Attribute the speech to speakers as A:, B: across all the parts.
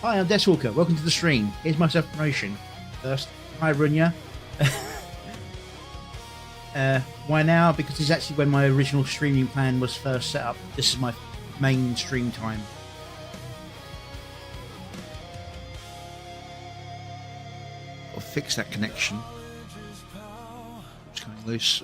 A: Hi, I'm DepthsWalker. Welcome to the stream. Here's my self-promotion. First, hi Runya. Why now? Because it's actually when my original streaming plan was first set up. This is my main stream time. I'll fix that connection. It's coming loose.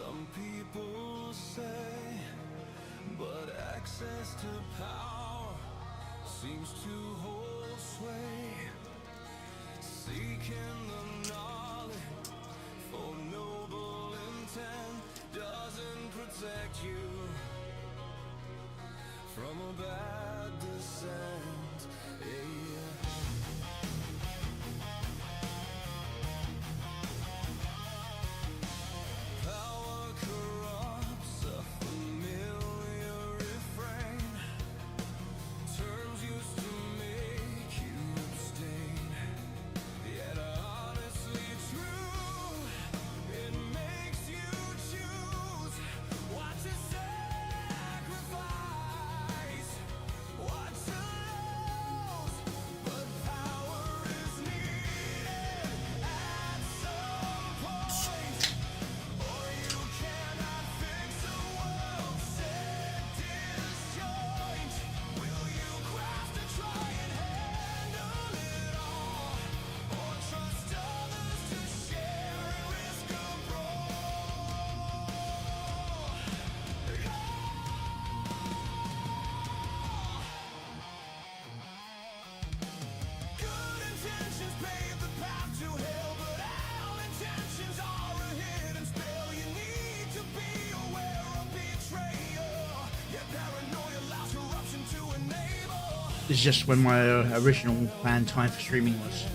A: This is just when my original planned time for streaming was.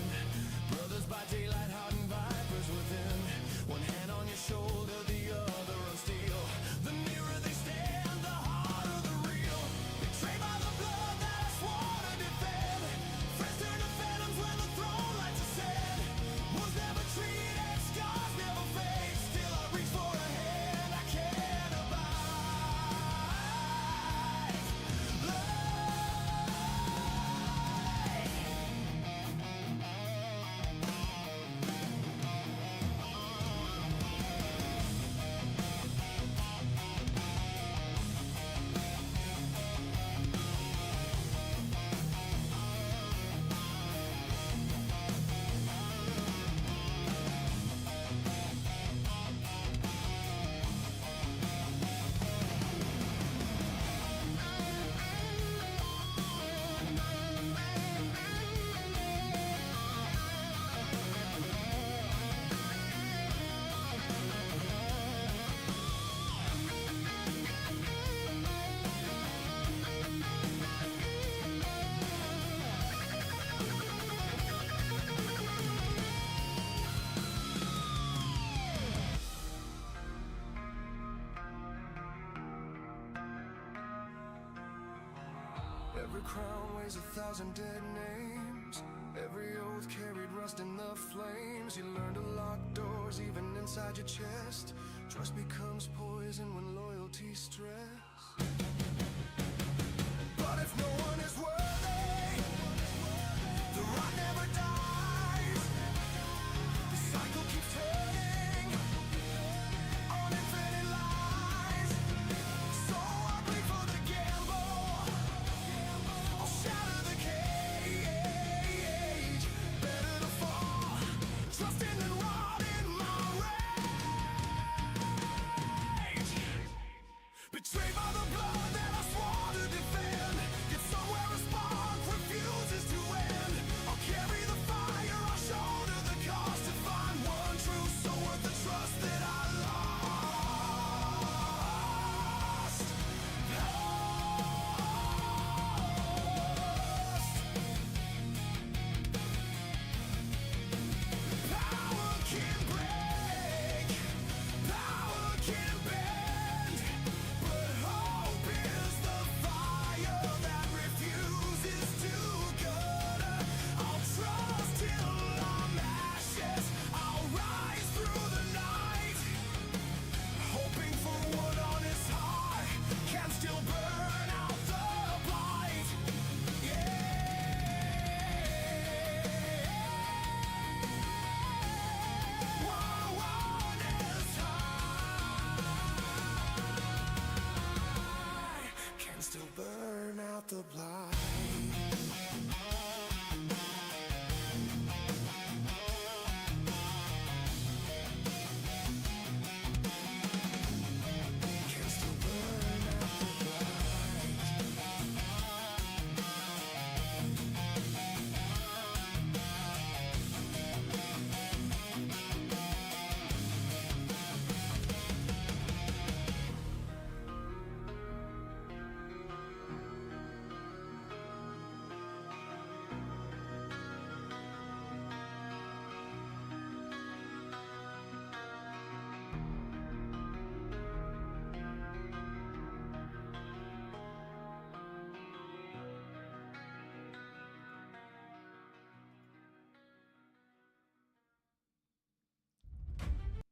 B: Every crown weighs 1,000 dead names. Every oath carried rust in the flames. You learn to lock doors even inside your chest. Trust becomes poison when loyalty's stress. But if no one is worthy, the rot never dies. The cycle keeps turning on infinite lies. So I bleed for the gamble. I'll shatter the cage. Better to fall, trusting and rot in my rage. Betrayed by the blood that I swore to defend. Get so multiply. Can still burn out the light.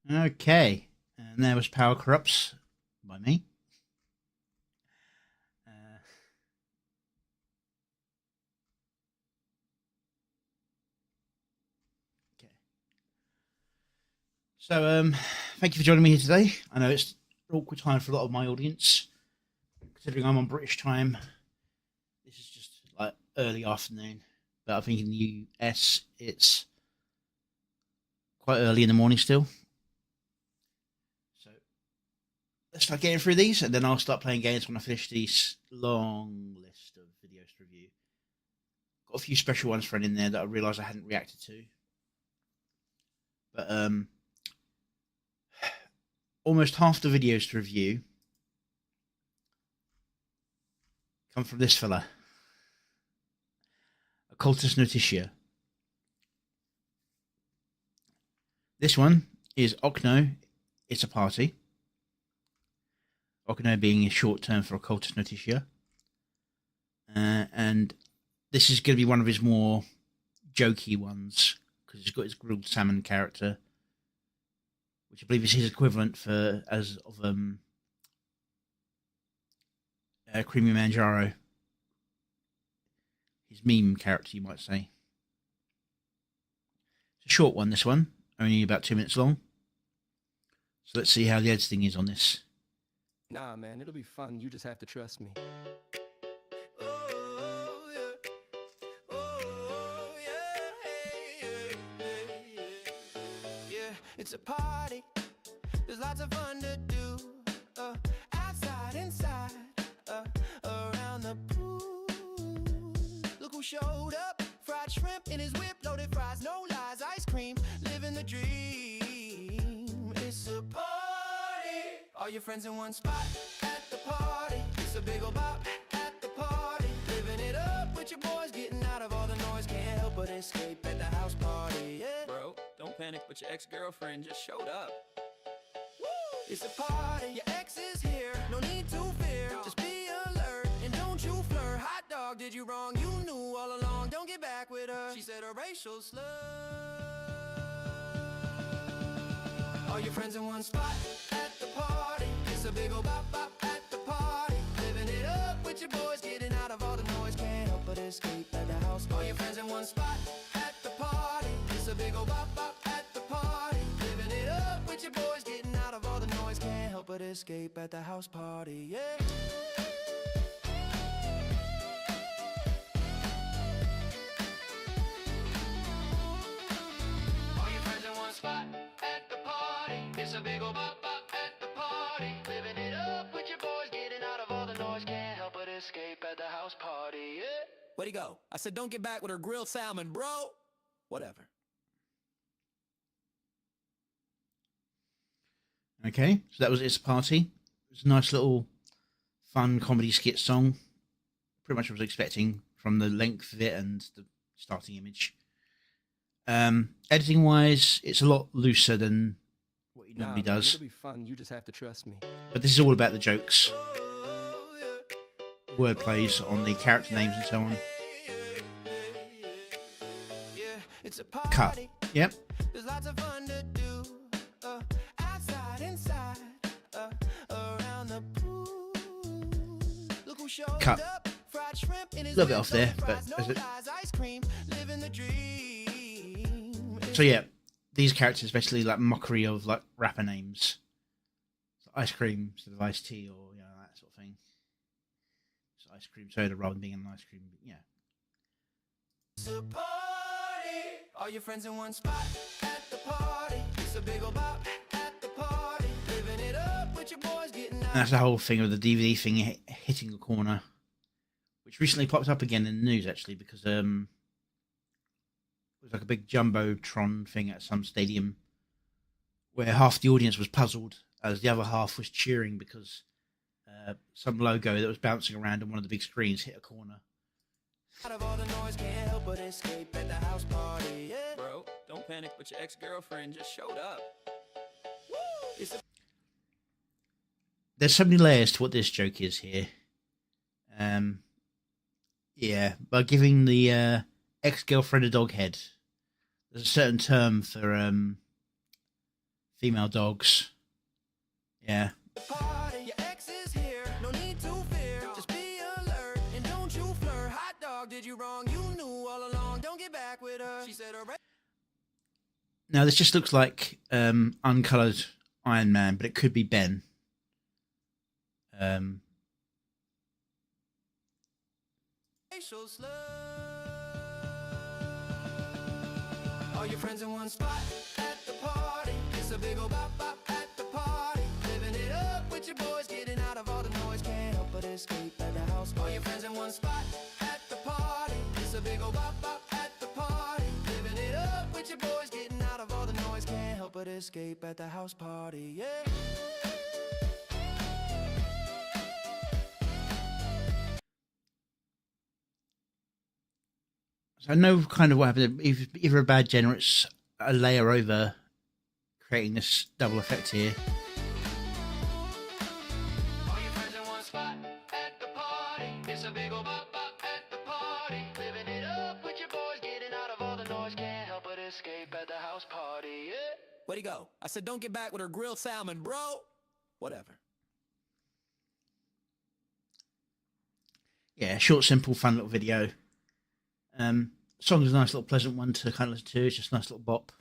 A: Okay, and there was Power Corrupts by me. Okay. So, thank you for joining me here today. I know it's an awkward time for a lot of my audience, considering I'm on British time. This is just like early afternoon, but I think in the US it's quite early in the morning still. So let's start getting through these, and then I'll start playing games when I finish this long list of videos to review. Got a few special ones thrown in there that I realised I hadn't reacted to. But almost half the videos to review come from this fella, Occultus Notitia. This one is Ocno, It's a Party. Ocno being a short term for Occultus Notitia. And this is going to be one of his more jokey ones, because he's got his grilled salmon character, which I believe is his equivalent of Creamy Manjaro. His meme character, you might say. It's a short one, this one, only about 2 minutes long. So let's see how the editing is on this.
C: Nah, man, it'll be fun. You just have to trust me.
B: It's a party, there's lots of fun to do, outside, inside, around the pool. Look who showed up, fried shrimp in his whip, loaded fries, no lies, ice cream, living the dream. It's a party, all your friends in one spot, at the party. It's a big ol' bop, at the party, living it up with your boys, getting out of all the noise, can't help but escape at the house party, yeah.
C: Bro, don't panic, but your ex-girlfriend just showed up.
B: It's a party, your ex is here, no need to fear, just be alert, and don't you flirt. Hot dog, did you wrong, you knew all along, don't get back with her. She said a racial slur. All your friends in one spot, at the party. It's a big ol' bop bop at the party, living it up with your boys, getting out of all the noise, can't help but escape at the house. All your friends in one spot, at the party. It's a big ol' bop bop at the party, living it up with your boys, getting out of all the noise, can't help but escape at the house party, yeah. All your friends in one spot, at the party. It's a big ol' bop bop at the party, living it up with your boys, getting out of all the noise, can't help but escape at the house party, yeah.
C: Where'd he go? I said don't get back with her grilled salmon, bro. Whatever.
A: Okay, so that was It's a Party. It was a nice little fun comedy skit song. Pretty much what I was expecting from the length of it and the starting image. Editing wise, it's a lot looser than what he normally
C: man,
A: does.
C: It'll be fun. You just have to trust me.
A: But this is all about the jokes, word plays on the character names and so on.
B: It's a party.
A: Cut. Yep.
B: There's lots of fun to do, outside, inside, around the pool. Look who showed
A: Cut.
B: up, fried shrimp in his
A: A little bit
B: whip,
A: off there,
B: loaded
A: but
B: fries,
A: as
B: no
A: it-
B: lies, ice cream, living the dream.
A: So yeah, these characters basically like mockery of like rapper names. So ice cream instead of iced tea, or that sort of thing. ice cream soda rather than being an ice cream. Yeah.
C: It's a party. All your friends in one spot at the party. It's a big ol' bop at the party. Living it up with your boys getting out.
A: And that's the whole thing of the DVD thing hitting a corner, which recently popped up again in the news actually because it was like a big jumbotron thing at some stadium where half the audience was puzzled as the other half was cheering because some logo that was bouncing around on one of the big screens hit a corner.
C: Out of all the noise, can't help but escape at the house party. Yeah. Bro, don't panic, but your ex-girlfriend just showed up. Woo!
A: There's so many layers to what this joke is here. Yeah, by giving the ex-girlfriend a dog head. There's a certain term for female dogs. Yeah.
C: Party, your ex is here, no need to fear. Just be alert and don't you flirt. Hot dog, did you wrong? You knew all along. Don't get back with her. She said, alright.
A: Now this just looks like uncoloured Iron Man, but it could be Ben.
C: Racial slur. All your friends in one spot at the party. It's a big ol' bop bop at the party. Living it up with your boys, getting out of all the noise. Can't help but escape at the house. All your friends in one spot at the party. It's a big ol' bop bop at the party. Living it up with your boys, getting out of all the noise. Can't help but escape at the house party. Yeah.
A: So I know kind of what happened. If you're a bad general, it's a layer over creating this double effect here.
C: All your friends in one spot at the party. It's a big ol' bop bop at the party. Living it up with your boys, getting out of all the noise. Can't help but escape at the house party. Yeah. Where'd he go? I said, don't get back with her grilled salmon, bro. Whatever.
A: Yeah, short, simple, fun little video. Song is a nice little pleasant one to kind of listen to. It's just a nice little bop.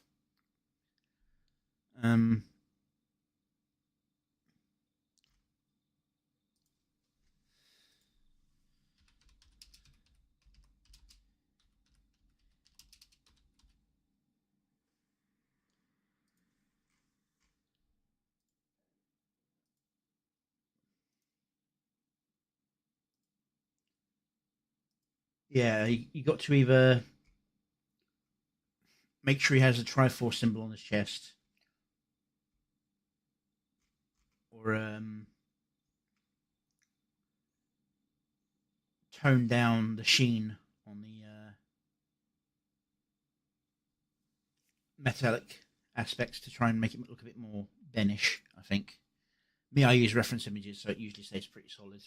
A: Yeah, you got to either make sure he has a Triforce symbol on his chest, or tone down the sheen on the metallic aspects to try and make it look a bit more Benish, I think. Me, I use reference images, so it usually stays pretty solid.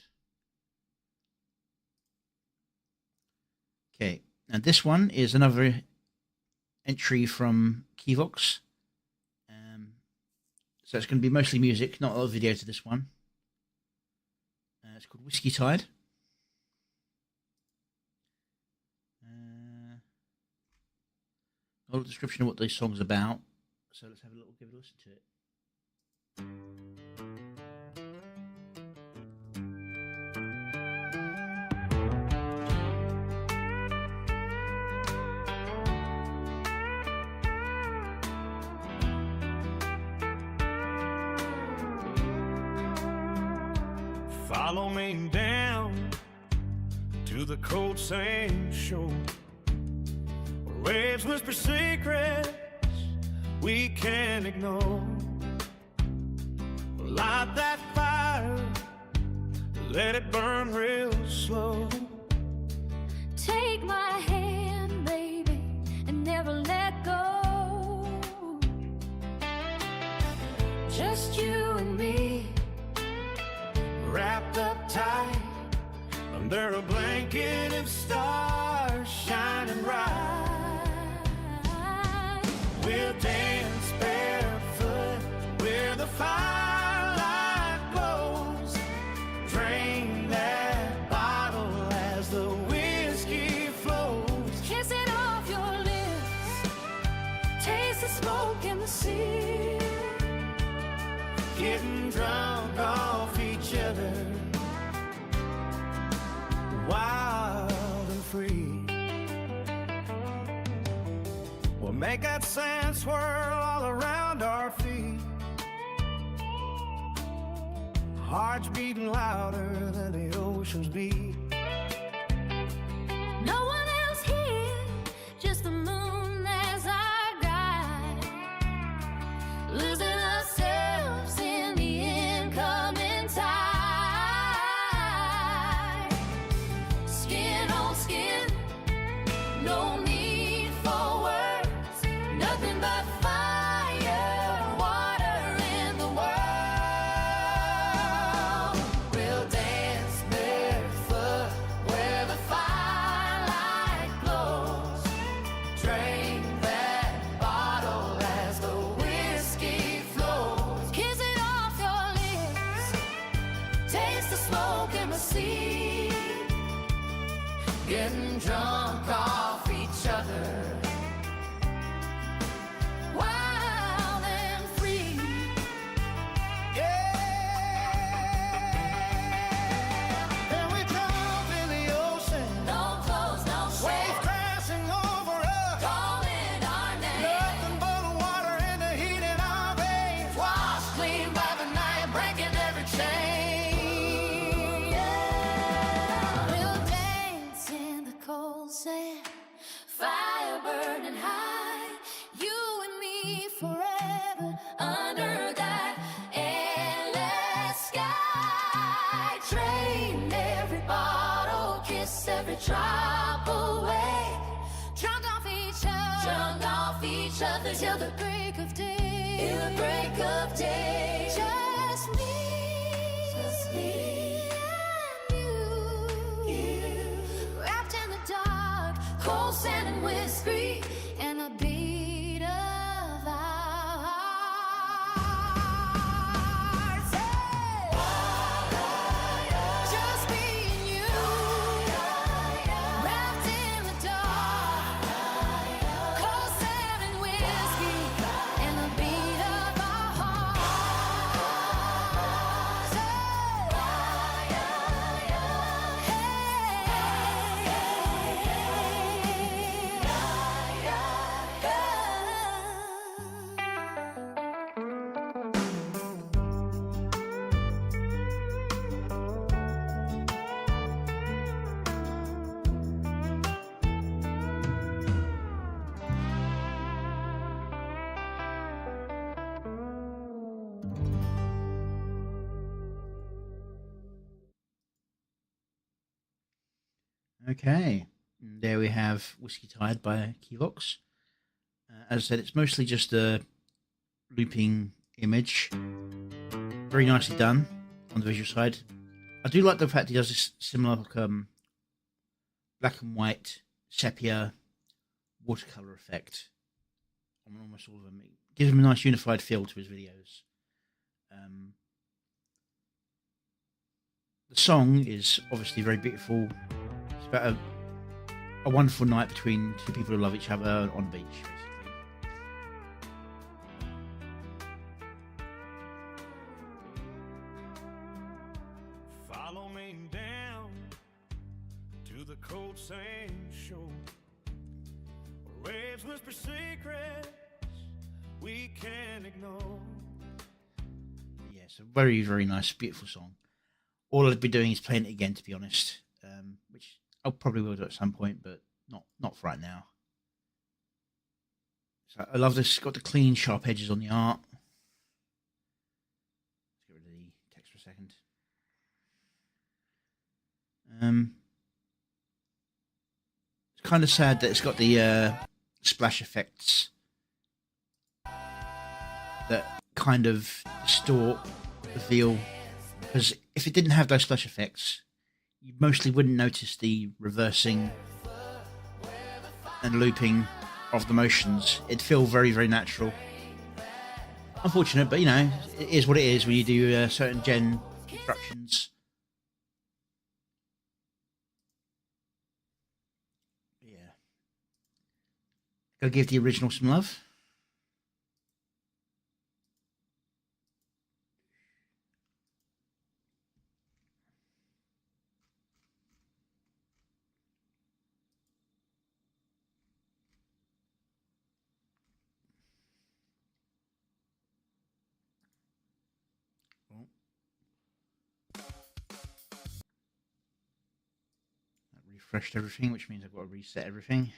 A: Okay, and this one is another entry from Keyvox. So it's going to be mostly music, not a lot of video to this one. It's called Whiskey Tide. A little description of what this song's about. So let's have give a listen to it.
B: Follow me down to the cold sand shore, where waves whisper secrets we can't ignore. Light that fire, let it burn real slow.
D: Take my hand, baby, and never let go. Just you and me,
B: Wrapped up tight under a blanket of stars shining bright. We'll dance barefoot where the firelight glows. Drain that bottle as the whiskey flows.
D: kiss it off your lips, taste the smoke in the sea.
B: Getting drunk off each other. wild and free. We'll make that sand swirl all around our feet. Hearts beating louder than the ocean's beat.
D: No one else here, just the moon as our guide. Losing ourselves in the incoming tide. Skin on skin, no need for words. Nothing but fire, water in the world. We'll dance barefoot where the firelight glows. Drain that bottle as the whiskey flows. Kiss it off your lips. Taste the smoke and the sea. Getting drunk off each other. Wild and free.
B: Yeah. Then we jump in the ocean.
D: No clothes, no
B: Waves
D: shame.
B: crashing over us.
D: Calling our name.
B: Nothing but water in the heat in our veins.
D: Washed clean by the night, breaking every chain. Yeah. We'll dance in the cold sand, fire burning high. You and me forever under that endless sky. Train every bottle, kiss every drop away. Drunk off each other till the break of day. Till the break of day. Just me and you. Wrapped in the dark, cold sand and whiskey, and a beat of our hearts. Hey! Just me and you. Wrapped in the dark, cold sand and whiskey, and the beat of our hearts.
A: Okay, and there we have Whiskey Tide by Keyvox. As I said, it's mostly just a looping image. Very nicely done on the visual side. I do like the fact he does this similar black and white sepia watercolor effect on almost all of them. It gives him a nice unified feel to his videos. The song is obviously very beautiful. It's about a wonderful night between two people who love each other on a beach, basically.
B: Follow me down to the cold sand shore. Waves whisper secrets we can't ignore.
A: Yeah, it's a very, very nice, beautiful song. All I'd be doing is playing it again, to be honest, which I probably will do at some point, but not for right now. So I love this. It's got the clean, sharp edges on the art. Let's get rid of the text for a second. It's kind of sad that it's got the splash effects that kind of distort the feel, because if it didn't have those splash effects, you mostly wouldn't notice the reversing and looping of the motions. It'd feel very, very natural. Unfortunate, but you know, it is what it is when you do certain gen constructions. Yeah. Gotta give the original some love. refreshed everything, which means I've got to reset everything.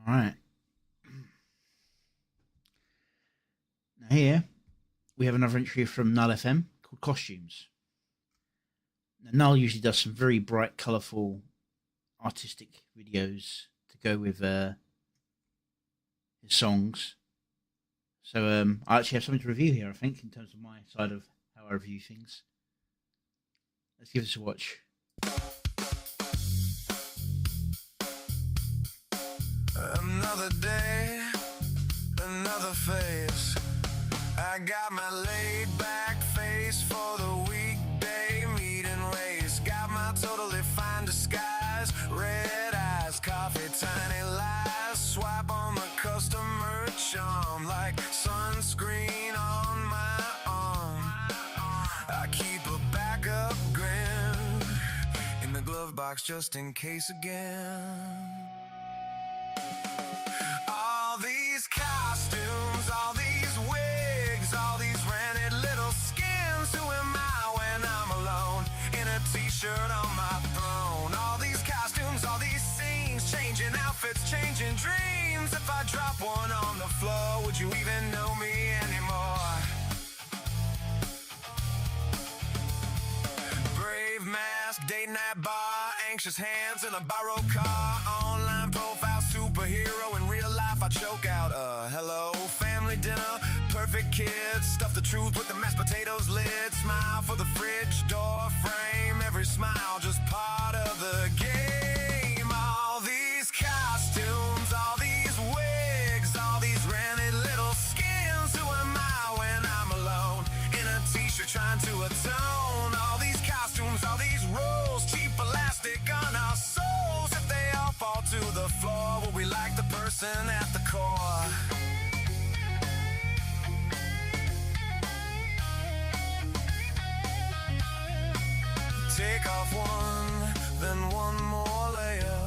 A: All right. Now here we have another entry from Null FM called Costumes. Now, Null usually does some very bright, colourful, artistic videos to go with his songs. So I actually have something to review here, I think, in terms of my side of how I review things. Let's give this a watch.
B: Another day, another face. I got my laid back face for the weekday meeting race. Got my totally fine disguise, red eyes, coffee, tiny lies. Swipe on the customer charm like sunscreen on my arm. I keep a backup grin in the glove box just in case again. All these costumes, all these wigs, all these rented little skins. Who am I when I'm alone in a t-shirt on my throne? All these costumes, all these scenes, changing outfits, changing dreams. If I drop one on the floor, would you even know me anymore? Brave mask, date night bar, anxious hands in a borrowed car, online profile, superhero. In real life I choke out, hello, family dinner, perfect kids, stuff the truth with the mashed potatoes lid, smile for the fridge door frame, every smile just part of the game. All these costumes, all these wigs, all these rented little skins. Who am I when I'm alone in a t-shirt trying to atone? All these costumes, all these roles, cheap elastic on our souls. If they all fall to the floor, will we like the person at the core? Take off one, then one more layer.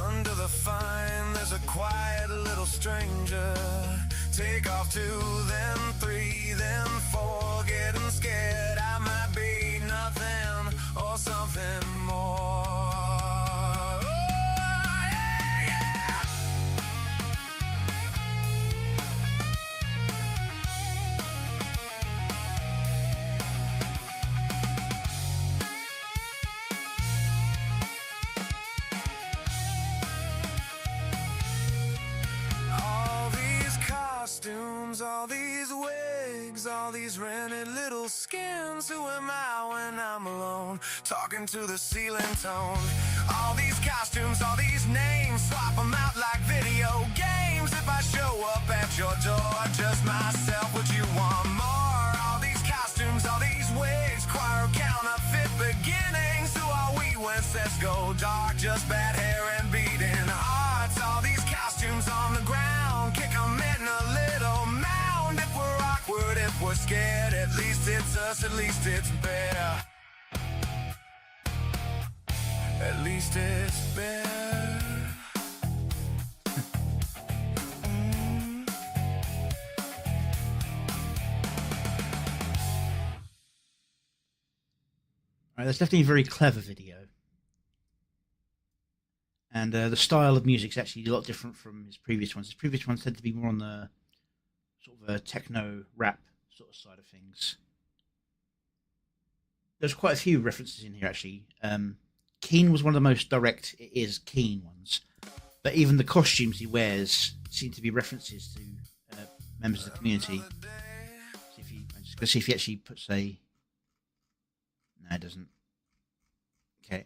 B: Under the fine, there's a quiet little stranger. Take off two, then three, then four. Getting scared, I might be nothing or something more. Oh, yeah, yeah. All these costumes, all these wigs, all these rented little skins. Who am I when I'm alone, talking to the ceiling tone? All these costumes, all these names, swap them out like video games. If I show up at your door, just myself, would you want more? All these costumes, all these wigs, choir counterfeit beginnings. Who are we when sets go dark? Just bad hair and beating hearts. All these costumes on the ground, kick 'em in a little mound. If we're awkward, if we're scared, at least it's us, at least it's better. At least it's better.
A: All right, that's definitely a very clever video. And the style of music is actually a lot different from his previous ones. His previous ones tend to be more on the sort of techno rap sort of side of things. There's quite a few references in here, actually. Keen was one of the most direct it is Keen ones. But even the costumes he wears seem to be references to members of the community. I'm just going to see if he actually puts a... No, it doesn't. Okay.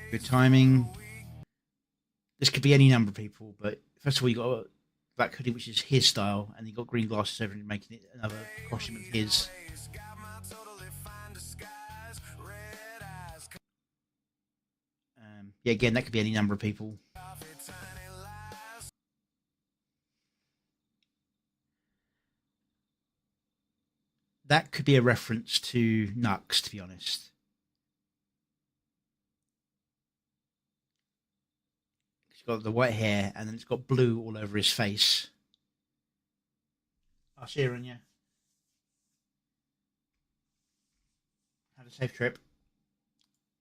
A: Good timing. This could be any number of people, but first of all, you got a black hoodie, which is his style, and you got green glasses over and making it another costume of his. Yeah, again, that could be any number of people. That could be a reference to Nux, to be honest. He's got the white hair, and then it's got blue all over his face. I'll see you, yeah. Have a safe trip.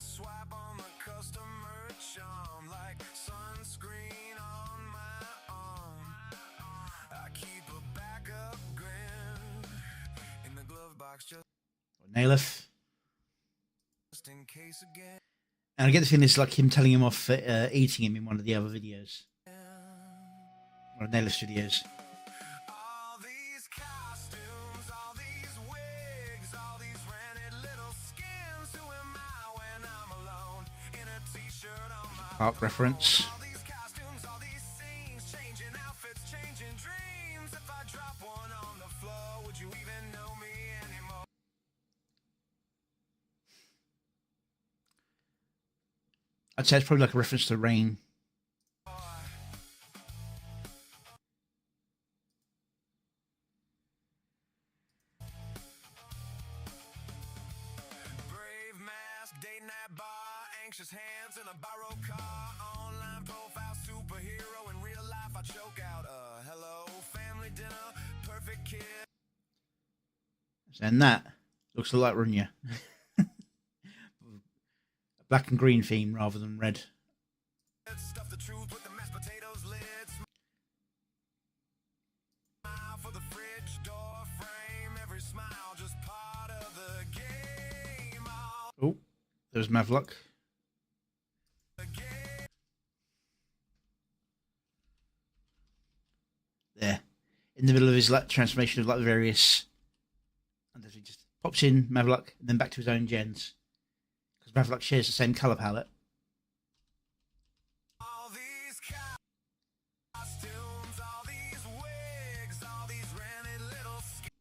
B: Swipe on the customer charm like sunscreen on my arm. I keep a backup grin in the glove box just
A: Naileth.
B: in case again.
A: And I get the feeling it's like him telling him off for eating him in one of the other videos. One of Naileth's videos.
B: All these costumes, all these wigs, all these rented little skins. Who am I when I'm alone in a t-shirt on my
A: Park reference.
B: all these costumes, all these scenes, changing outfits, changing dreams. If I drop one on the floor, would you even know me anymore?
A: I'd say it's probably like a reference to Rain.
B: Brave mask, date night bar, anxious hands in a borrowed car, online profile, superhero. In real life, I choke out. Hello, family dinner, perfect kid.
A: And that looks a lot like Runya. Black and green theme rather than red.
B: Stuff the truth with the mashed potatoes lids. Smile for the fridge door frame. Every smile just part of the game.
A: Oh, there's Mavlock. There. In the middle of his like transformation of like various, and he just pops in Mavlock and then back to his own gens. Because Mavlock shares the same colour palette.
B: All these costumes, all these wigs, all these rented little skins.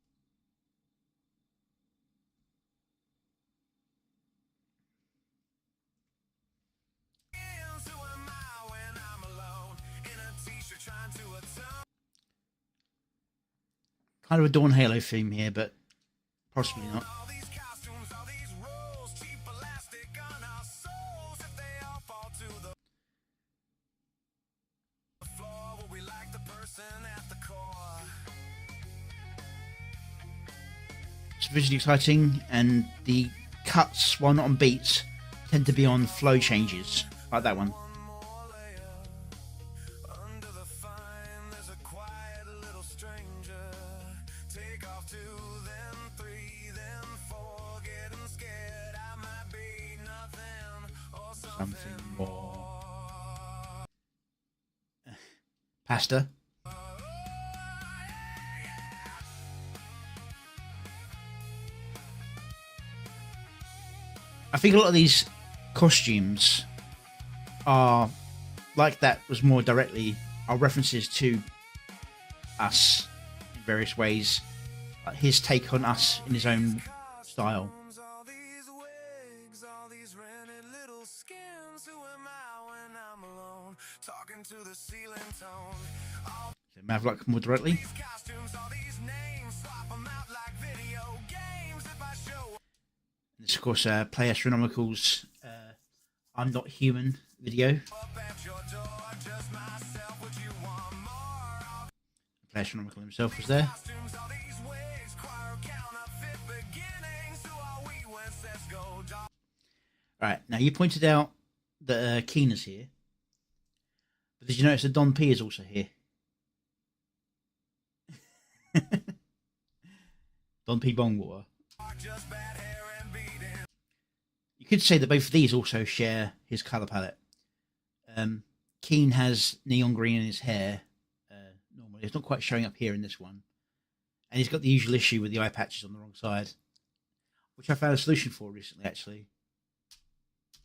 B: Who am I when I'm alone in a t-shirt trying to atone?
A: Kind of a Dawn Halo theme here, but possibly not.
B: All these costumes, all these roles, cheap elastic on our souls. If they all fall to the floor, will we like the person at the core?
A: It's visually exciting, and the cuts, while not on beats, tend to be on flow changes, like that one.
B: One more layer under the fine. There's a quiet little stranger. Take off 2, then 3, then 4. Getting scared, I might be nothing or
A: Something more. Pasta. I think a lot of these costumes are like that was more directly are references to us in various ways. Like his take on us in his own style.
B: all these wigs, all these rented little skins. Who am I when I'm alone? Talking to the ceiling tone. All
A: So Mavlock more directly.
B: these costumes, all these names, swap 'em out like video games. If I show
A: And it's of course Play Astronomical's I'm Not Human video.
B: up at your door, just myself, would you want more?
A: Play Astronomical himself was there.
B: Costumes, all these wigs, choir counterfeit beginnings. Who are we when sets go dark?
A: Right, now you pointed out that Keen is here. But did you notice that Don P is also here? Don P Bongwater.
B: Just bad hair and beating.
A: You could say that both of these also share his colour palette. Keen has neon green in his hair. Normally, it's not quite showing up here in this one. And he's got the usual issue with the eye patches on the wrong side, which I found a solution for recently, actually,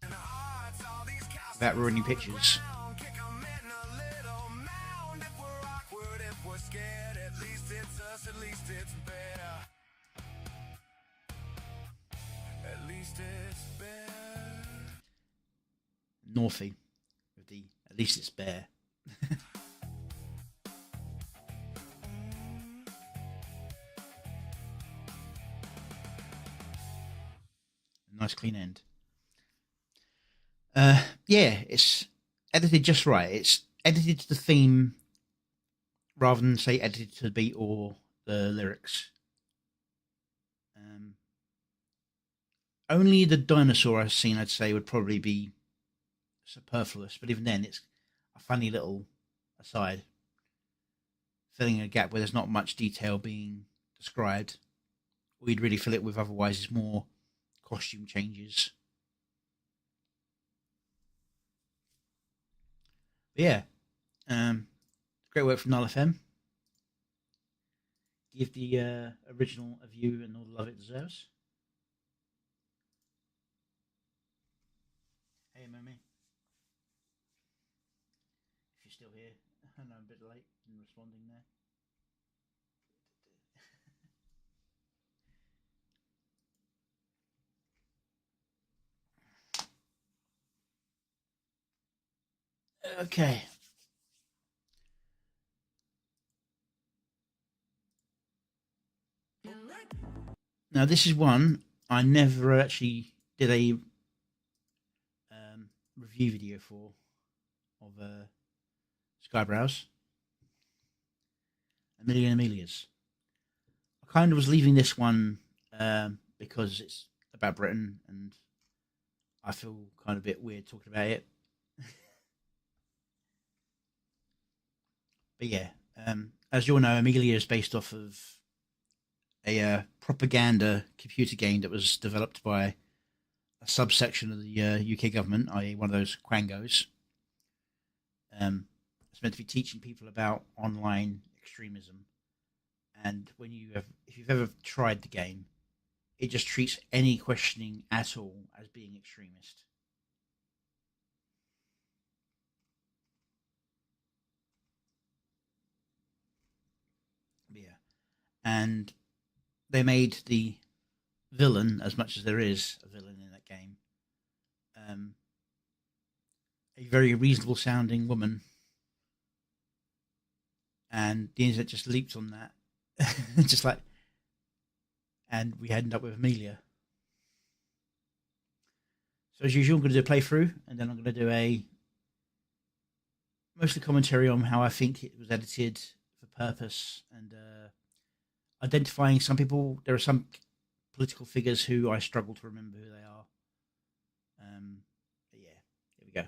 B: Hearts, all these costumes
A: without ruining pictures.
B: around, kick 'em in a little mound. If we're awkward, if we're scared, at least it's us, at least it's bear. At least it's bear.
A: Northy, with the at least it's bare. Nice clean end. Yeah, it's edited just right. It's edited to the theme rather than say edited to the beat or the lyrics. Only the dinosaur I've seen, I'd say, would probably be superfluous, but even then, it's a funny little aside, filling a gap where there's not much detail being described. All you'd really fill it with otherwise is more costume changes. But yeah, great work from Null FM. Give the original a view and all the love it deserves. Hey, Mummy. If you're still here, I know I'm a bit late in responding there. Okay. Now, this is one I never actually did a review video for of Skybrowse. Amelia and Amelia's. I kind of was leaving this one because it's about Britain and I feel kind of a bit weird talking about it. But yeah, as you all know, Amelia is based off of a propaganda computer game that was developed by a subsection of the UK government, i.e. one of those quangos. It's meant to be teaching people about online extremism. And if you've ever tried the game, it just treats any questioning at all as being extremist. But yeah. And they made the villain, as much as there is a villain in that game, a very reasonable sounding woman, and the internet just leaped on that. Just like, and we ended up with Amelia. So as usual, I'm going to do a playthrough, and then I'm going to do a mostly commentary on how I think it was edited for purpose, and identifying some people. There are some political figures who I struggle to remember who they are. But yeah, here we go.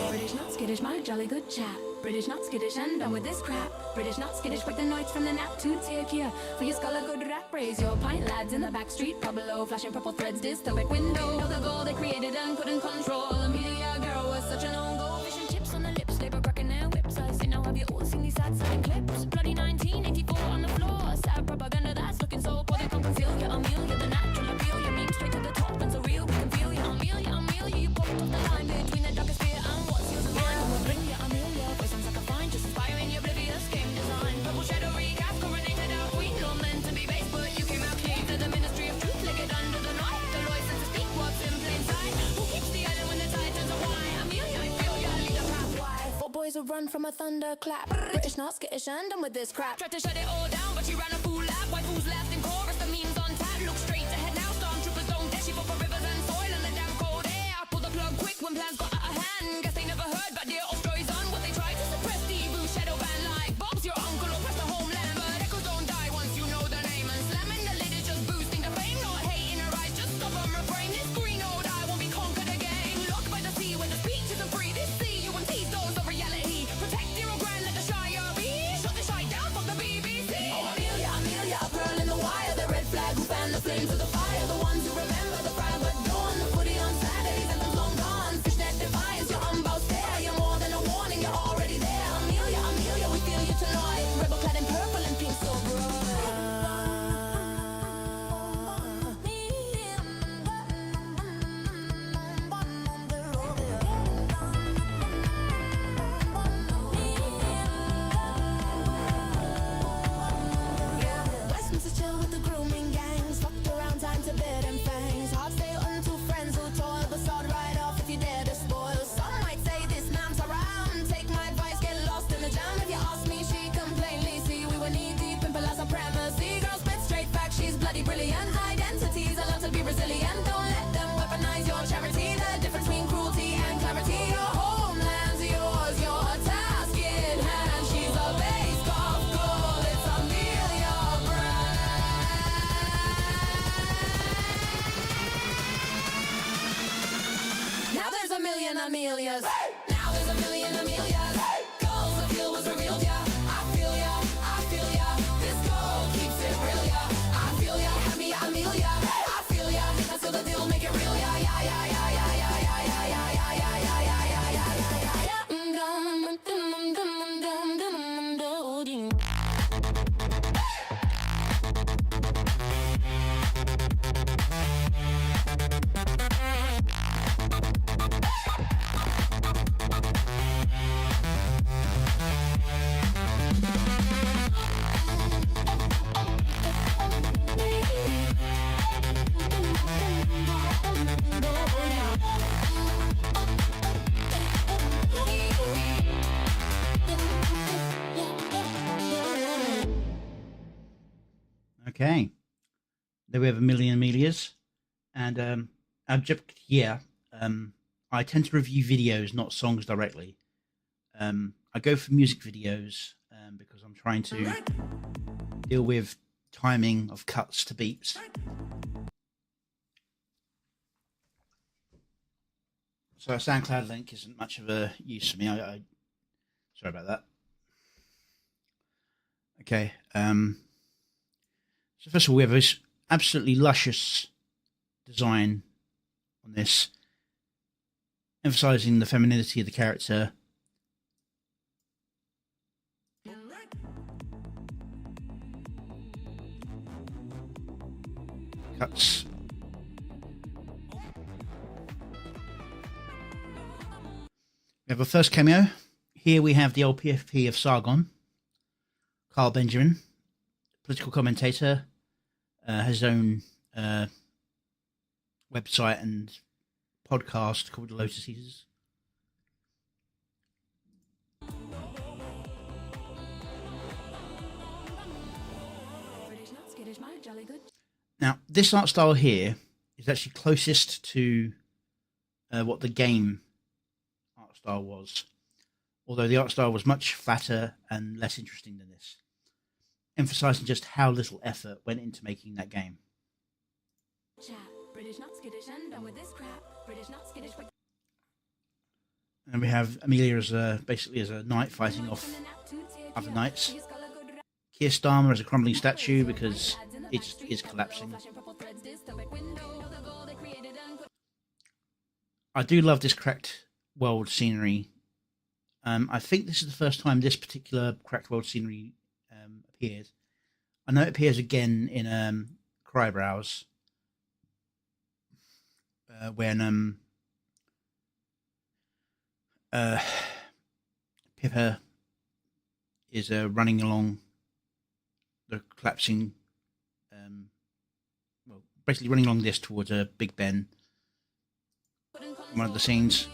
E: British not skittish, my jolly good chap. British not skittish, and done with this crap. British not skittish, break the noise from the nap to take you. For your skull a good rap, raise your pint, lads in the back street, pub below, flashing purple threads, dystopic window. The goal they created and couldn't control. Amelia girl was such an own goal. Fish and chips on the lips, they were cracking their whips. I say now have you all seen these sad selling clips? Bloody 1984 on the floor, sad propaganda that's looking so poor they can't conceal you. Amelia, the natural appeal, you mean straight to the top and so real we can feel you. Amelia, Amelia, you popped off the line between the darkest fear and what's yours and mine. We'll bring you Amelia, voice sounds like a fine, just inspiring your oblivious game design. Purple shadow recap, coronated our queen, not meant to be base, but you came out clean to the ministry of truth, lick it under the knife. The license to speak what's in plain sight. Who keeps the island when the tide turns a wine? Amelia, I feel you lead the path. Why? Four boys will run from a thunderclap. British not skittish and done with this crap. Tried to shut it all down, but she ran a fool lap. Why fools left in chorus, the memes on tap. Look straight ahead now, stormtroopers don't dash. She fought for rivers and soil and the damn cold air. Pull the plug quick when plans got out of hand. Guess they never heard about dear old stories on what they tried to suppress. The evil shadow band like Bob's your uncle oppressed the homeland. But echoes don't die once you know their name. And slamming the lid is just boosting the fame. Not hate in her eyes, just stop and refrain. This green old eye won't be conquered again. Locked by the sea where the speech isn't free. This sea you and tease those of reality. Protect your own grand, let the Shire be. Shut the shite down, fuck the BBC. Oh, Amelia, Amelia, Amelias. Now there's a million Amelias. Goals I feel was revealed, yeah. I feel ya, I feel ya. This goal keeps it real, yeah. I feel ya, have me, Amelia. I feel ya, I seal the deal, make it real, yeah, yeah, yeah, yeah, yeah, yeah, yeah, yeah, yeah, yeah, yeah, yeah, yeah, yeah, yeah, yeah, yeah.
A: Okay. There we have a million Amelias. And I tend to review videos, not songs directly. I go for music videos because I'm trying to deal with timing of cuts to beats. So a SoundCloud link isn't much of a use for me. I sorry about that. Okay. So first of all, we have this absolutely luscious design on this, emphasizing the femininity of the character. Cuts. We have our first cameo. Here we have the old PFP of Sargon, Carl Benjamin, political commentator, has his own website and podcast called The Lotus Eaters. Now, this art style here is actually closest to what the game art style was, although the art style was much flatter and less interesting than this, emphasizing just how little effort went into making that game. And we have Amelia as basically as a knight fighting off other knights. Keir Starmer as a crumbling statue because it just is collapsing. I do love this cracked world scenery. I think this is the first time this particular cracked world scenery appeared. I know it appears again in Crybrows when Pippa is running along the collapsing, basically running along this towards Big Ben. One of the scenes.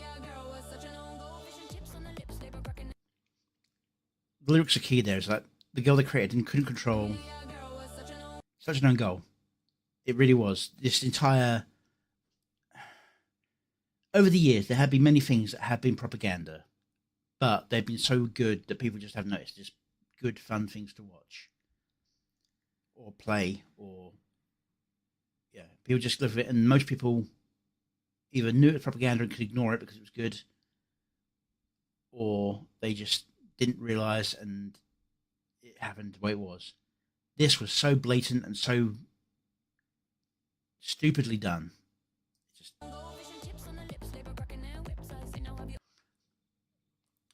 A: The lyrics are key there. Is that the girl they created and couldn't control. Such an own goal. It really was. This entire... Over the years, there have been many things that have been propaganda, but they've been so good that people just have noticed. Just good, fun things to watch. Or play, or... Yeah, people just live it, and most people either knew it was propaganda and could ignore it because it was good, or they just didn't realise and it happened the way it was. This was so blatant and so stupidly done.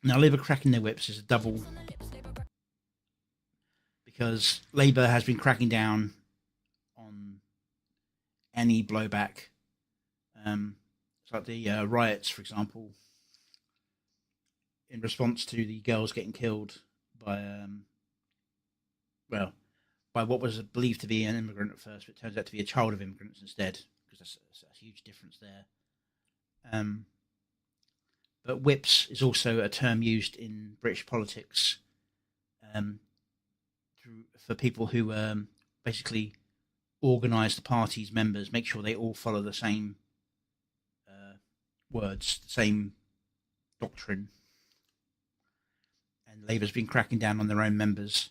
A: Now, Labour cracking their whips is a double, because Labour has been cracking down on any blowback. It's like the riots, for example, in response to the girls getting killed by, by what was believed to be an immigrant at first, but it turns out to be a child of immigrants instead, because that's a huge difference there. But whips is also a term used in British politics for people who basically organise the party's members, make sure they all follow the same words, the same doctrine. And Labour's been cracking down on their own members.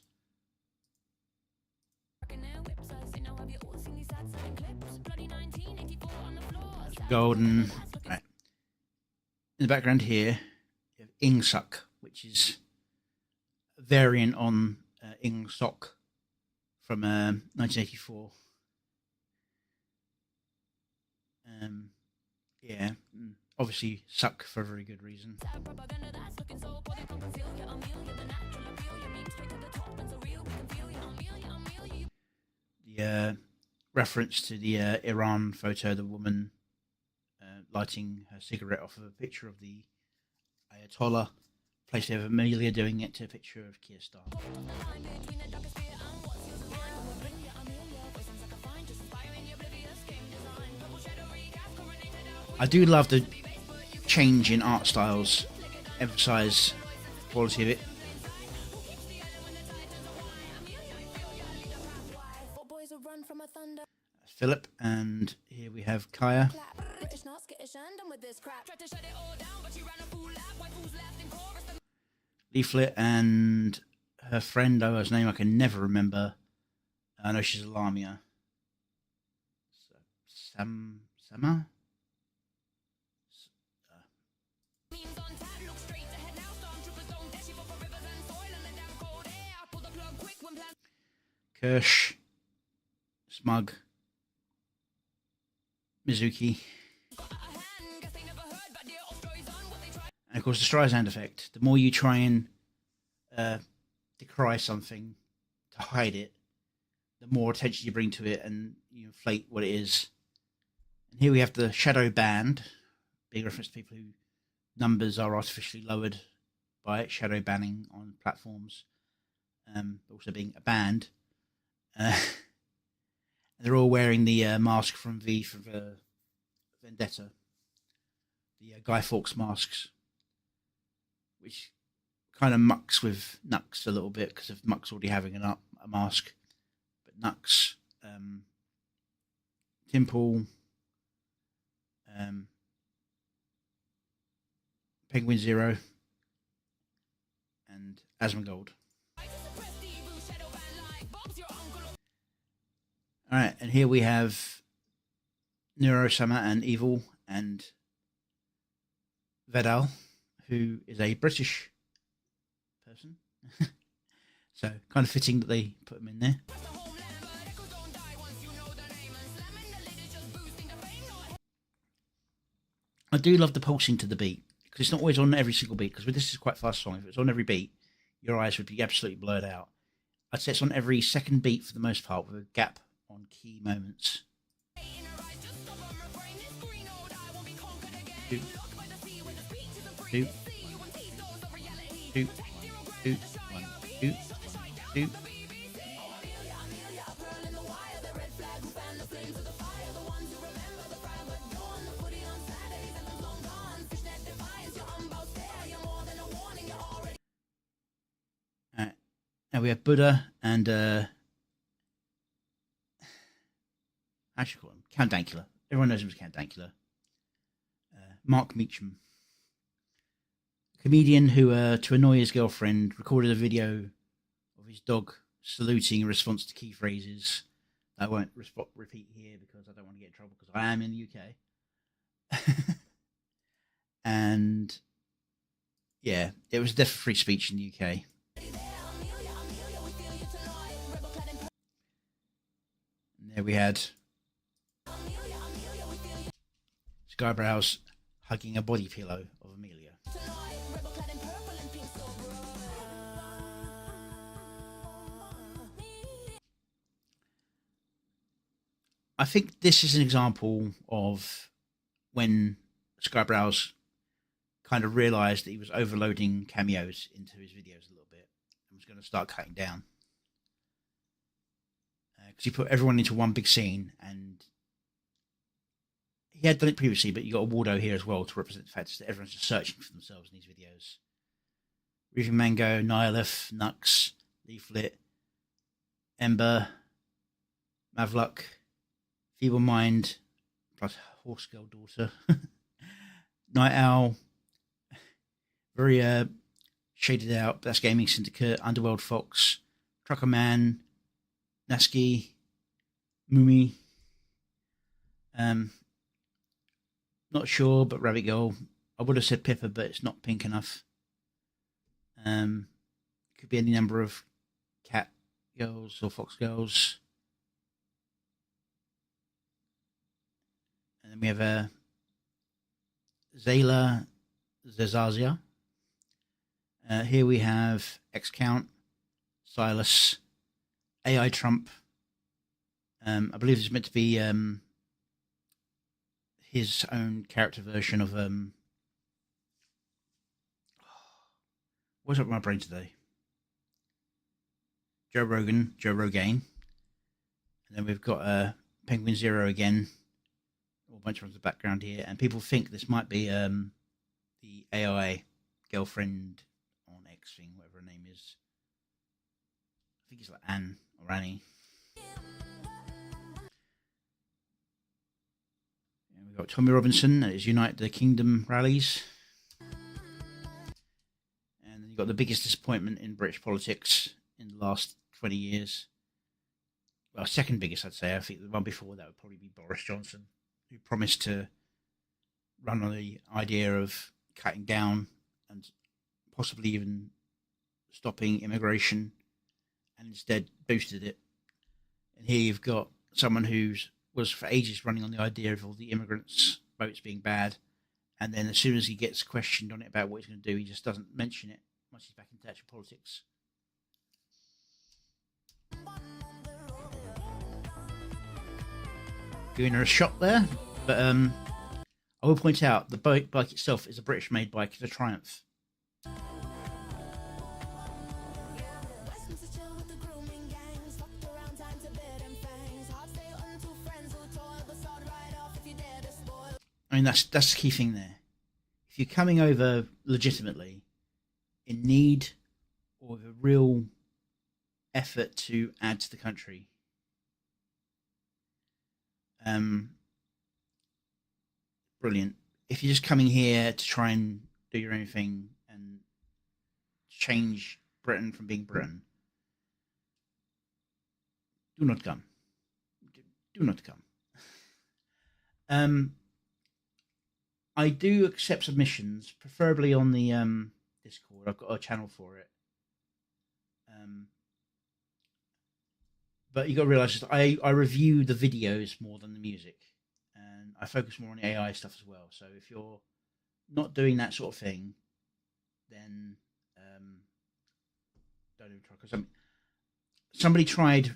A: Golden. Right. in the background here, you have Ingsuck, which is a variant on Ingsoc from 1984. Yeah, obviously suck for a very good reason. The reference to the Iran photo, the woman lighting her cigarette off of a picture of the Ayatollah, placed over Amelia doing it to a picture of Keir Starmer. I do love the change in art styles, emphasize the quality of it. That's Philip, and here we have Kaya. Leaflet and her friend, whose name I can never remember. I know she's a Lamia. Sama? Kirsch, Smug, Mizuki, and of course the Streisand effect. The more you try and decry something to hide it, the more attention you bring to it and you inflate what it is. And here we have the shadow band, big reference to people whose numbers are artificially lowered by it, shadow banning on platforms, also being a band. They're all wearing the mask from V for Vendetta, the Guy Fawkes masks, which kind of mucks with Nux a little bit because of Nux already having a mask. But Nux, Timple, Penguin Zero, and Asmongold. Alright, and here we have Neurosama and Evil and Vedal, who is a British person. So, kind of fitting that they put him in there. I do love the pulsing to the beat, because it's not always on every single beat, because this is quite a fast song. If it was on every beat, your eyes would be absolutely blurred out. I'd say it's on every second beat for the most part, with a gap on key moments. Doop. Doop. Doop. Doop. One. Doop. Doop. Alright. Now we have Buddha and I should call him Count Dankula. Everyone knows him as Count Dankula. Mark Meacham, comedian who, to annoy his girlfriend, recorded a video of his dog saluting in response to key phrases. I won't repeat here because I don't want to get in trouble because I am in the UK. And yeah, it was definitely free speech in the UK. And there we had Skybrows hugging a body pillow of Amelia. I think this is an example of when Skybrows kind of realised that he was overloading cameos into his videos a little bit and was going to start cutting down. Because he put everyone into one big scene, and he had done it previously, but you got a Waldo here as well to represent the fact that everyone's just searching for themselves in these videos. Reaving Mango, Nihilith, Nux, Leaflet, Ember, Mavluck, Feeble Mind, plus Horse Girl Daughter, Night Owl, very shaded out, that's Gaming Syndicate, Underworld Fox, Trucker Man, Nasky, Mumi, not sure, but Rabbit Girl, I would have said Pippa, but it's not pink enough. Could be any number of cat girls or fox girls. And then we have a Zayla Zazazia. Here we have X-Count, Silas, AI Trump. I believe it's meant to be his own character version of what's up with my brain today? Joe Rogan, Joe Rogaine. And then we've got Penguin Zero again. A bunch of the background here, and people think this might be the AI girlfriend on X thing, whatever her name is. I think it's like Anne or Annie. And we've got Tommy Robinson at his Unite the Kingdom rallies. And then you've got the biggest disappointment in British politics in the last 20 years. Well, second biggest, I'd say. I think the one before that would probably be Boris Johnson, who promised to run on the idea of cutting down and possibly even stopping immigration, and instead boosted it. And here you've got someone who was for ages running on the idea of all the immigrants' votes being bad, and then as soon as he gets questioned on it about what he's going to do, he just doesn't mention it once he's back into actual politics. Giving her a shot there, but I will point out the bike itself is a British-made bike. It's a Triumph. I mean, that's the key thing there. If you're coming over legitimately, in need, or with a real effort to add to the country, brilliant. If you're just coming here to try and do your own thing and change Britain from being Britain, do not come. Do not come. I do accept submissions, preferably on the Discord. I've got a channel for it. But you got to realize I review the videos more than the music, and I focus more on the AI stuff as well. So if you're not doing that sort of thing, then don't even try. Because somebody tried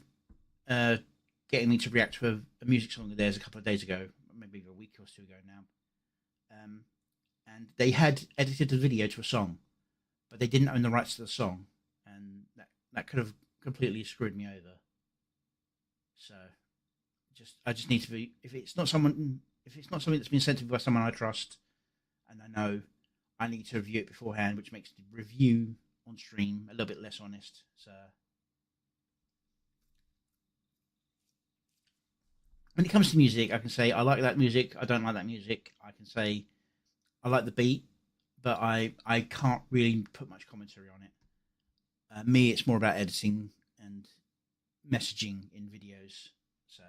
A: getting me to react to a music song of theirs a couple of days ago, maybe a week or two ago now, and they had edited the video to a song, but they didn't own the rights to the song, and that could have completely screwed me over. So, I just need to be. If it's not something that's been sent to me by someone I trust, and I know, I need to review it beforehand, which makes the review on stream a little bit less honest. So, when it comes to music, I can say I like that music. I don't like that music. I can say I like the beat, but I can't really put much commentary on it. Me, it's more about editing and messaging in videos. So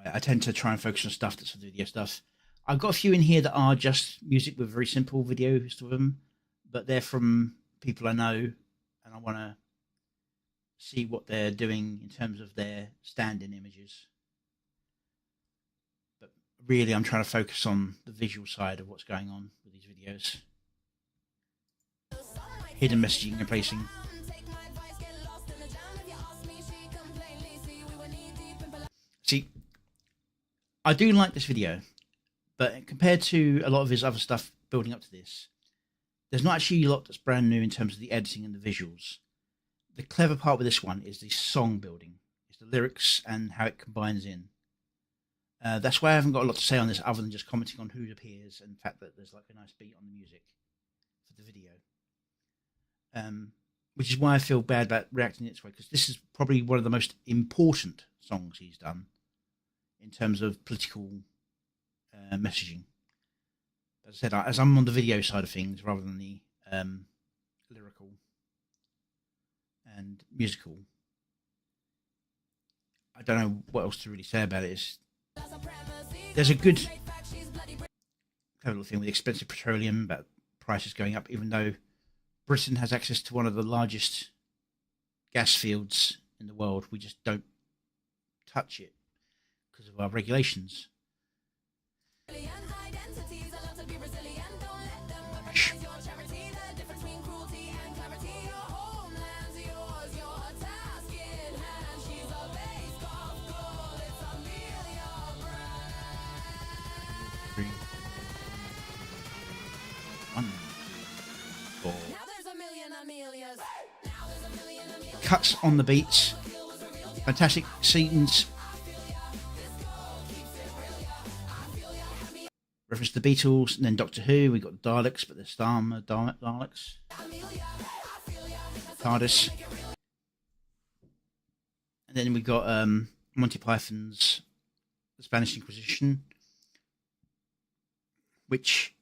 A: I tend to try and focus on stuff that's video stuff. I've got a few in here that are just music with very simple videos to them, but they're from people I know, and I want to see what they're doing in terms of their stand-in images. But really, I'm trying to focus on the visual side of what's going on with these videos. Hidden messaging and placing. See, I do like this video, but compared to a lot of his other stuff building up to this, there's not actually a lot that's brand new in terms of the editing and the visuals. The clever part with this one is the song building. It's the lyrics and how it combines in. That's why I haven't got a lot to say on this other than just commenting on who appears and the fact that there's like a nice beat on the music for the video. Which is why I feel bad about reacting this way, because this is probably one of the most important songs he's done in terms of political messaging. As I said, as I'm on the video side of things rather than the lyrical and musical, I don't know what else to really say about it. It's there's a good little thing with expensive petroleum about prices going up, even though Britain has access to one of the largest gas fields in the world. We just don't touch it because of our regulations. Cuts on the beats, fantastic scenes. Reference to the Beatles, and then Doctor Who. We got Daleks, but there's Daleks. TARDIS, and then we got Monty Python's The Spanish Inquisition, which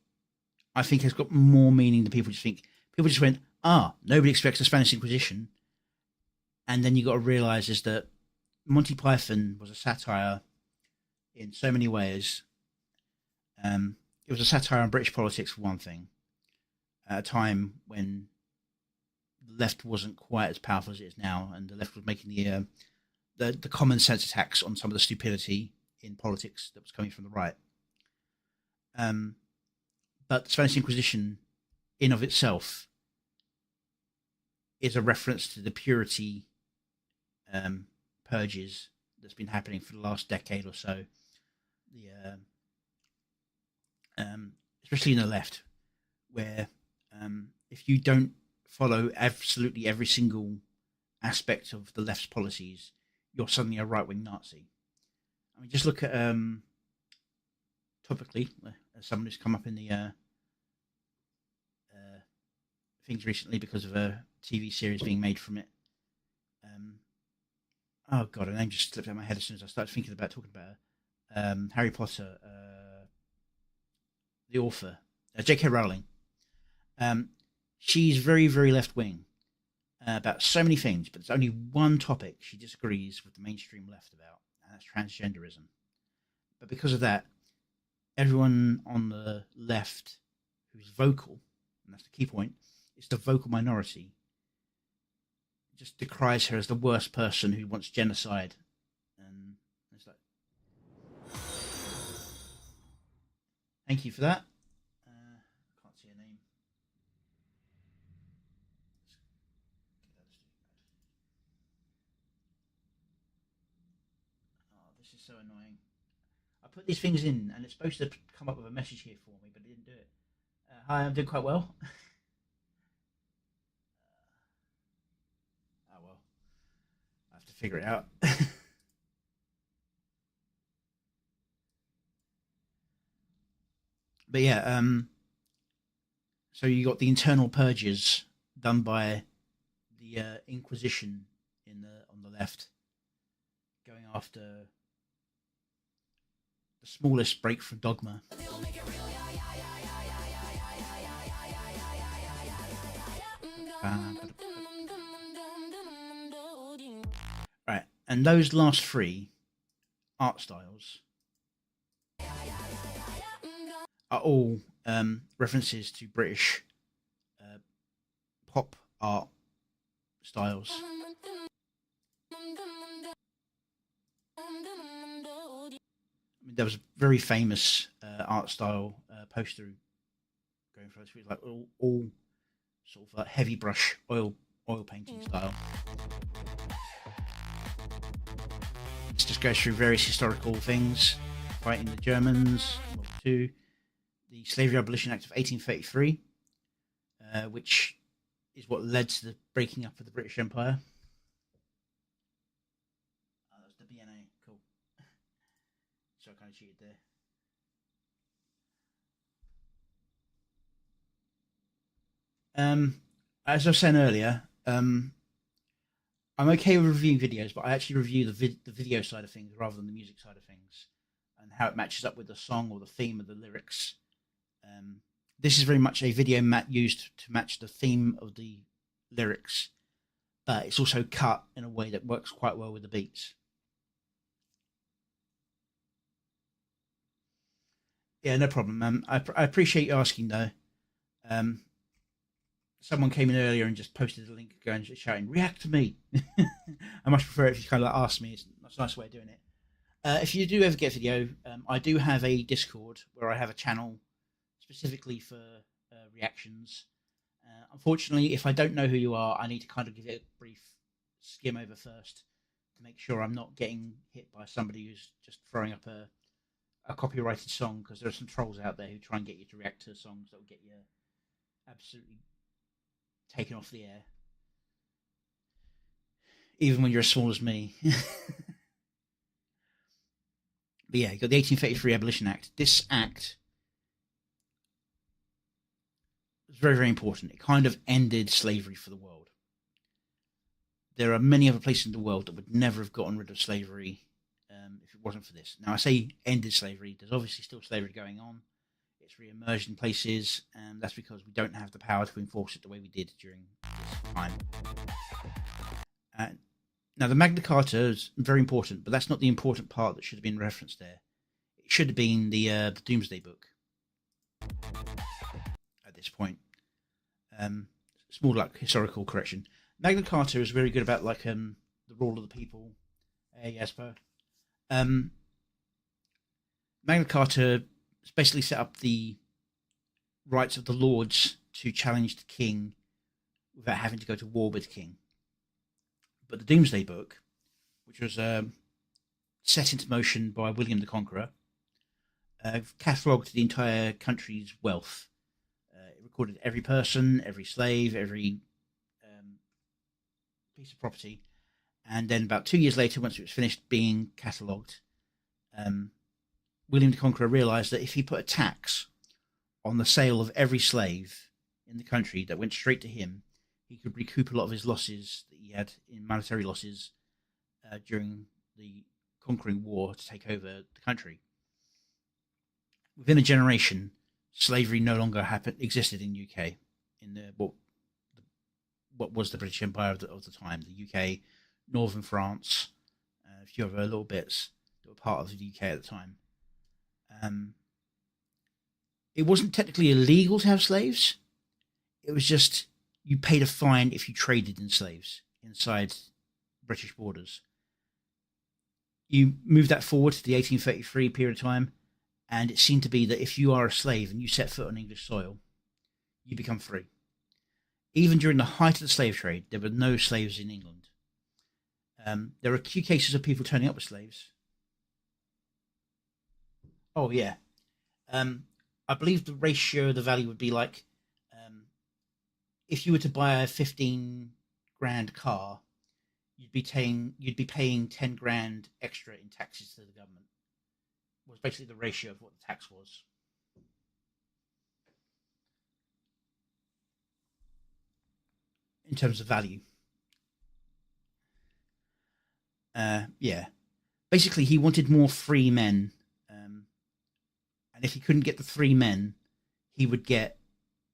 A: I think has got more meaning than people just think. People just went, nobody expects the Spanish Inquisition. And then you got to realise is that Monty Python was a satire in so many ways. It was a satire on British politics, for one thing, at a time when the left wasn't quite as powerful as it is now, and the left was making the common sense attacks on some of the stupidity in politics that was coming from the right. But the Spanish Inquisition, in of itself, is a reference to the purity purges that's been happening for the last decade or so. Especially in the left, where if you don't follow absolutely every single aspect of the left's policies, you're suddenly a right-wing Nazi. I mean, just look at topically, someone who's come up in the things recently because of a TV series being made from it. Oh god, her name just slipped out of my head as soon as I started thinking about talking about her. Harry Potter, the author, J.K. Rowling. She's very, very left-wing about so many things, but there's only one topic she disagrees with the mainstream left about, and that's transgenderism. But because of that, everyone on the left who's vocal, and that's the key point, it's the vocal minority, just decries her as the worst person who wants genocide. And it's like, thank you for that. I can't see her name. Oh, this is so annoying. I put these things in, and it's supposed to come up with a message here for me, but it didn't do it. Hi, I'm doing quite well. To figure it out. But yeah, so you got the internal purges done by the Inquisition on the left, going after the smallest break from dogma. Right, and those last three art styles are all references to British pop art styles. I mean, there was a very famous art style poster going for it. It was like all sort of like heavy brush oil painting style. It just goes through various historical things, fighting the Germans, World War II, the Slavery Abolition Act of 1833, which is what led to the breaking up of the British Empire. Oh, that was the BNA, cool. So I kind of cheated there. As I was saying earlier, I'm okay with reviewing videos, but I actually review the video side of things rather than the music side of things, and how it matches up with the song or the theme of the lyrics. This is very much a video used to match the theme of the lyrics, but it's also cut in a way that works quite well with the beats. Yeah, no problem. I appreciate you asking though. Um, Someone came in earlier and just posted a link going shouting, "React to me." I much prefer it if you kind of like ask me. It's a nice way of doing it. If you do ever get video, I do have a Discord where I have a channel specifically for reactions. Unfortunately, if I don't know who you are, I need to kind of give it a brief skim over first to make sure I'm not getting hit by somebody who's just throwing up a copyrighted song, because there are some trolls out there who try and get you to react to songs that will get you absolutely taken off the air, even when you're as small as me. But yeah, you got the 1833 Abolition Act. This act was very, very important. It kind of ended slavery for the world. There are many other places in the world that would never have gotten rid of slavery if it wasn't for this. Now, I say ended slavery. There's obviously still slavery going on. It's re-emerged in places, and that's because we don't have the power to enforce it the way we did during this time. Now, the Magna Carta is very important, but that's not the important part that should have been referenced there. It should have been the Doomsday Book at this point. Small like historical correction. Magna Carta is very good about like the rule of the people. Yes, Magna Carta basically set up the rights of the lords to challenge the king without having to go to war with the king. But the Doomsday Book, which was set into motion by William the Conqueror, catalogued the entire country's wealth. It recorded every person, every slave, every piece of property. And then about 2 years later, once it was finished being catalogued, William the Conqueror realized that if he put a tax on the sale of every slave in the country that went straight to him, he could recoup a lot of his losses that he had in monetary losses during the conquering war to take over the country. Within a generation, slavery no longer existed in UK, in what was the British Empire of the time, the UK, northern France, a few other little bits that were part of the UK at the time. It wasn't technically illegal to have slaves. It was just you paid a fine if you traded in slaves inside British borders. You move that forward to the 1833 period of time, and it seemed to be that if you are a slave and you set foot on English soil, you become free. Even during the height of the slave trade, there were no slaves in England. There are a few cases of people turning up with slaves. Oh, yeah. I believe the ratio of the value would be like, if you were to buy a 15 grand car, you'd be paying 10 grand extra in taxes to the government. Was basically the ratio of what the tax was. In terms of value. Yeah. Basically, he wanted more free men. And if he couldn't get the 3 men, he would get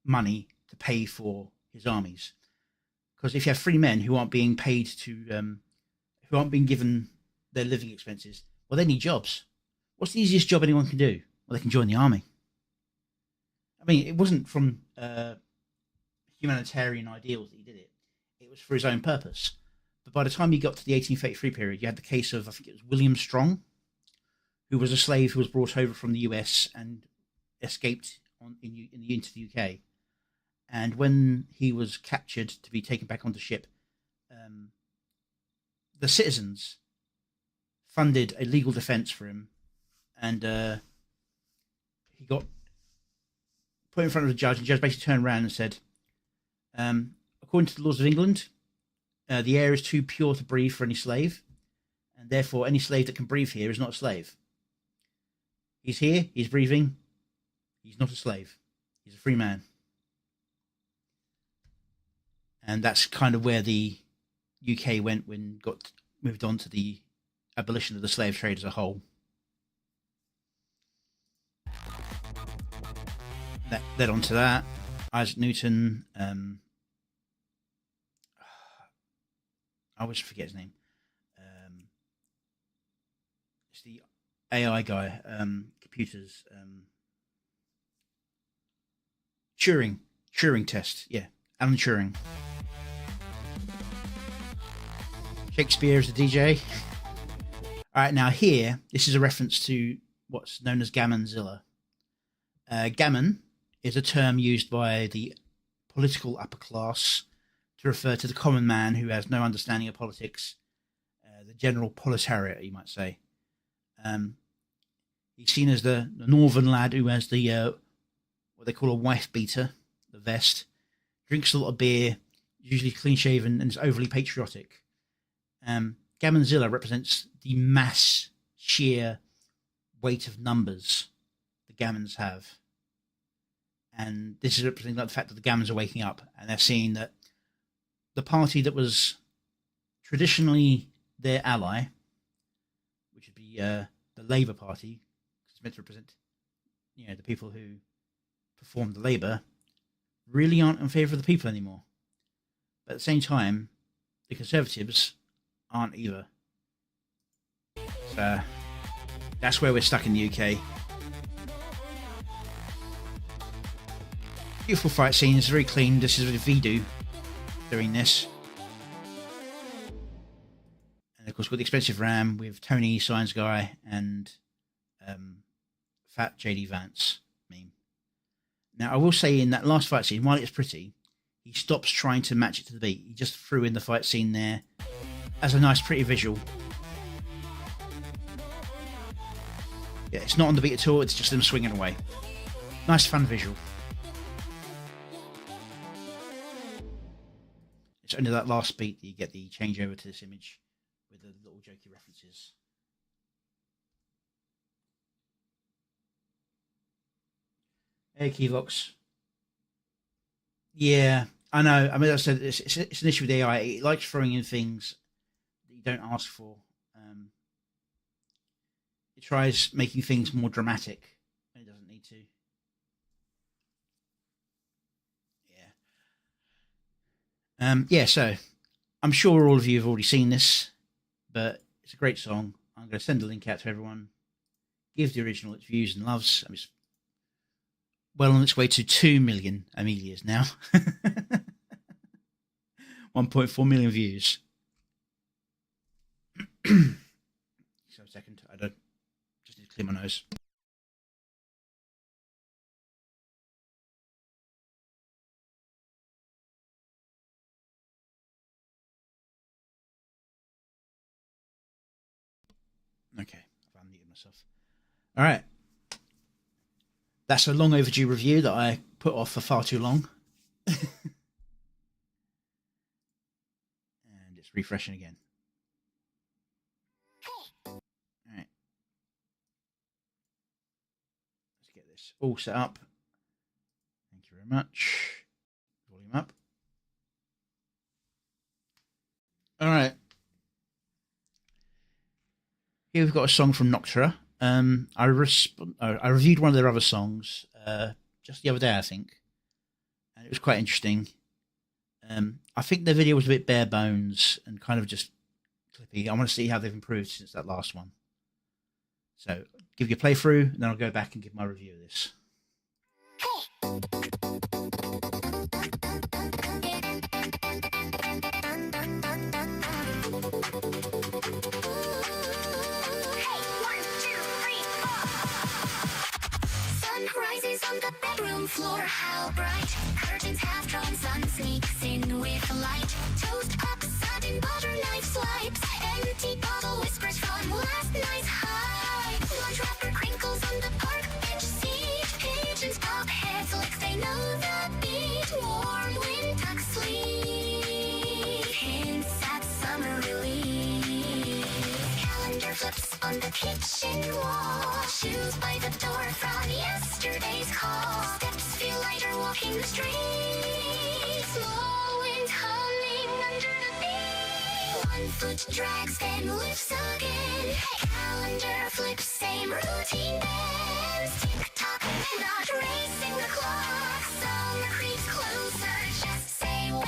A: money to pay for his armies. Because if you have 3 men who aren't being paid who aren't being given their living expenses, well, they need jobs. What's the easiest job anyone can do? Well, they can join the army. I mean, it wasn't from humanitarian ideals that he did it. It was for his own purpose. But by the time you got to the 1833 period, you had the case of, I think it was William Strong, who was a slave who was brought over from the US and escaped into the UK. And when he was captured to be taken back onto ship, the citizens funded a legal defense for him, and he got put in front of the judge, and the judge basically turned around and said, according to the laws of England, the air is too pure to breathe for any slave, and therefore any slave that can breathe here is not a slave. He's here, he's breathing, he's not a slave. He's a free man. And that's kind of where the UK went when moved on to the abolition of the slave trade as a whole. That led on to that. Isaac Newton, I always forget his name. It's the AI guy, computers. Turing test. Yeah, Alan Turing. Shakespeare is the DJ. All right, now here, this is a reference to what's known as Gammonzilla. Gammon is a term used by the political upper class to refer to the common man who has no understanding of politics, the general proletariat, you might say. He's seen as the northern lad who has the what they call a wife beater, the vest, drinks a lot of beer, usually clean shaven, and is overly patriotic. Gammonzilla represents the mass, sheer weight of numbers the Gammons have. And this is representing the fact that the Gammons are waking up and they're seeing that the party that was traditionally their ally, which would be the Labour Party, because it's meant to represent, the people who performed the labour, really aren't in favour of the people anymore. But at the same time, the Conservatives aren't either. So that's where we're stuck in the UK. Beautiful fight scene. It's very clean. This is with Vidu doing this. And of course, we've got the expensive Ram with Tony, Science Guy, and Fat JD Vance meme. Now, I will say in that last fight scene, while it's pretty, he stops trying to match it to the beat. He just threw in the fight scene there as a nice, pretty visual. Yeah, it's not on the beat at all. It's just them swinging away. Nice, fun visual. It's only that last beat that you get the changeover to this image with the little jokey references. Hey, Keyvox. Yeah, I know. I mean, I said it's an issue with AI. It likes throwing in things that you don't ask for. It tries making things more dramatic when it doesn't need to. Yeah. So I'm sure all of you have already seen this, but it's a great song. I'm going to send a link out to everyone. Give the original its views and loves. I mean, it's well on its way to 2 million Amelias now. 1.4 million views. So a second. I don't just need to clear my nose. Okay, I've unmuted myself. All right. That's a long overdue review that I put off for far too long. And it's refreshing again. All right. Let's get this all set up. Thank you very much. Volume up. All right. Here we've got a song from Noctura. I reviewed one of their other songs just the other day, I think, and it was quite interesting. I think their video was a bit bare bones and kind of just clippy. I want to see how they've improved since that last one. So, give you a playthrough, and then I'll go back and give my review of this.
D: Rises on the bedroom floor, how bright. Curtains half drawn, sun sneaks in with a light. Toast up, sudden butter knife swipes. Empty bottle whispers from last night's high. Lunch wrapper crinkles on the park bench seat. Pigeons pop heads like they know the beat. Warm wind tucks sleep. Hints at summer relief. Calendar flips on the kitchen wall. Shoes by the door from yesterday's call. Steps feel lighter walking the streets. Small wind humming under the beat. 1 foot drags then lifts again. Calendar flips, same routine bends. Tick tock, not racing the clock. Summer creeps closer, just say when.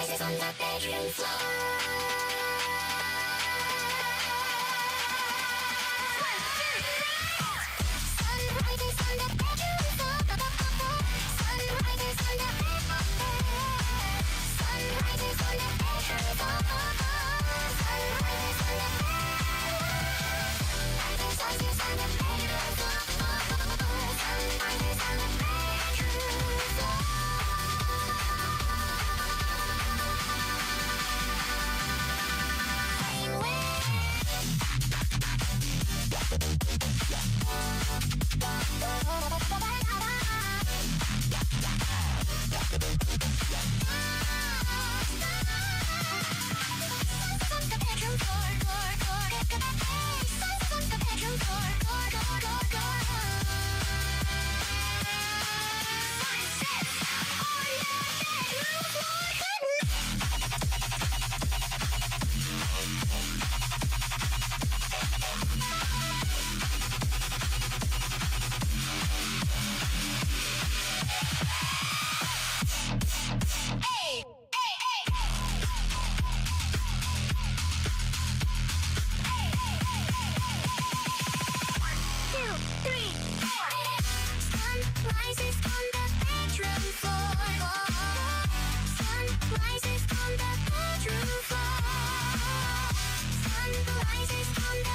D: rises on the bedroom floor. Sun rises on the bedroom floor. Sun rises on the sun rises on the bedroom floor. Sun rises on the rises on the bedroom floor. Sun rises on the bedroom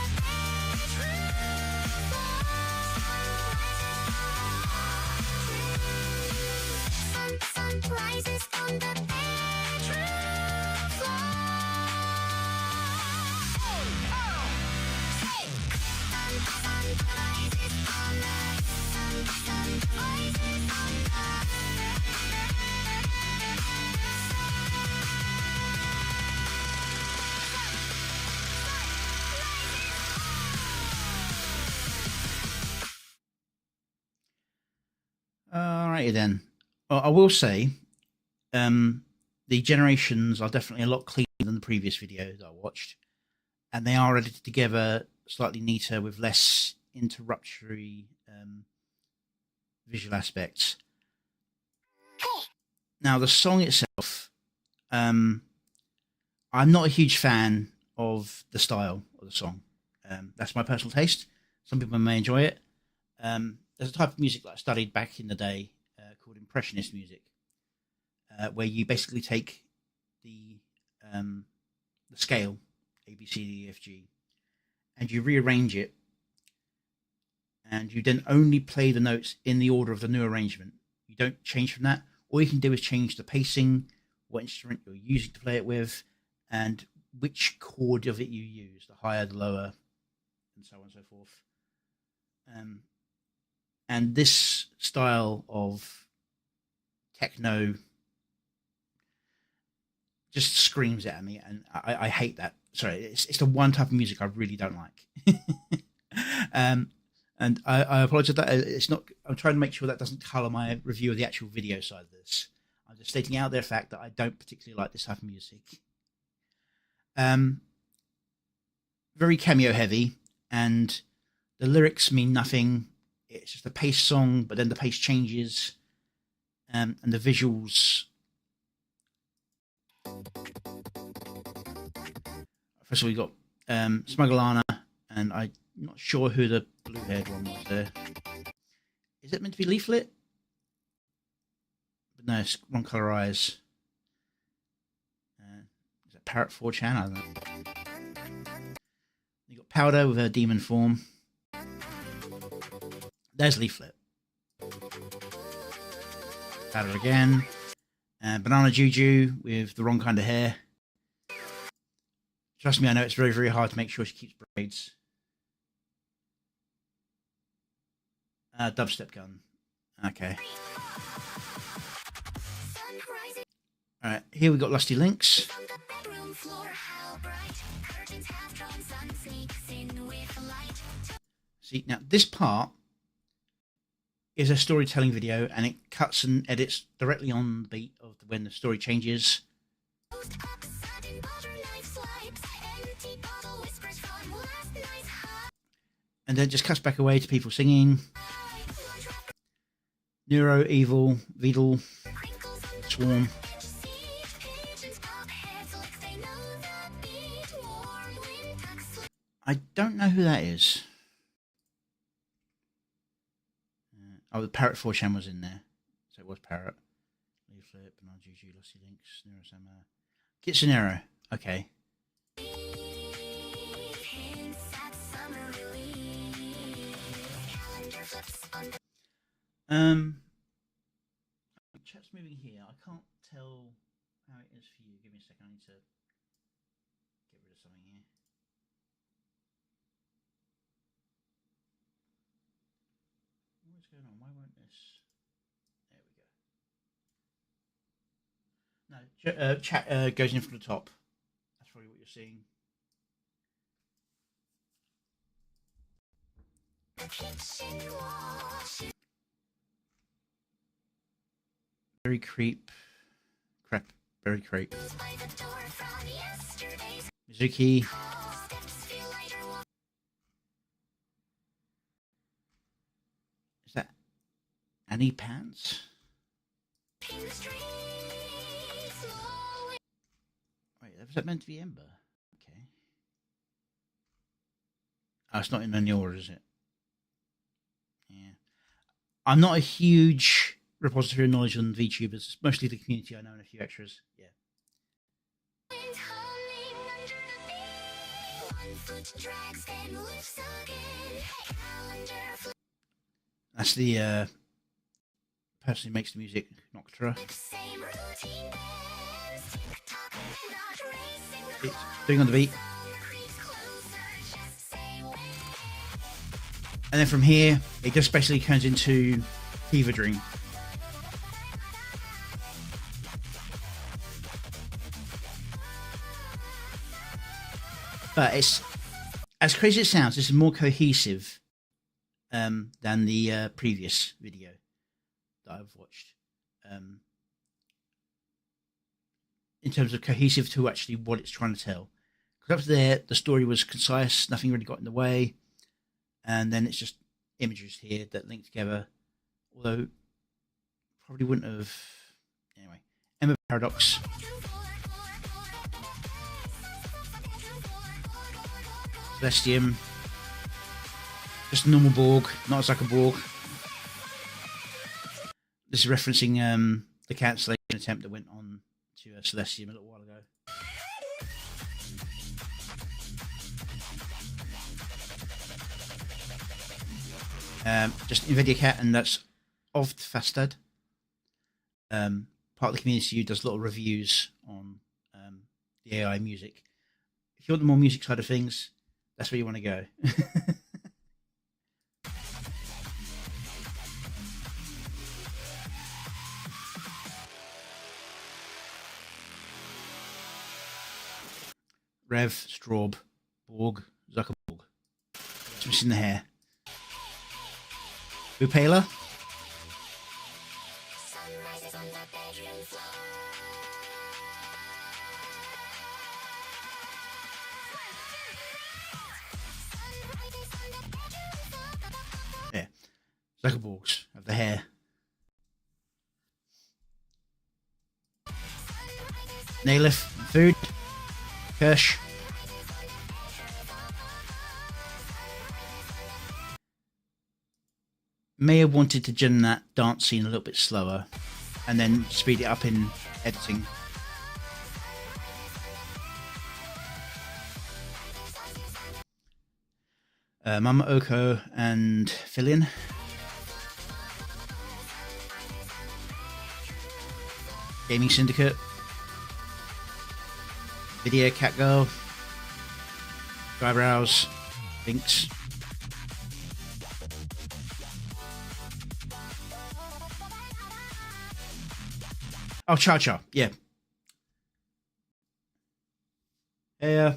D: floor. Rises on the bedroom floor.
A: Alrighty then. Well, I will say, the generations are definitely a lot cleaner than the previous video that I watched, and they are edited together slightly neater with less interruptory visual aspects. Now, the song itself, I'm not a huge fan of the style of the song. That's my personal taste. Some people may enjoy it. There's a type of music that I studied back in the day called impressionist music, where you basically take the scale A, B, C, D, E, F, G, and you rearrange it, and you then only play the notes in the order of the new arrangement. You don't change from that. All you can do is change the pacing, what instrument you're using to play it with, and which chord of it you use, the higher, the lower, and so on and so forth. And this style of techno just screams at me, and I hate that. Sorry, it's the one type of music I really don't like. And I apologize that it's not. I'm trying to make sure that doesn't colour my review of the actual video side of this. I'm just stating out there the fact that I don't particularly like this type of music. Very cameo heavy, and the lyrics mean nothing. It's just a pace song, but then the pace changes, and the visuals. First of all, we got Smugglerana, and I'm not sure who the blue-haired one was there. Is it meant to be Leaflet? But no, it's wrong colour eyes. Is that Parrot 4chan? I don't know. You got Powder with her demon form. There's Leaflet. Powder again. Banana Juju with the wrong kind of hair. Trust me, I know it's very, very hard to make sure she keeps braids. Dubstep gun. Okay. Alright, here we got Lusty Links. See, now this part is a storytelling video, and it cuts and edits directly on the beat of when the story changes. And then just cuts back away to people singing. Neuro, Evil, Vidal, Swarm. I don't know who that is. Oh, the Parrot 4chan was in there. So it was Parrot. Leaflet, Banana Juju, Lossy Links, Neurosama. Kitsunero. Okay. Chat's moving here. I can't tell how it is for you. Give me a second. I need to get rid of something here. What's going on? Why won't this? There we go. No, chat goes in from the top. That's probably what you're seeing. Very crap, very creep. Mizuki. Is that Annie Pants? Wait, was that meant to be Ember? Okay. Oh, it's not in any order, is it? Yeah. I'm not a huge repository of knowledge on VTubers. It's mostly the community I know and a few extras. Yeah. That's the person who makes the music, Noctra. It's doing on the beat. And then from here, it just basically turns into Fever Dream. But it's, as crazy as it sounds, this is more cohesive than the previous video that I've watched. In terms of cohesive to actually what it's trying to tell. Because up there, the story was concise, nothing really got in the way. And then it's just images here that link together. Although, probably wouldn't have... Anyway, Emma Paradox. Celestium. Just a normal Borg, not a Zucker Borg. This is referencing the cancellation attempt that went on to Celestium a little while ago. Just NVIDIA Cat, and that's Ovd Fastad. Part of the community who does a lot of reviews on the AI music. If you want the more music side of things, that's where you want to go. Rev, Straub, Borg, Zuckerborg. It's missing the hair. Bupela. Yeah. Zuckerborgs have the hair. Nailif, food. Kirsch. May have wanted to gen that dance scene a little bit slower and then speed it up in editing. Mama Oko and Fillion. Gaming Syndicate. Video Catgirl. Eyebrows. Links. Oh, Cha Cha, yeah. Yeah.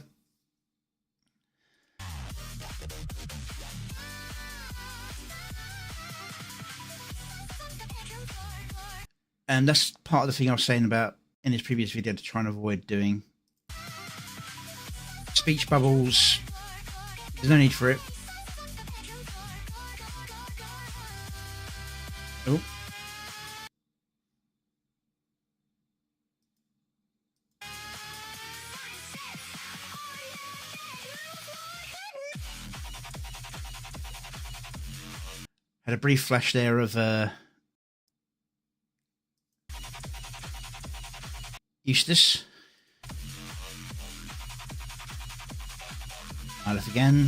A: And that's part of the thing I was saying about in this previous video to try and avoid doing. Speech bubbles. There's no need for it. Oh. Had a brief flash there of Eustace. Aleph again.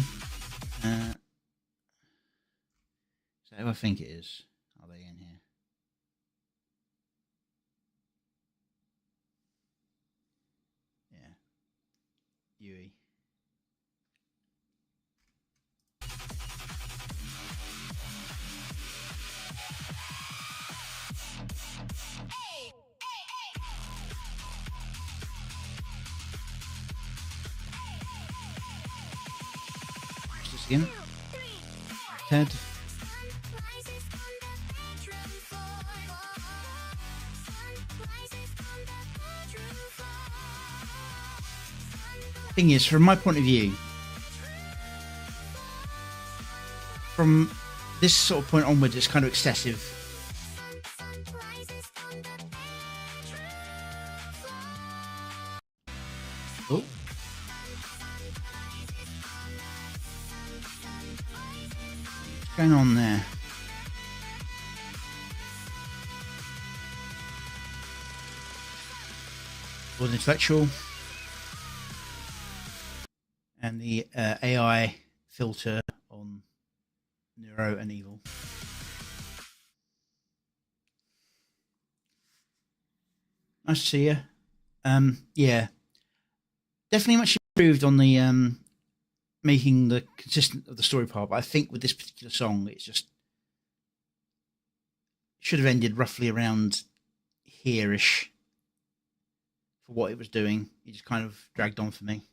A: So who I think it is. Are they in here? Yeah. Yui. Eustace again. Ted. Thing is, from my point of view, from this sort of point onwards, it's kind of excessive. Oh. What's going on there? Was intellectual. And the AI filter on Neuro and Evil. Nice to see you. Yeah, definitely much improved on the making the consistent of the story part. But I think with this particular song, it's just should have ended roughly around here-ish for what it was doing. It just kind of dragged on for me.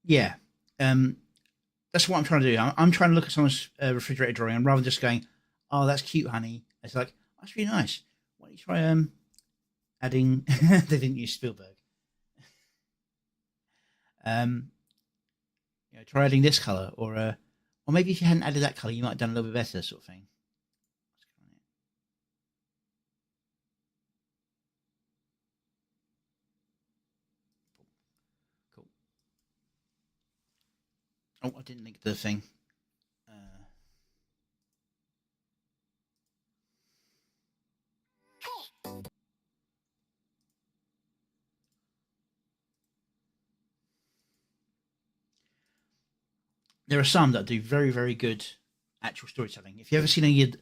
A: Yeah, that's what I'm trying to do. I'm trying to look at someone's refrigerator drawing and rather than just going, "Oh, that's cute, honey." It's like, "That's really nice. Why don't you try adding?" They didn't use Spielberg. Try adding this color, or maybe if you hadn't added that color, you might have done a little bit better, sort of thing. Cool. Oh, I didn't link the thing. There are some that do very, very good actual storytelling. If you ever seen any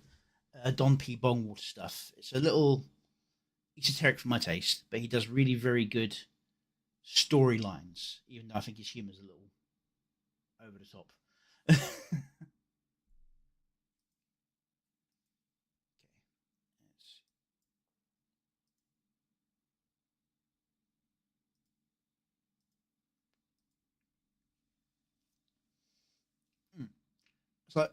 A: Don P. Bongwater stuff, it's a little esoteric for my taste, but he does really very good storylines, even though I think his humor is a little over the top. It's like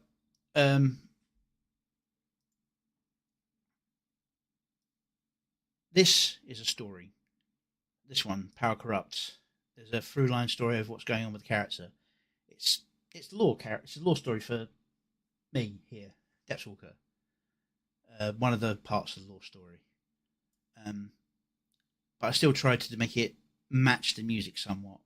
A: this is a story. This one, Power Corrupts. There's a through line story of what's going on with the character. It's lore character. It's a lore story for me here, Depthswalker. One of the parts of the lore story. But I still tried to make it match the music somewhat.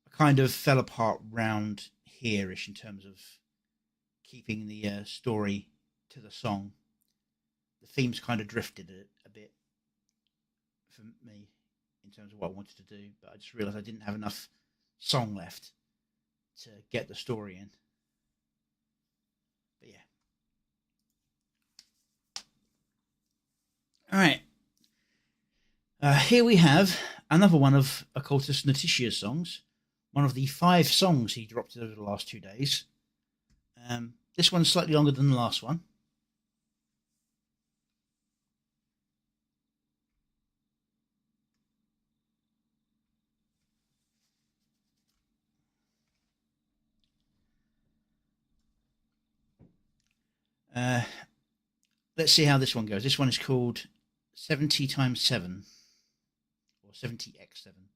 A: I kind of fell apart round here-ish in terms of keeping the story to the song. The themes kind of drifted a bit for me in terms of what I wanted to do, but I just realised I didn't have enough song left to get the story in. But yeah. All right. Here we have another one of Occultist Natitia's songs. One of the 5 songs he dropped over the last 2 days. This one's slightly longer than the last one. Let's see how this one goes. This one is called 70 times 7 or 70x7.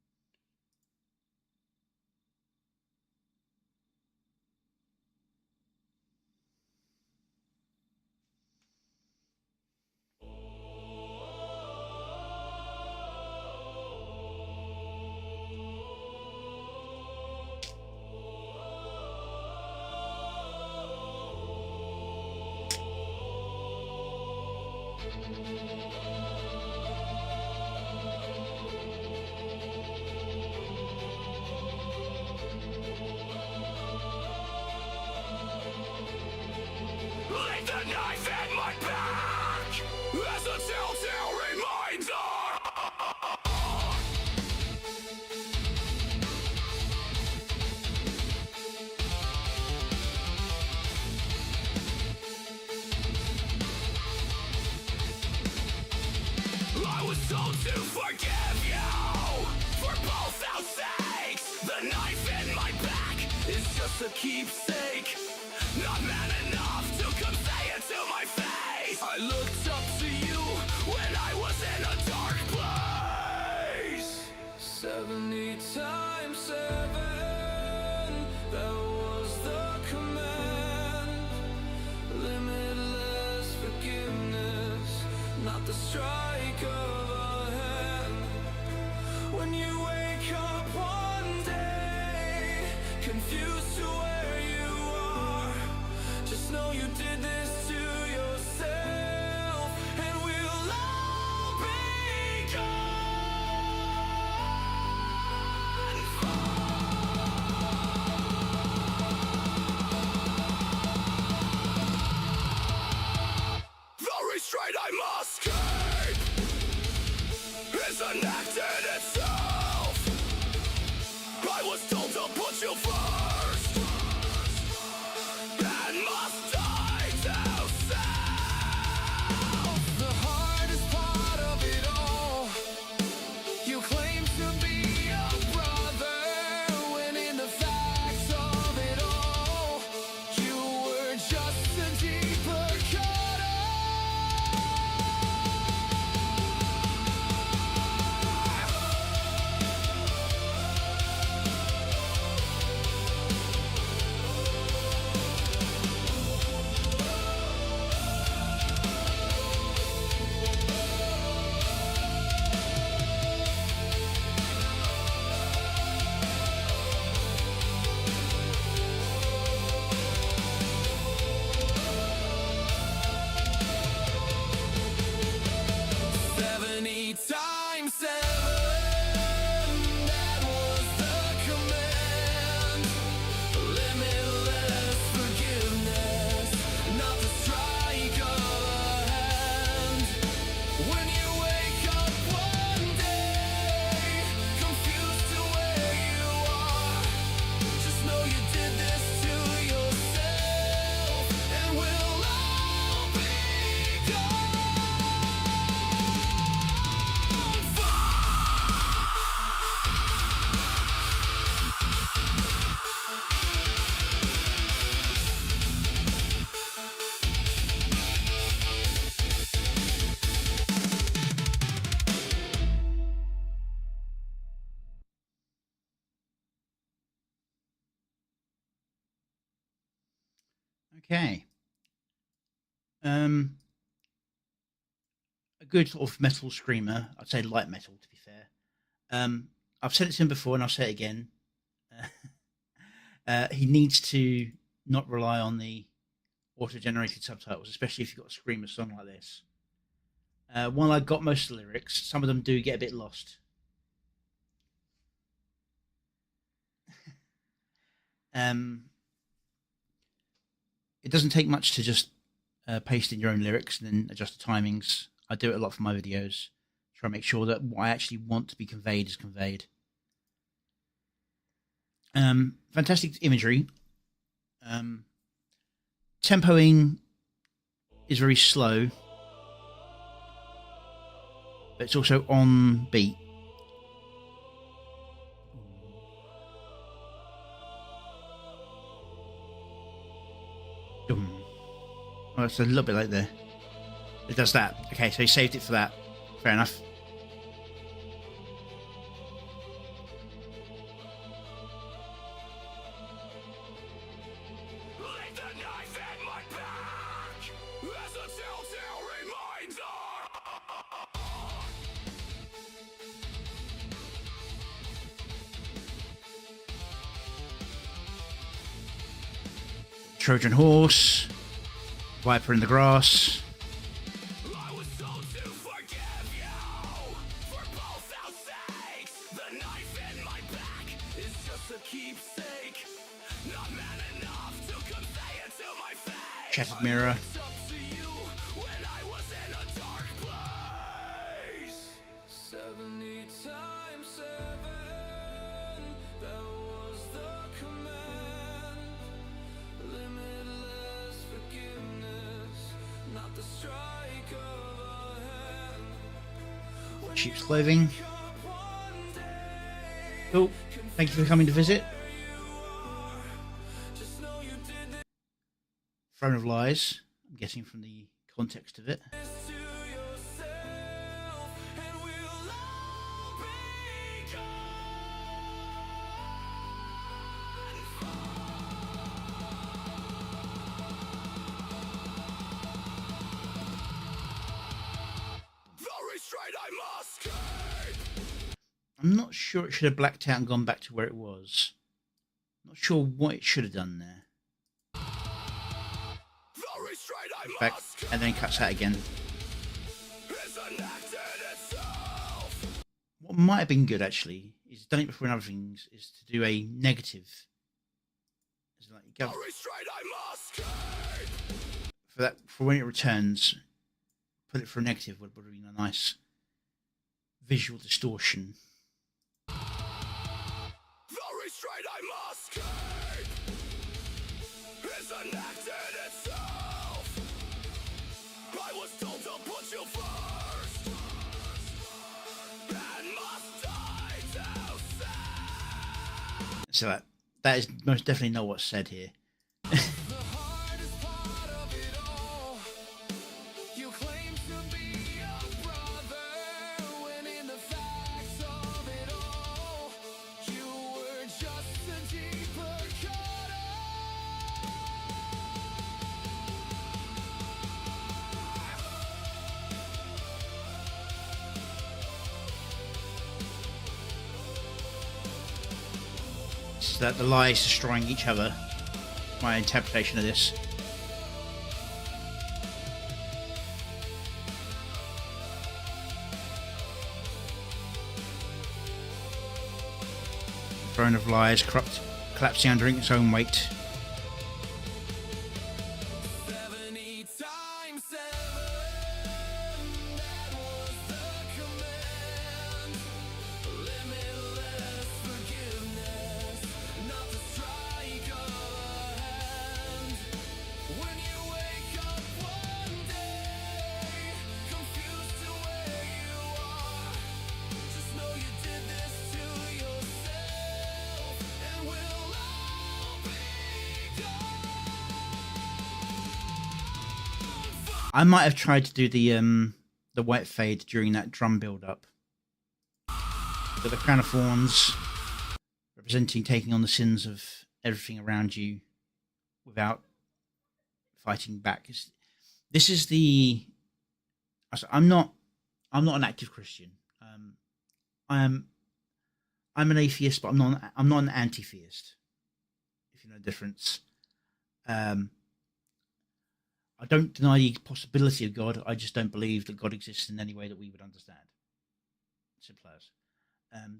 B: Leave the knife in my back as a telltale reminder. I was told to forgive you for both our sakes. The knife in my back is just a keepsake. Not man enough to come say it to my face. I looked up to you when I was in a dark place. 70 times 7, that was the command. Limitless forgiveness, not the strike of a hand. When you wake up one day, confused to where you are, just know you did this to yourself, and we'll all be gone. The restraint I must keep is enacted itself. I was told to put you first and must die to self. The hardest part of it all, you claim to be a brother, when in the facts of it all, you were just a deeper cutter. Times 7, that was the command. Limitless forgiveness, not the strike of a hand. When you wake up one day, confused to where you are, just know you did this to yourself, and we'll all be gone.
A: Okay. A good sort of metal screamer. I'd say light metal, to be fair. I've said it to him before, and I'll say it again. He needs to not rely on the auto-generated subtitles, especially if you've got a screamer song like this. While I got most of the lyrics, some of them do get a bit lost. It doesn't take much to just paste in your own lyrics and then adjust the timings. I do it a lot for my videos. Try to make sure that what I actually want to be conveyed is conveyed. Fantastic imagery. Tempoing is very slow, but it's also on beat. Oh, it's a little bit like there. It does that. Okay, so he saved it for that. Fair enough.
B: Leave the knife in my back as a telltale reminder.
A: Trojan horse. Viper in the grass.
B: I was told keepsake. Not man enough to convey it to my face.
A: Shattered mirror.
B: It's up to you when I was in a dark place. 70 times 7, that was the command. Limitless forgiveness, not the strike of a hand.
A: Sheep's clothing.
B: Up one day,
A: Cool. Thank you for coming to visit.
B: just know you did this
A: Throne of Lies. I'm guessing from the context of it.
B: to yourself, and we'll all be the restraint I must keep.
A: I'm not sure it should have blacked out and gone back to where it was. Not sure what it should have done there.
B: The restraint I
A: Back,
B: must keep
A: and then it cuts out again.
B: is enacted itself.
A: What might have been good actually is done it before in other things is to do a negative. It's like you
B: The
A: go
B: restraint I must keep.
A: for that for when it returns. Put it for a negative would have been a nice visual distortion.
B: The restraint I must keep is enacted itself. I was told to put you first and must die to self.
A: So that is most definitely not what's said here.
B: The hardest part of it all, you claim to be a brother, when in the facts of it all, you were just a deeper cutter.
A: So that the lies destroying each other. My interpretation of this. Throne of Lies collapsing under its own weight.
B: 70 times 7, that was the command. Limitless forgiveness, not the strike of a hand. When you wake up one day, confused to where you are, just know you did this to yourself, and we'll all be gone.
A: I might have tried to do the white fade during that drum build up. So the crown of thorns representing taking on the sins of everything around you without fighting back. This is the. I'm not an active Christian. I'm an atheist, but I'm not an anti-theist. If you know the difference. I don't deny the possibility of God. I just don't believe that God exists in any way that we would understand. Simple as.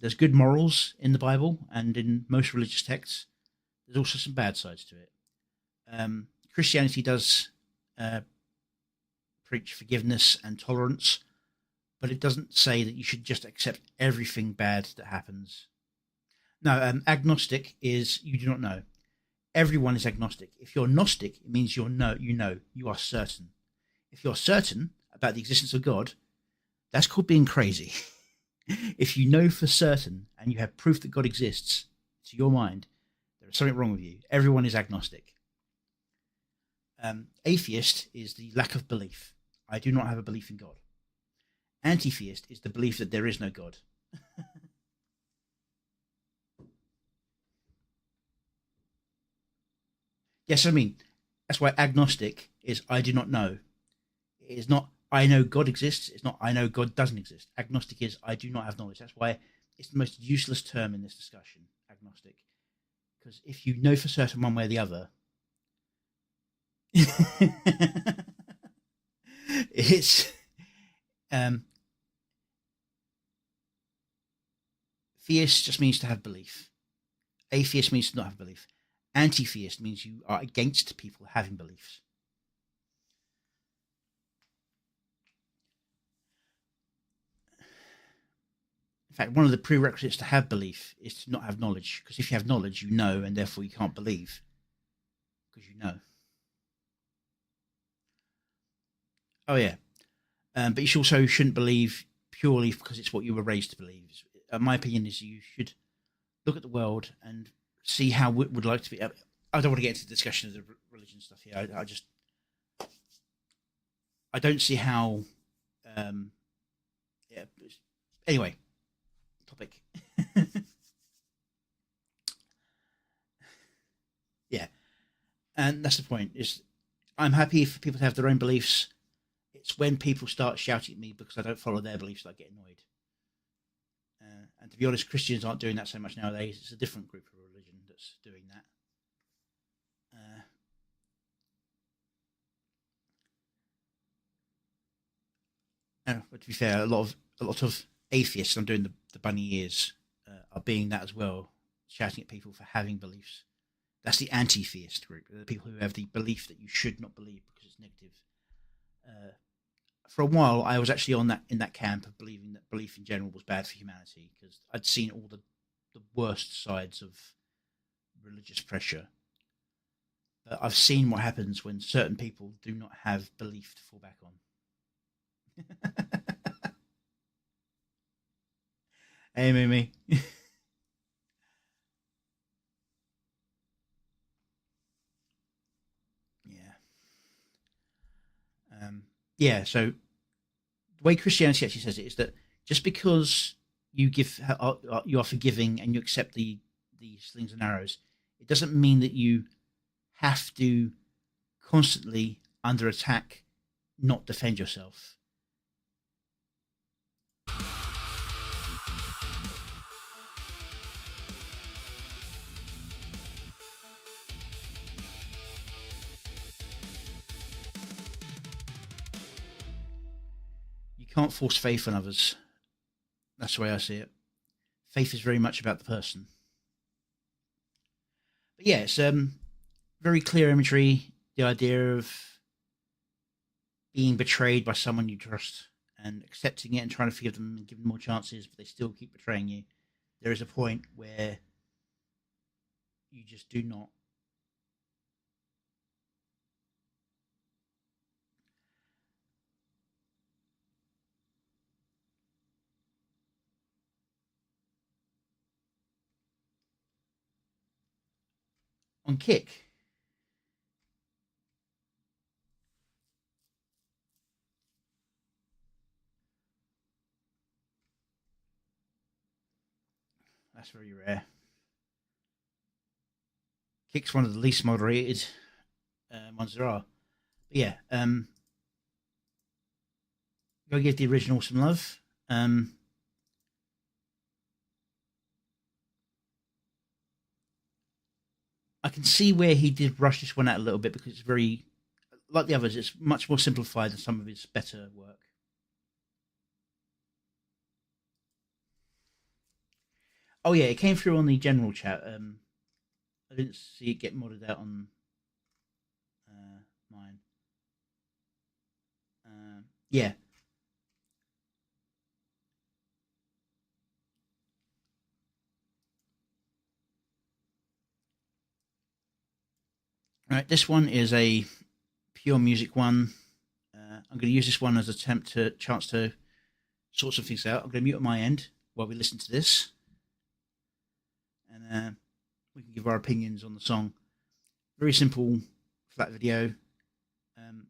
A: There's good morals in the Bible and in most religious texts. There's also some bad sides to it. Christianity does preach forgiveness and tolerance, but it doesn't say that you should just accept everything bad that happens. No, agnostic is you do not know. Everyone is agnostic. If you're Gnostic, it means you know, you are certain. If you're certain about the existence of God, that's called being crazy. If you know for certain and you have proof that God exists, to your mind, there is something wrong with you. Everyone is agnostic. Atheist is the lack of belief. I do not have a belief in God. Anti-theist is the belief that there is no God. Yes, I mean, that's why agnostic is I do not know. It is not I know God exists. It's not I know God doesn't exist. Agnostic is I do not have knowledge. That's why it's the most useless term in this discussion, agnostic. Because if you know for certain one way or the other, it's theist just means to have belief. Atheist means to not have belief. Anti-theist means you are against people having beliefs. In fact, one of the prerequisites to have belief is to not have knowledge. Because if you have knowledge, you know, and therefore you can't believe. Because you know. Oh, yeah. But you also shouldn't believe purely because it's what you were raised to believe. My opinion is you should look at the world and see how it would like to be. I don't want to get into the discussion of the religion stuff here. I don't see how. Yeah. Anyway, topic. Yeah, and that's the point. Is I'm happy for people to have their own beliefs. It's when people start shouting at me because I don't follow their beliefs that I get annoyed. And to be honest, Christians aren't doing that so much nowadays. It's a different group of religion that's doing that. But to be fair, a lot of atheists, I'm doing the bunny ears, are being that as well, shouting at people for having beliefs. That's the anti-theist group, the people who have the belief that you should not believe because it's negative. For a while, I was actually in that camp of believing that belief in general was bad for humanity because I'd seen all the worst sides of religious pressure. But I've seen what happens when certain people do not have belief to fall back on. Hey, Mimi. Yeah. So the way Christianity actually says it is that just because you are forgiving and you accept the slings and arrows, it doesn't mean that you have to constantly under attack not defend yourself. You can't force faith on others. That's the way I see it. Faith is very much about the person. But yeah, it's very clear imagery. The idea of being betrayed by someone you trust and accepting it and trying to forgive them and give them more chances, but they still keep betraying you. There is a point where you just do not. On Kick, that's very rare. Kick's one of the least moderated ones there are. But yeah, go give the original some love. I can see where he did rush this one out a little bit because it's very, like the others, it's much more simplified than some of his better work. Oh yeah, it came through on the general chat. I didn't see it get modded out on mine. Yeah. All right, this one is a pure music one. I'm going to use this one as a chance to sort some things out. I'm going to mute at my end while we listen to this. And we can give our opinions on the song. Very simple, flat video.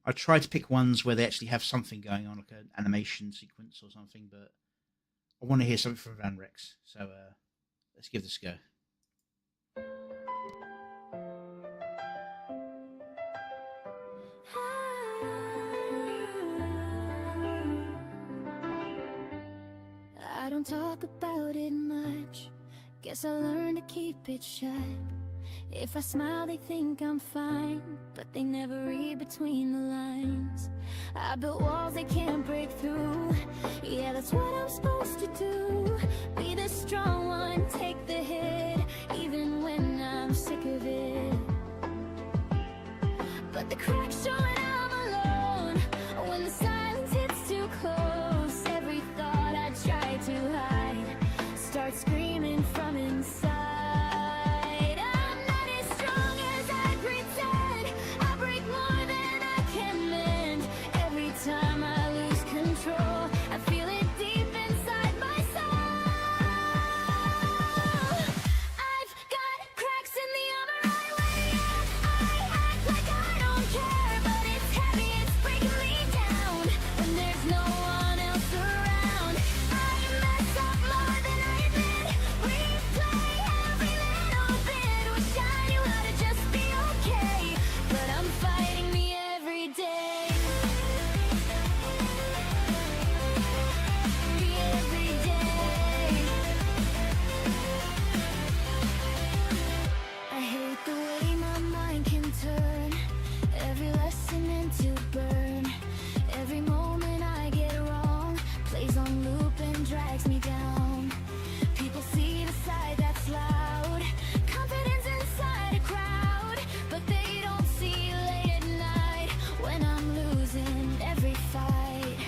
A: I tried to pick ones where they actually have something going on, like an animation sequence or something, but I want to hear something from Van Rex. So let's give this a go.
D: I don't talk about it much. Guess I learned to keep it shut. If I smile, they think I'm fine, but they never read between the lines. I built walls they can't break through. Yeah, that's what I'm supposed to do. Be the strong one, take the hit, even when but the cracks show when I'm alone. When the silence hits too close, every thought I try to hide starts screaming from inside. I'm not as strong as I pretend. I break more than I can mend. Every time I lose control, I feel it deep inside my soul. I've got cracks in the armor I wear. I act like I don't care, but it's heavy, it's breaking me down. When there's no one else around, I mess up more than I admit. Replay every little bit. Wish I knew how to just be okay, but I'm fighting me every day. Every day. I hate the way my mind can turn. Every lesson meant to burn. Every moment I get wrong plays on loop and drags me down. People see the side that's loud, confidence inside a crowd, but they don't see late at night when I'm losing every fight.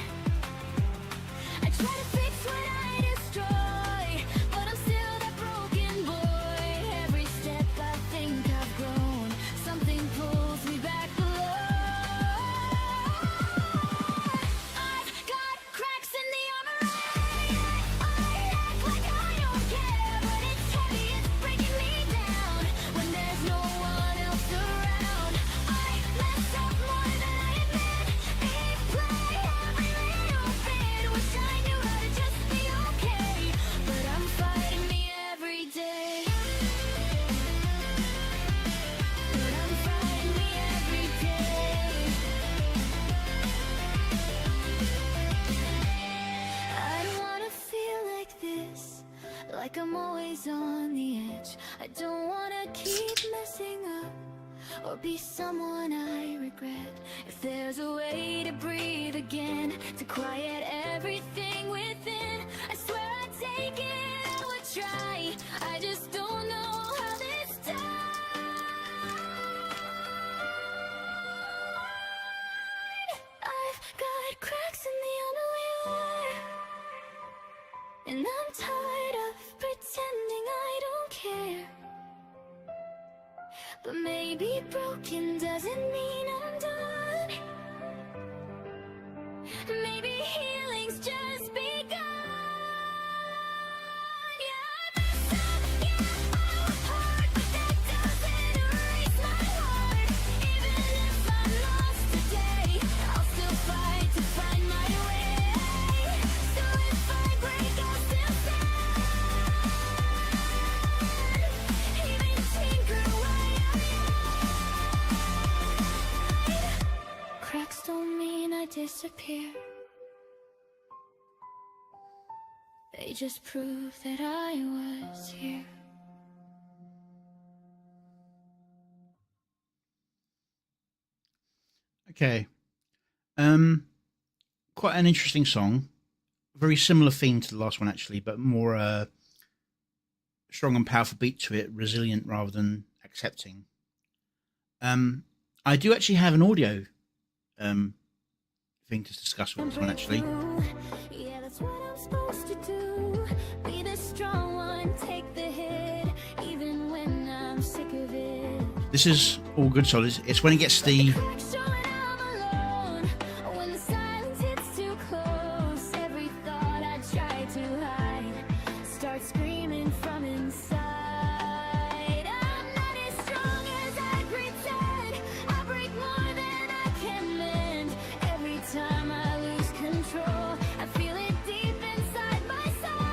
D: I try to fix what I destroy, but I'm still that broken boy. Every step I think I've grown, something pulls me back below. I've got cracks in the armor I act like I don't care, but it's heavy, it's breaking me down. When there's no one else around, I mess up more than I admit. Replay every little bit. Wish I knew how to just be okay, but I'm fighting me every day. But I'm fighting me every day. I don't wanna feel like this, like I'm always on the edge. I don't wanna keep messing up or be someone I regret. If there's a way to breathe again, to quiet everything within, I swear I'd take it, I would try. I just don't know how this died. I've got cracks in the armor we wear, and I'm tired of pretending I don't care. But maybe broken doesn't mean I'm done. Maybe healing's just begun. Yeah, I messed up, yeah, I was hard, but that doesn't erase my heart. Even if I'm lost today, I'll still fight to find my way. So if I break, I'll still stand. Even tinker away I cracks don't mean I disappear. They just prove that I was here.
A: Okay. Quite an interesting song. Very similar theme to the last one, actually, but more strong and powerful beat to it, resilient rather than accepting. I do actually have an audio thing to discuss with this one, actually.
D: Yeah, that's what I'm supposed to do. Be the strong one, take the hit, even when I'm sick of it.
A: This is all good solid. It's when it gets to the
D: Cracks show when I'm alone. When the silence hits too close, every thought I try to hide starts screaming from inside. I'm not as strong as I pretend. I break more than I can mend. Every time I lose control, I feel it deep inside my soul.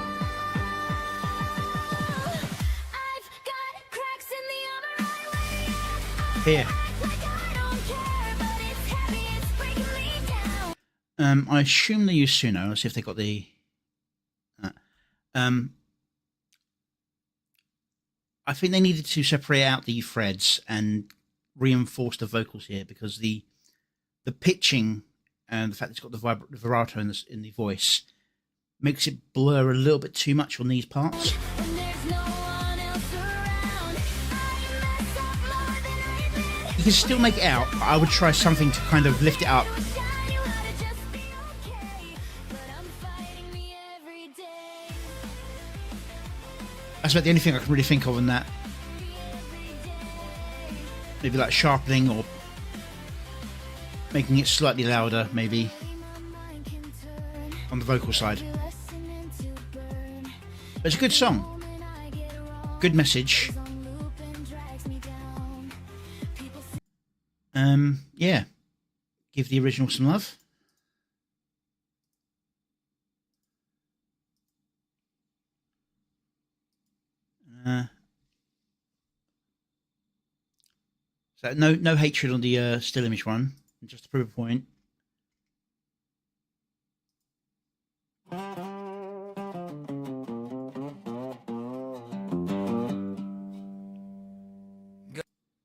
D: I've got cracks in the armor I wear.
A: here.
D: Like I don't care, but it's heavy, it's breaking me down.
A: I assume they use Suno. Let's see if they got the. I think they needed to separate out the frets and reinforce the vocals here, because the pitching and the fact that it's got the vibrato in the voice makes it blur a little bit too much on these parts.
D: When there's no one else around, I mess up more than I admit.
A: You can still make it out, but I would try something to kind of lift it up. That's about the only thing I can really think of in that. Maybe like sharpening or making it slightly louder, maybe on the vocal side. But it's a good song, good message. Yeah, give the original some love. So no hatred on the still image one, just to prove a point.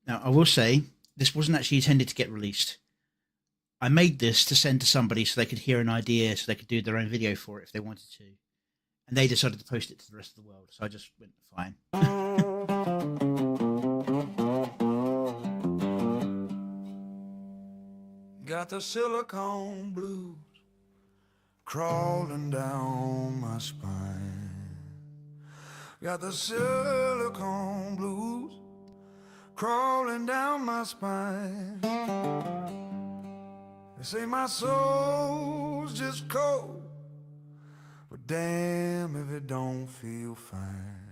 A: Now I will say this wasn't actually intended to get released. I made this to send to somebody so they could hear an idea, so they could do their own video for it if they wanted to, and they decided to post it to the rest of the world. So I just went fine.
B: Got the silicone blues crawling down my spine. Got the silicone blues crawling down my spine. They say my soul's just cold, but damn if it don't feel fine.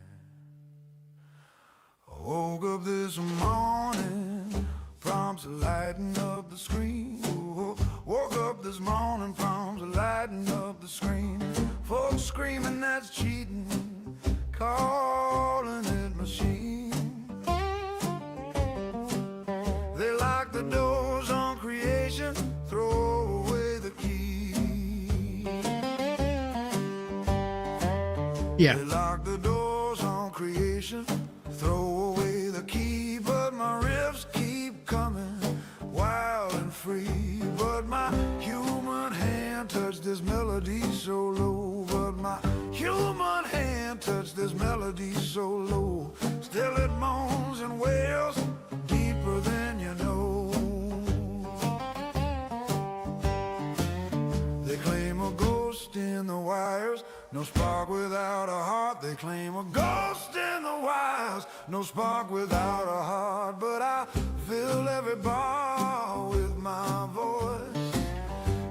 B: I woke up this morning, prompts lighting up the screen. Woke up this morning, prompts lighting up the screen. Folks screaming that's cheating, calling it machine. They lock the doors on creation, throw away the key.
A: Yeah.
B: They lock the doors on creation, throw away the key. But my riffs keep coming, wild and free. But my human hand touched this melody so low. But my human hand touched this melody so low. Still it moans and wails, deeper than you know. They claim a ghost in the wires, no spark without a heart. They claim a ghost in the wires, no spark without a heart. But I fill every bar with my voice,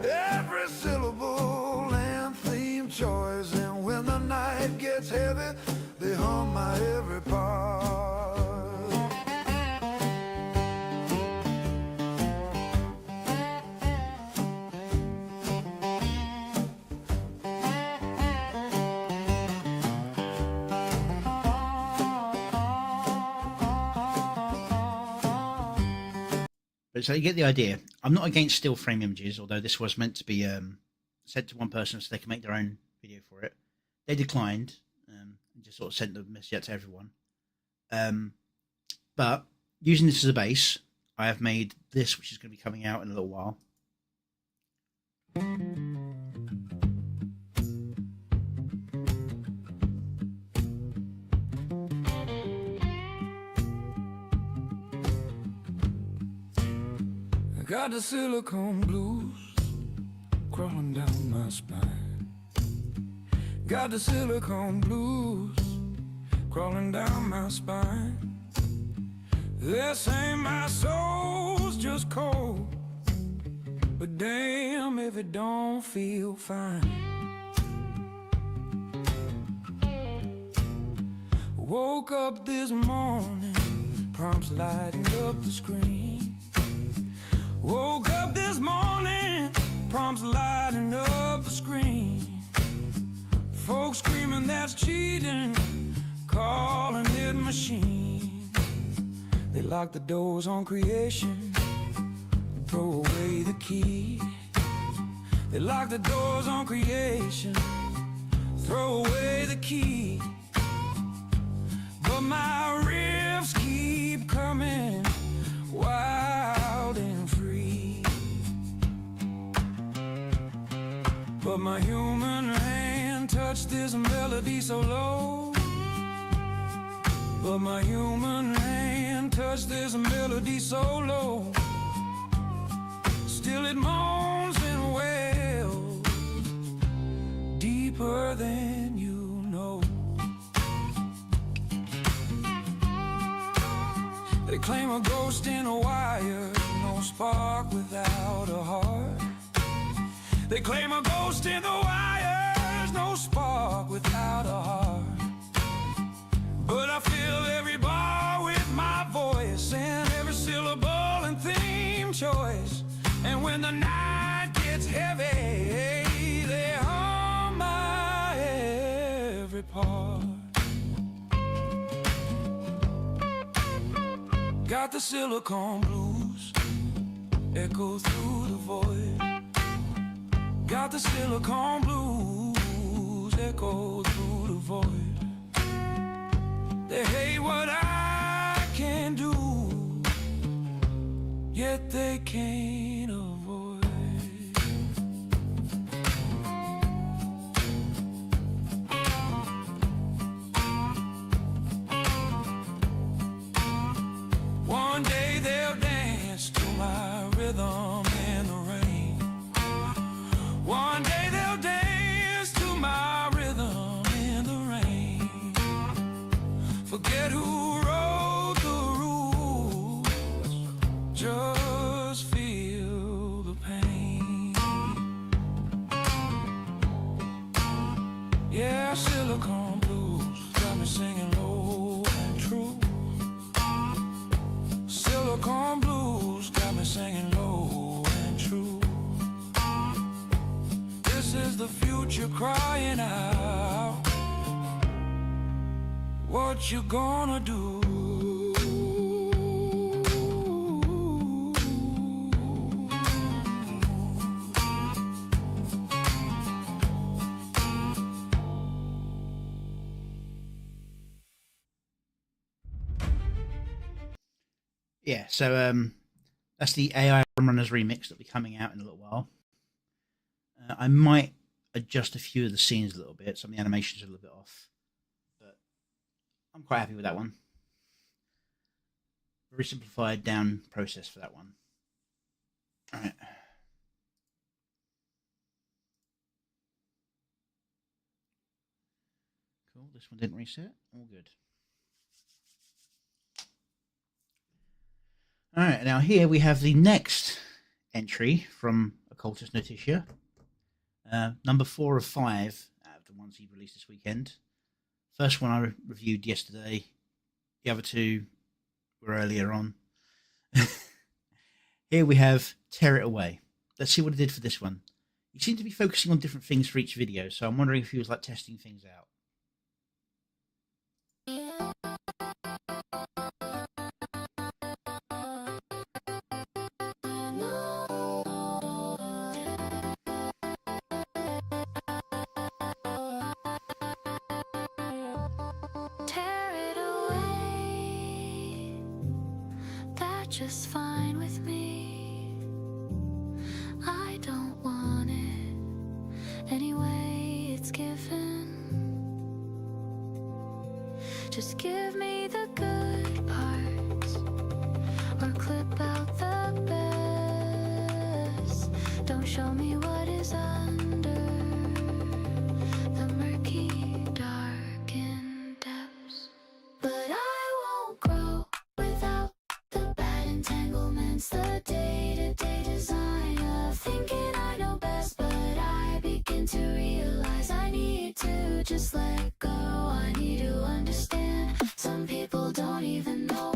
B: every syllable and theme choice. And when the night gets heavy, they hum my every part.
A: But so you get the idea. I'm not against still frame images, although this was meant to be sent to one person so they can make their own video for it. They declined and just sort of sent the message out to everyone. But using this as a base, I have made this, which is going to be coming out in a little while.
B: I got the silicone blues crawling down my spine. Got the silicone blues crawling down my spine. They say my soul's just cold, but damn if it don't feel fine. Woke up this morning, prompts lighting up the screen. Woke up this morning, prompts lighting up the screen. Folks screaming that's cheating, calling it machine. They lock the doors on creation, throw away the key. They lock the doors on creation, throw away the key. But my riffs keep coming, wild and free. But my human hand touched this melody so low. But my human hand touched this melody so low, still it moans and wails deeper than you know. They claim a ghost in a wire, no spark without a heart. They claim a ghost in the wires, no spark without a heart. But I fill every bar with my voice and every syllable and theme choice. And when the night gets heavy, they hum my every part. Got the silicone blues, echo through the void. Got the silicone blues, echo through the void. They hate what I can do, yet they can't avoid. One day they'll dance to my rhythm in the rain. One day they'll dance to my rhythm in the rain. Forget who wrote the rules, just feel the pain. Yeah, silicone blues got me singing low and true. Silicone blues got me singing low and true. This is the future crying out. What you gonna do?
A: Yeah, so that's the AI Runners remix that'll be coming out in a little while. I might adjust a few of the scenes a little bit. Some of the animations are a little bit off, but I'm quite happy with that one. Very simplified down process for that one. All right. Cool. This one didn't reset. All good. All right. Now here we have the next entry from Occultus Notitia. Number 4 of 5 out of the ones he released this weekend. First one I reviewed yesterday. The other two were earlier on. Here we have Tear It Away. Let's see what he did for this one. He seemed to be focusing on different things for each video, so I'm wondering if he was like testing things out.
D: Tear it away, that's just fine with me. I don't want it anyway, it's given. Just give me the good parts, or clip out the best. Don't show me what is under the murky, darkened depths. But I won't grow without the bad entanglements, the day-to-day design of thinking I know best. But I begin to realize I need to just let go. I need to understand. Some people don't even know.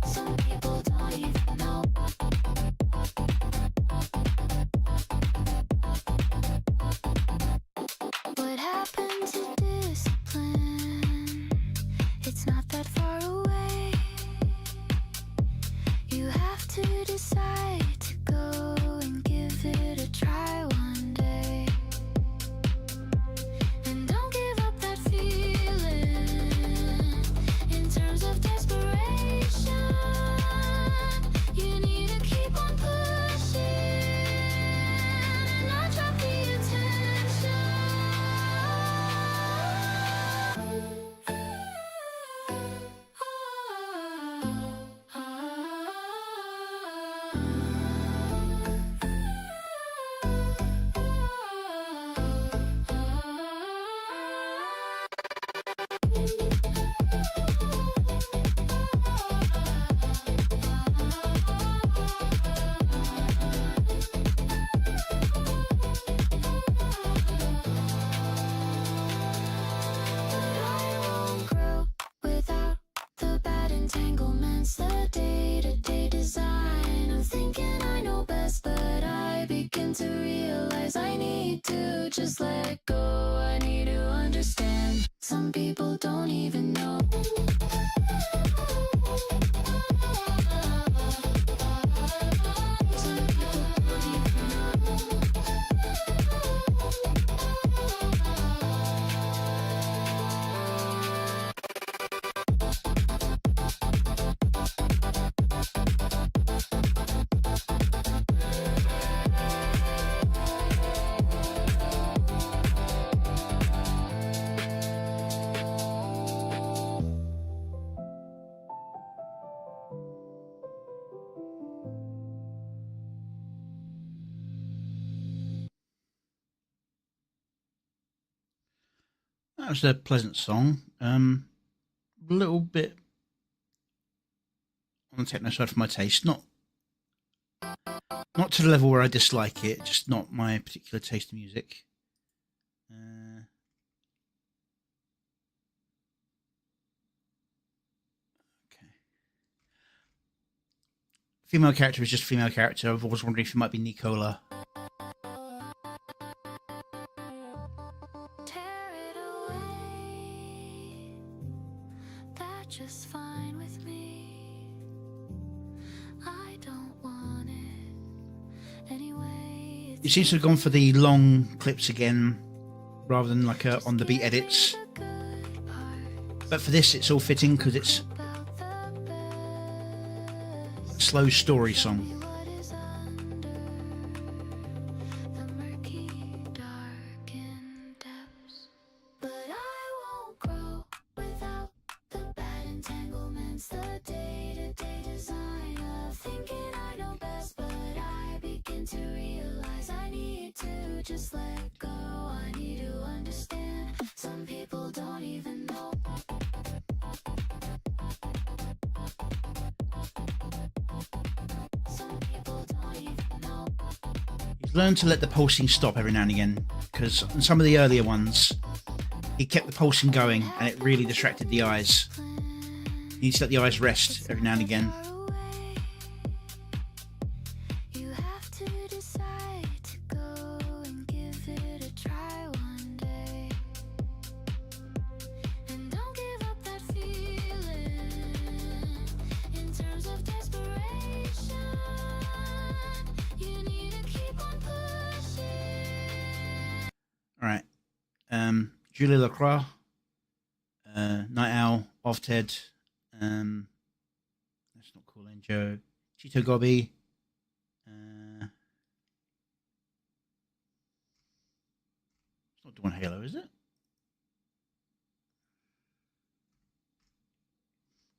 D: Some people don't even know. What happened to discipline? It's not that far away. You have to decide to go and give it a
E: just let go. I need to understand. Some people don't even know. Some people don't even know.
A: That was a pleasant song. A little bit on the techno side for my taste. Not to the level where I dislike it. Just not my particular taste in music. Okay. Female character is just female character. I was wondering if it might be Nicola.
E: Tear it away. That's just fine with me. I don't want it anyway.
A: It seems to have gone for the long clips again, rather than like on the beat edits. But for this, it's all fitting because it's a slow story song.
E: Just let go, I need to understand. Some people don't even know. Some people don't even know.
A: He's learned to let the pulsing stop every now and again, because on some of the earlier ones, he kept the pulsing going and it really distracted the eyes. He needs to let the eyes rest every now and again.
E: You have to decide to go and give it a try one day. And don't give up that feeling in terms of desperation. You need to keep on pushing.
A: Alright. Julie Lacroix, Night Owl, Ofted, that's not cool, Joe, Chito Gobi, it's not doing Halo, is it?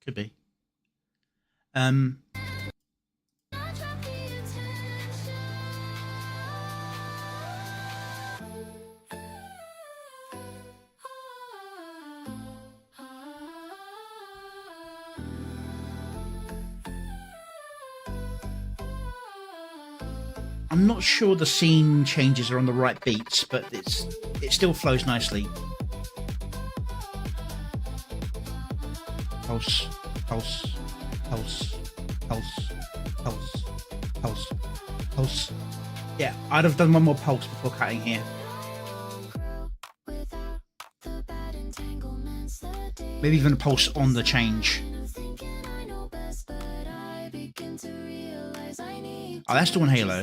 A: Could be. I'm not sure the scene changes are on the right beats, but it still flows nicely. Pulse, pulse, pulse, pulse, pulse, pulse, pulse. Yeah, I'd have done one more pulse before cutting here. Maybe even a pulse on the change. Oh, that's the one Halo.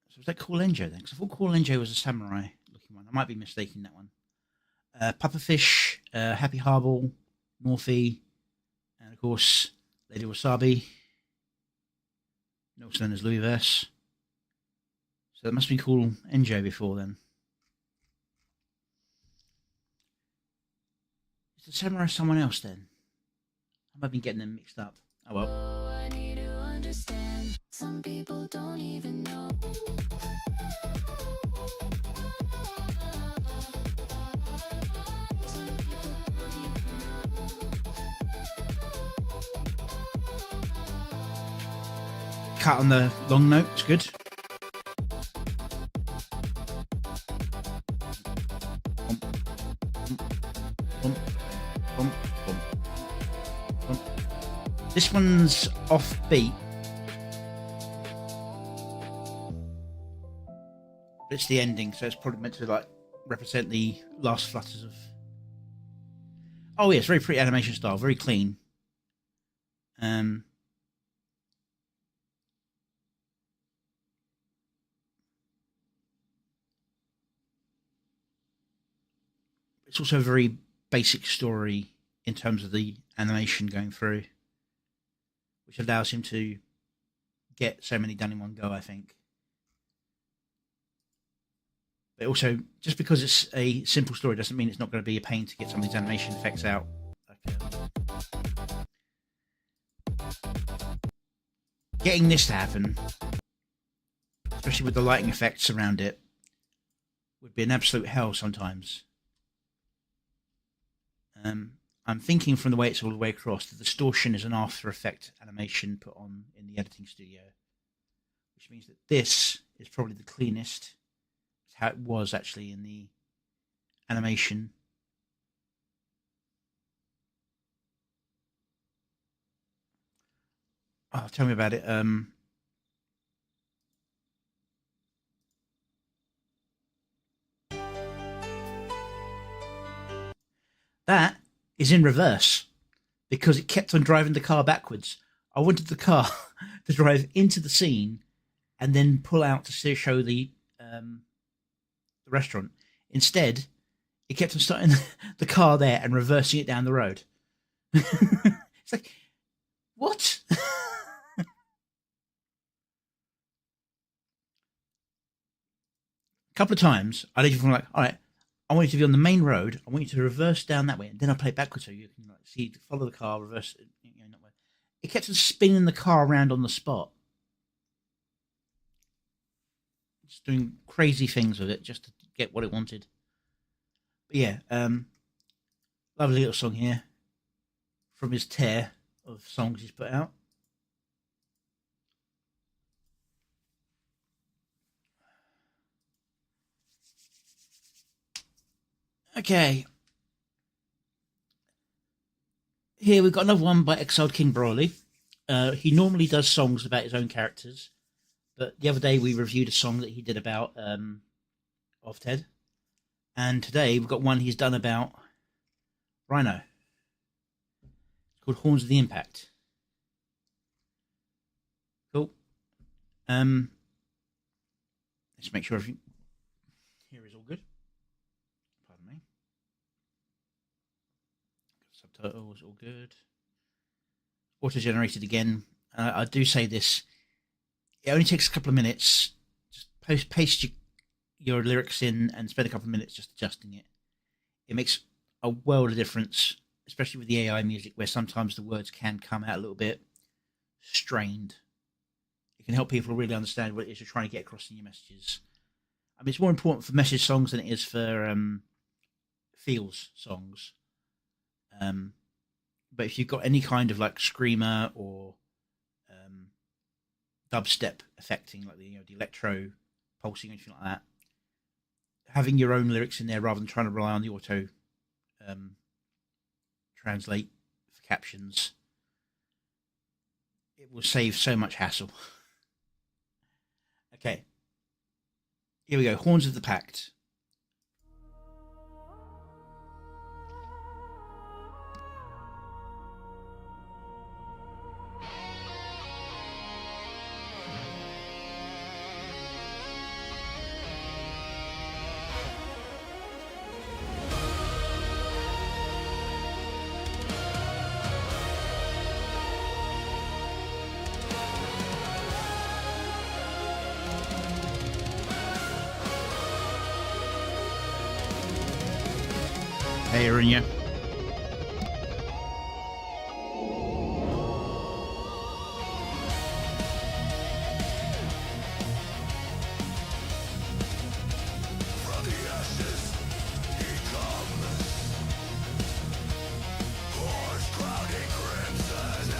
A: So was that Cool Enjo then? Because I thought Cool Enjo was a samurai looking one. I might be mistaking that one. Pufferfish, Happy Harbor, Morphe, and of course Lady Wasabi. Also known as Louis Verse. So that must be Cool Enjo before then. Is the samurai someone else then? I might be getting them mixed up. Oh well.
E: I need to understand. Some people don't even know. Some people don't even know.
A: Cut on the long note, it's good. This one's off beat, but it's the ending, so it's probably meant to like represent the last flutters of. Oh yeah, it's very pretty animation style, very clean. It's also a very basic story in terms of the animation going through, which allows him to get so many done in one go, I think. But also, just because it's a simple story doesn't mean it's not going to be a pain to get some of these animation effects out. Getting this to happen, especially with the lighting effects around it, would be an absolute hell sometimes. I'm thinking from the way it's all the way across, the distortion is an after effect animation put on in the editing studio, which means that this is probably the cleanest. It's how it was actually in the animation. Oh, tell me about it. That is in reverse because it kept on driving the car backwards. I wanted the car to drive into the scene and then pull out to show the restaurant. Instead, it kept on starting the car there and reversing it down the road. It's like, what? A couple of times, I literally from like, all right, I want you to be on the main road. I want you to reverse down that way, and then I play it backwards so you can like see, follow the car, reverse. That way. It kept on spinning the car around on the spot, just doing crazy things with it just to get what it wanted. But yeah, lovely little song here from his tear of songs he's put out. Okay. Here we've got another one by Exiled King Brawley. He normally does songs about his own characters, but the other day we reviewed a song that he did about of Ted, and today we've got one he's done about Rhino. It's called Horns of the Impact. Cool. Let's make sure everything here is all good. Pardon me. Subtitles all good. Auto-generated again. I do say this. It only takes a couple of minutes. Just paste your lyrics in and spend a couple of minutes just adjusting it. It makes a world of difference, especially with the AI music, where sometimes the words can come out a little bit strained. It can help people really understand what it is you're trying to get across in your messages. I mean, it's more important for message songs than it is for feels songs. But if you've got any kind of like screamer or dubstep affecting, like the electro pulsing or anything like that, having your own lyrics in there rather than trying to rely on the auto translate for captions, it will save so much hassle. Okay, here we go. Horns of the Pact. Hey, Arinya.
B: From the ashes he comes, horse crowding crimson.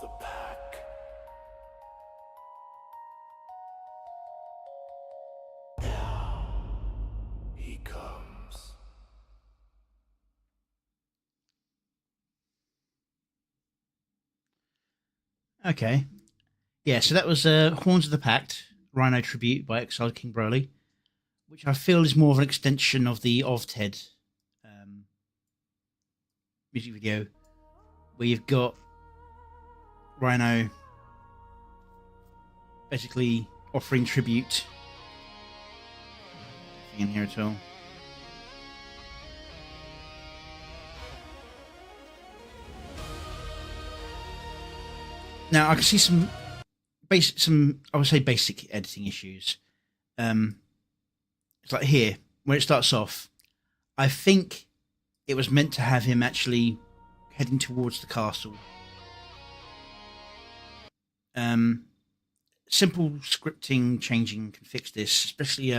B: the pack. Now he comes.
A: Okay. Yeah, so that was Horns of the Pact, Rhino Tribute by Exiled King Broly, which I feel is more of an extension of the Of Ted music video, where you've got Rhino basically offering tribute. Nothing in here at all. Now I can see some I would say basic editing issues. It's like here where it starts off. I think it was meant to have him actually heading towards the castle. Simple scripting changing can fix this, especially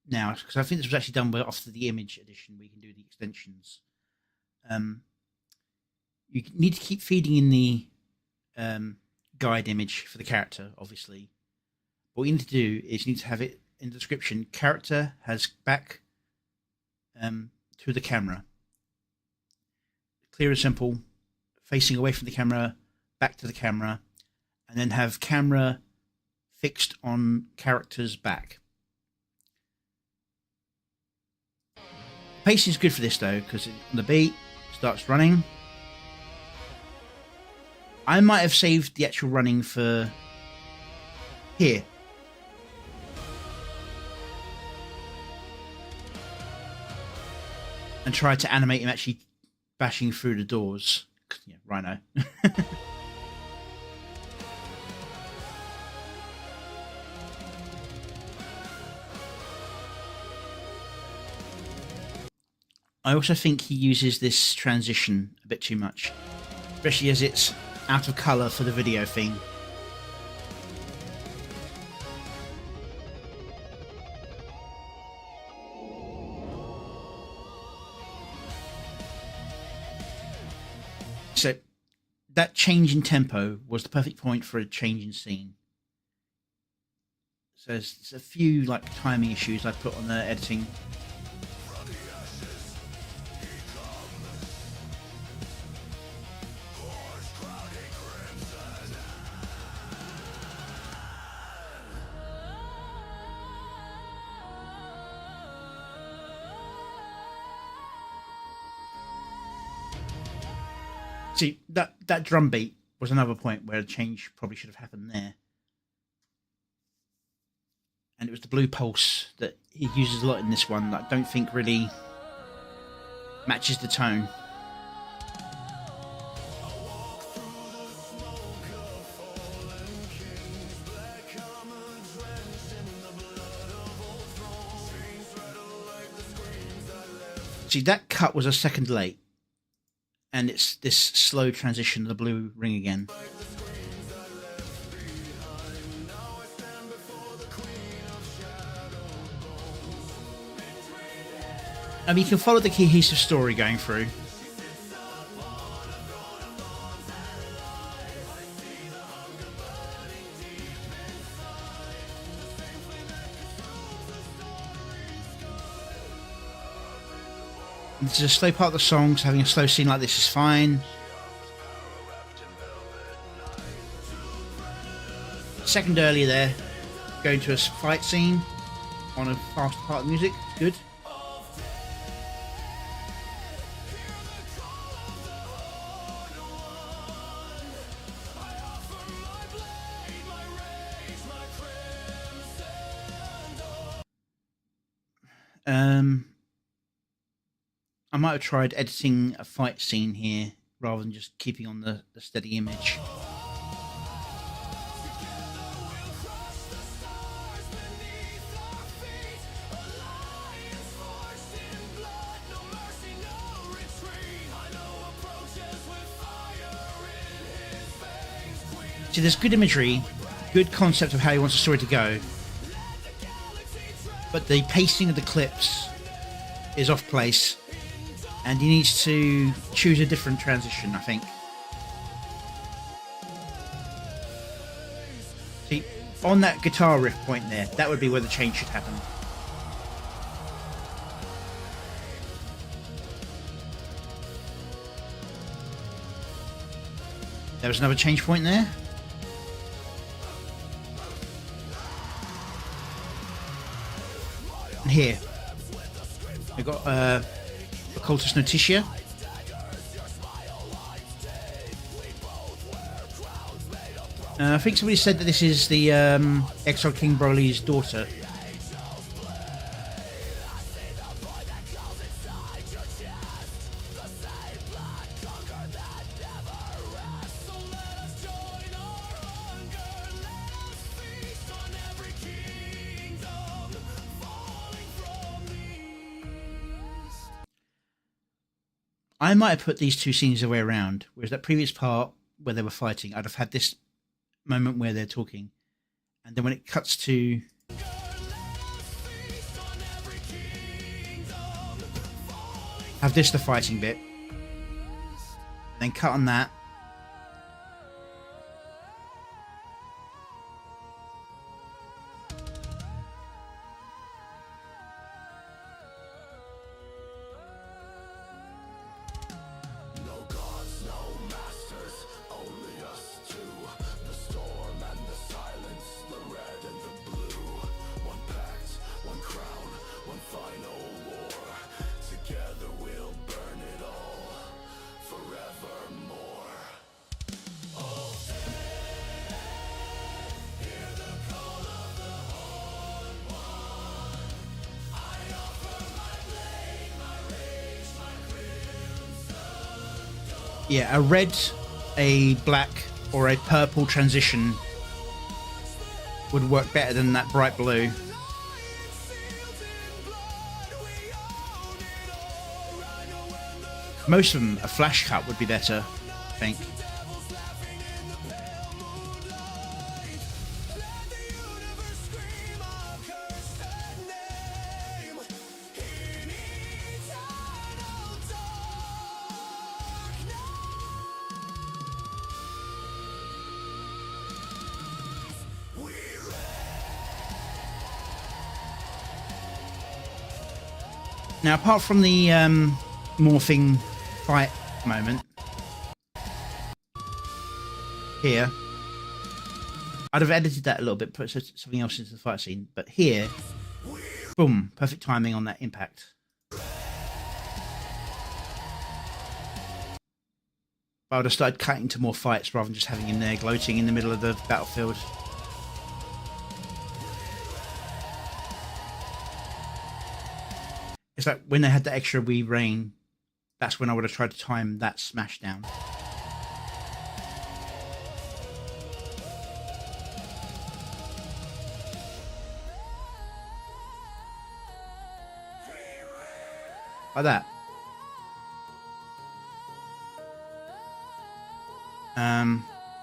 A: now, because I think this was actually done after the image edition where you can do the extensions. You need to keep feeding in the guide image for the character, obviously. What you need to do is you need to have it in the description. Character has back to the camera. Clear and simple, facing away from the camera, back to the camera, and then have camera fixed on character's back. Pacing is good for this though, because on the beat starts running. I might have saved the actual running for here. And tried to animate him actually bashing through the doors. Yeah, Rhino. I also think he uses this transition a bit too much, especially as it's out of colour for the video theme. So that change in tempo was the perfect point for a change in scene. So there's a few like timing issues I put on the editing. See, that drum beat was another point where a change probably should have happened there. And it was the blue pulse that he uses a lot in this one that I don't think really matches the tone. See, that cut was a second late. And it's this slow transition to the blue ring again. I mean, you can follow the cohesive story going through. This is a slow part of the song, so having a slow scene like this is fine. Second earlier there, going to a fight scene on a fast part of the music, good. I might have tried editing a fight scene here rather than just keeping on the steady image. See, there's good imagery, good concept of how he wants the story to go, but the pacing of the clips is off place. And he needs to choose a different transition, I think. on that guitar riff point there, that would be where the change should happen. There was another change point there. And here, we've got Occultus Notitia. I think somebody said that this is the Exiled King Broly's daughter. I might have put these two scenes the way around, whereas that previous part where they were fighting, I'd have had this moment where they're talking, and then when it cuts to have this the fighting bit, and then cut on that, yeah, a red, a black, or a purple transition would work better than that bright blue. Most of them, a flash cut would be better, I think. Now, apart from the morphing fight moment here, I'd have edited that a little bit, put something else into the fight scene. But here, boom, perfect timing on that impact. But I would have started cutting to more fights rather than just having him there gloating in the middle of the battlefield. It's like when they had the extra wee rain, that's when I would have tried to time that smash down. Like that.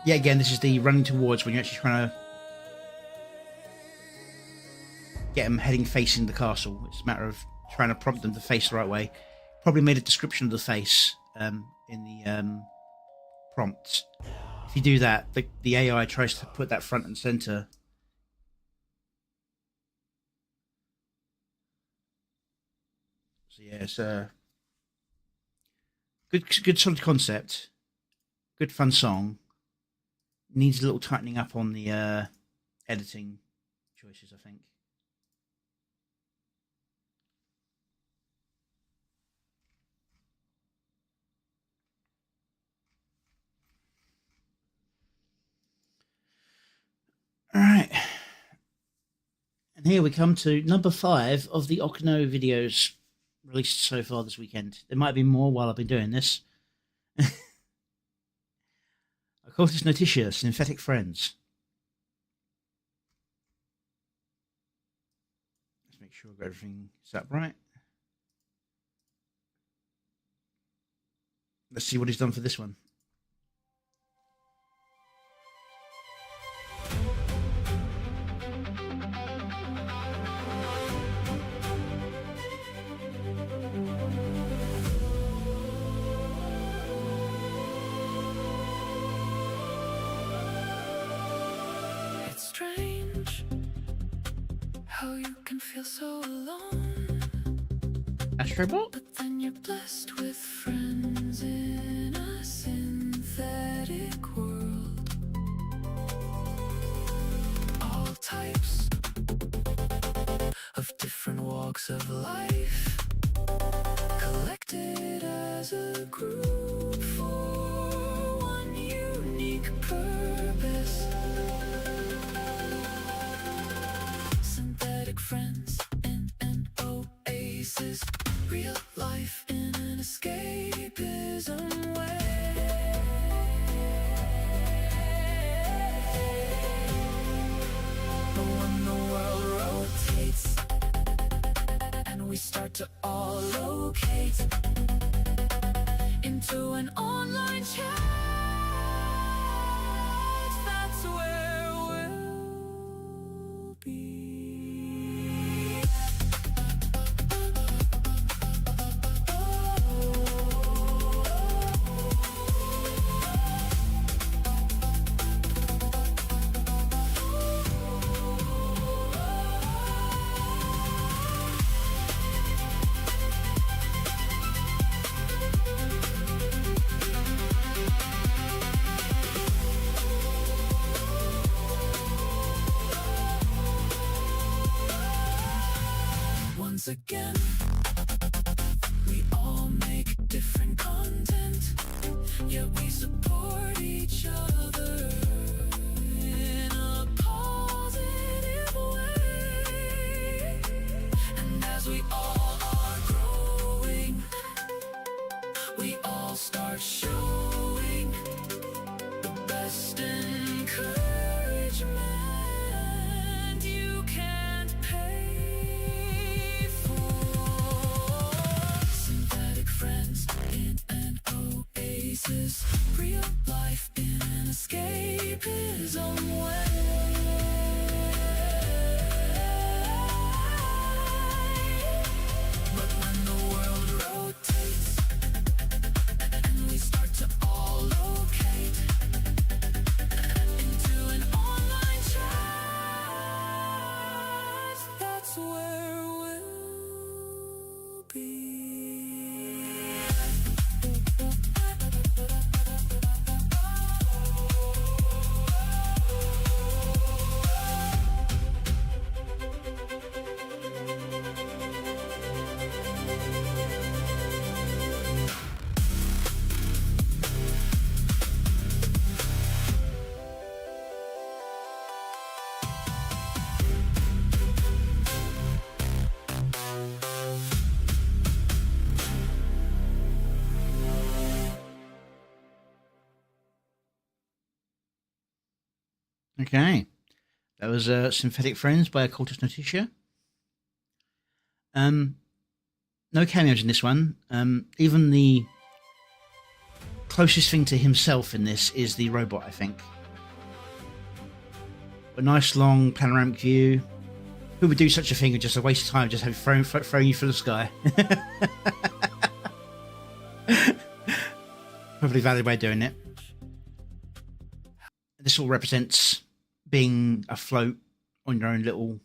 A: Yeah, again, this is the running towards when you're actually trying to get them heading facing the castle. It's a matter of trying to prompt them to face the right way. Probably made a description of the face in the prompts. If you do that, the AI tries to put that front and center. So yeah, it's a good solid concept, good fun song. Needs a little tightening up on the editing choices, I think. All right, and here we come to number 5 of the Okino videos released so far this weekend. There might be more while I've been doing this. Occultus Notitia, Synthetic Friends. Let's make sure I've got everything set up right. Let's see what he's done for this one.
C: It's strange How you can feel so alone,
A: Astrobot?
C: but then you're blessed with friends in a synthetic world. All types of different walks of life, collected as a group for one unique purpose. Synthetic friends in an oasis, real life in an escapism way. But when the world rotates and we start to all locate into an online chat, that's where we'll be. Once again, we all make different content, yet we support each other in a positive way. And as we all are growing, we all start showing the best encouragement you can't pay for. Synthetic friends in an oasis, real life in an escapism way. But when the world rotates and we start to all locate into an online chat, that's where we'll be.
A: Okay. That was Synthetic Friends by Occultus Notitia. No cameos in this one. Even the closest thing to himself in this is the robot, I think. A nice long panoramic view. Who would do such a thing? Just a waste of time, just have throw you through the sky. Probably a valid way of doing it. This all represents being afloat on your own little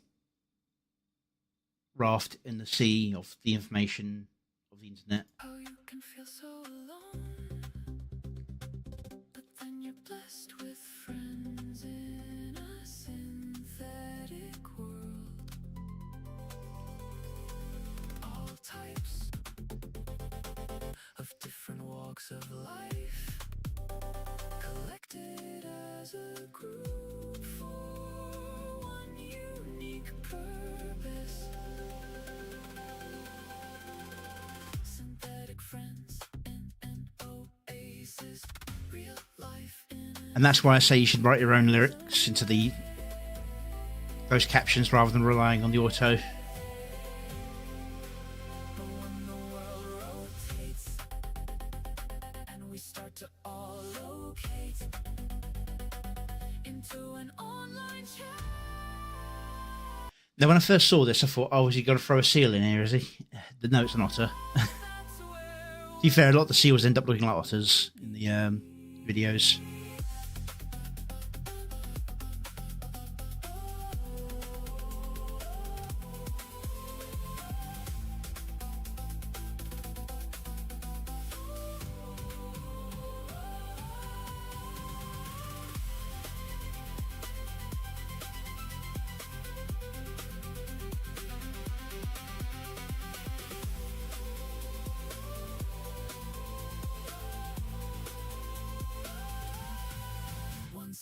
A: raft in the sea of the information of the internet.
C: How you can feel so alone, but then you're blessed with friends in a synthetic world. All types of different walks of life, collected as a group for one unique purpose. Synthetic friends in an oasis, real life in
A: And that's why I say you should write your own lyrics into those captions rather than relying on the auto.
C: when the world rotates and we start to all locate into an online chat.
A: Now, when I first saw this, I thought, oh, is he going to throw a seal in here, is he? No, it's an otter. To be fair, a lot of the seals end up looking like otters in the videos.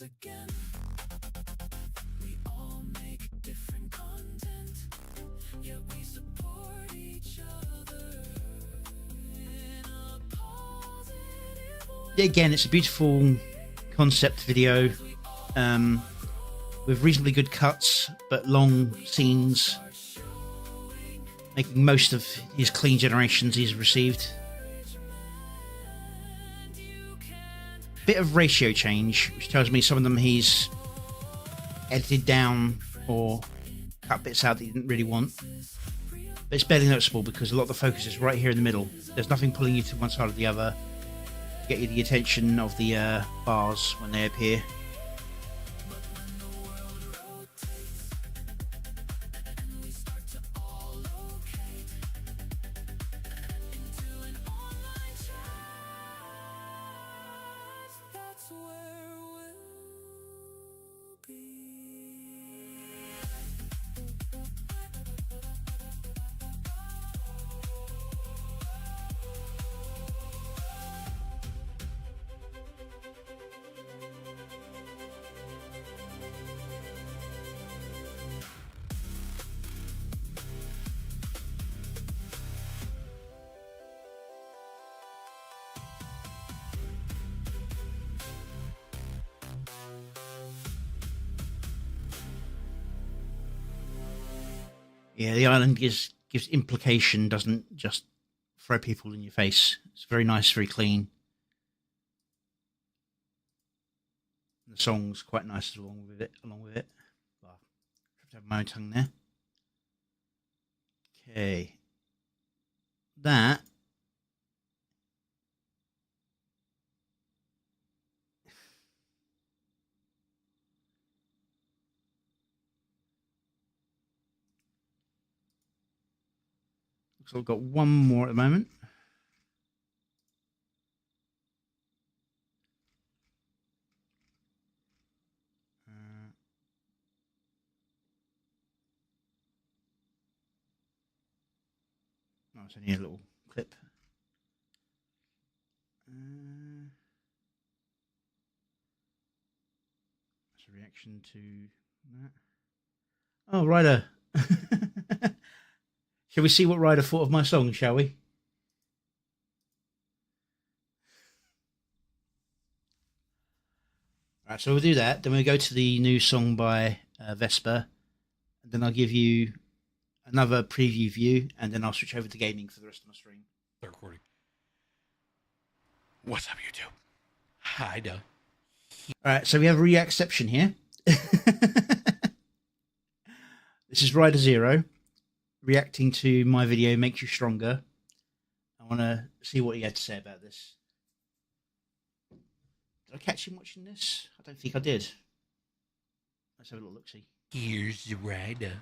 C: again. We all make different content, yet we support each other in a positive way.
A: Yeah, again, it's a beautiful concept video with reasonably good cuts but long scenes, making most of his clean generations he's received. Bit of ratio change, which tells me some of them he's edited down or cut bits out that he didn't really want. But it's barely noticeable because a lot of the focus is right here in the middle. There's nothing pulling you to one side or the other to get you the attention of the bars when they appear.
C: That's where we'll be.
A: Yeah, the island gives implication, doesn't just throw people in your face. It's very nice, very clean. The song's quite nice along with it. Well, I have to have my own tongue there. Okay. That looks like I've got one more at the moment. No, it's only a little clip. That's a reaction to that. Oh, Ryder. Shall we see what Ryder thought of my song, shall we? Right, so we'll do that. Then we'll go to the new song by Vesper. And then I'll give you another preview view, and then I'll switch over to gaming for the rest of my stream.
F: Start recording. What's up, YouTube? Hi, Doug.
A: Alright, so we have a reacception here. This is Rider Zero reacting to my video Makes You Stronger. I want to see what he had to say about this. Did I catch him watching this? I don't think I did. Let's have a little look-see.
F: Here's the rider.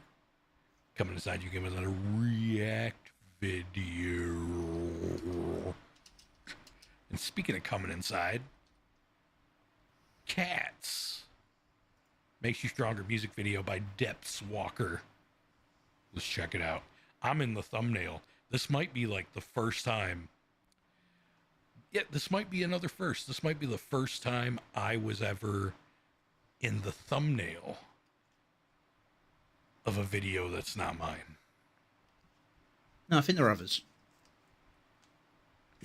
F: Coming inside, you give us a react video. And speaking of coming inside, Cats. Makes You Stronger music video by Depthswalker. Let's check it out. I'm in the thumbnail. This might be like the first time. Yeah, this might be another first. This might be the first time I was ever in the thumbnail of a video that's not mine.
A: No, I think there are others.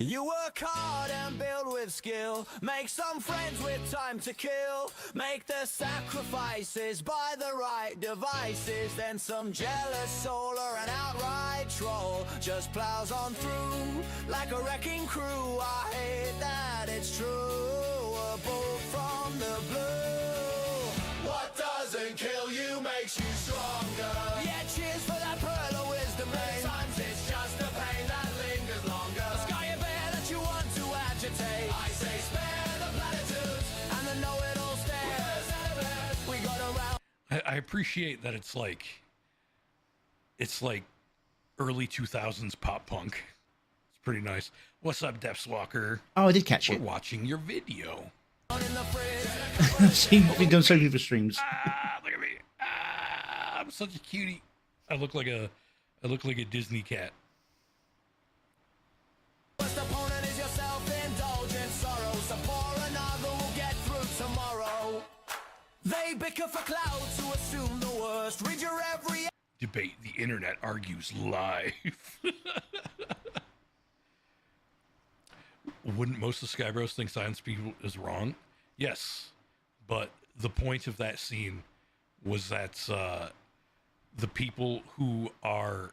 B: You work hard and build with skill. Make some friends with time to kill. Make the sacrifices, buy the right devices. Then some jealous soul or an outright troll just plows on through like a wrecking crew. I hate that it's true. A bolt from the blue. What doesn't kill you makes you stronger. Yeah, cheers for that pearl of wisdom. Sometimes it's just a pain that lingers longer. Sky a bear that you want to agitate. I say spare the platitudes and the know-it-all stares. We got around.
F: I appreciate that it's like early 2000s pop punk. It's pretty nice. What's up, Depthswalker?
A: Oh, I did catch
F: We're
A: it.
F: watching your video.
B: In the fridge.
A: See, we've done so many for streams.
F: Look at me. I'm such a cutie. I look like a Disney cat.
B: Worst opponent is your self-indulgent sorrow. So pour another, we'll get through tomorrow. They bicker for clout to assume the worst. Read your every
F: Debate the internet argues live. Wouldn't most of Skybros think science people is wrong? Yes, but the point of that scene was that the people who are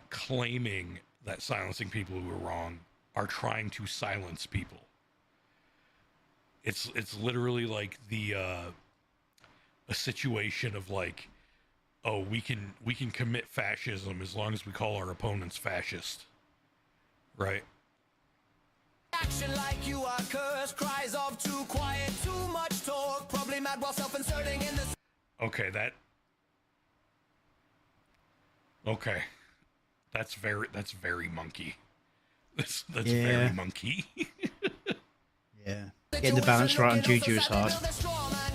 F: claiming that silencing people who are wrong are trying to silence people. It's literally like the a situation of like, oh, we can commit fascism as long as we call our opponents fascist, right?
B: action like you are cursed. Cries of too quiet, too much talk. Probably mad while self-inserting in this.
F: Okay, okay, that's very monkey. That's
A: Yeah.
F: very monkey.
A: Yeah. Getting the balance right on Juju is hard.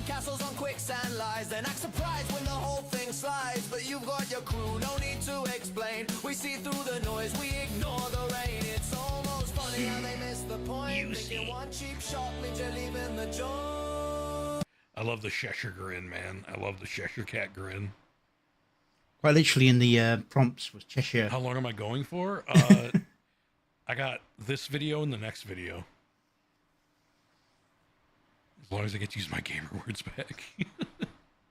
B: Castles on quicksand lies, then act surprised when the whole thing slides. But you've got your crew, no need to explain. We see through the noise, we ignore the rain. It's almost funny how they miss the point. Thinking one cheap shot means you're leaving the joint.
F: I love the Cheshire grin, man. I love the Cheshire cat grin.
A: Quite literally in the prompts was Cheshire.
F: How long am I going for? I got this video and the next video. As long as I get to use my gamer words back.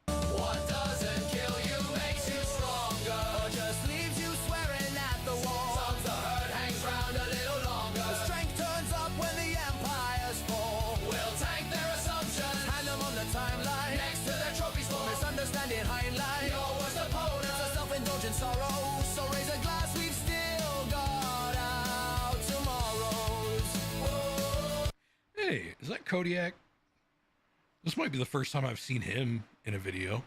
B: What doesn't kill you makes you stronger, or just leaves you swearing at the wall. Sometimes the hurt hangs round a little longer. The strength turns up when the empires fall. We'll tank their assumptions, hand them on the timeline, next to their trophy store. Misunderstanding hindline, your worst opponent's a self-indulgent sorrow. So raise a glass, we've still got our tomorrows. Whoa.
F: Hey, is that Kodiak? This might be the first time I've seen him in a video.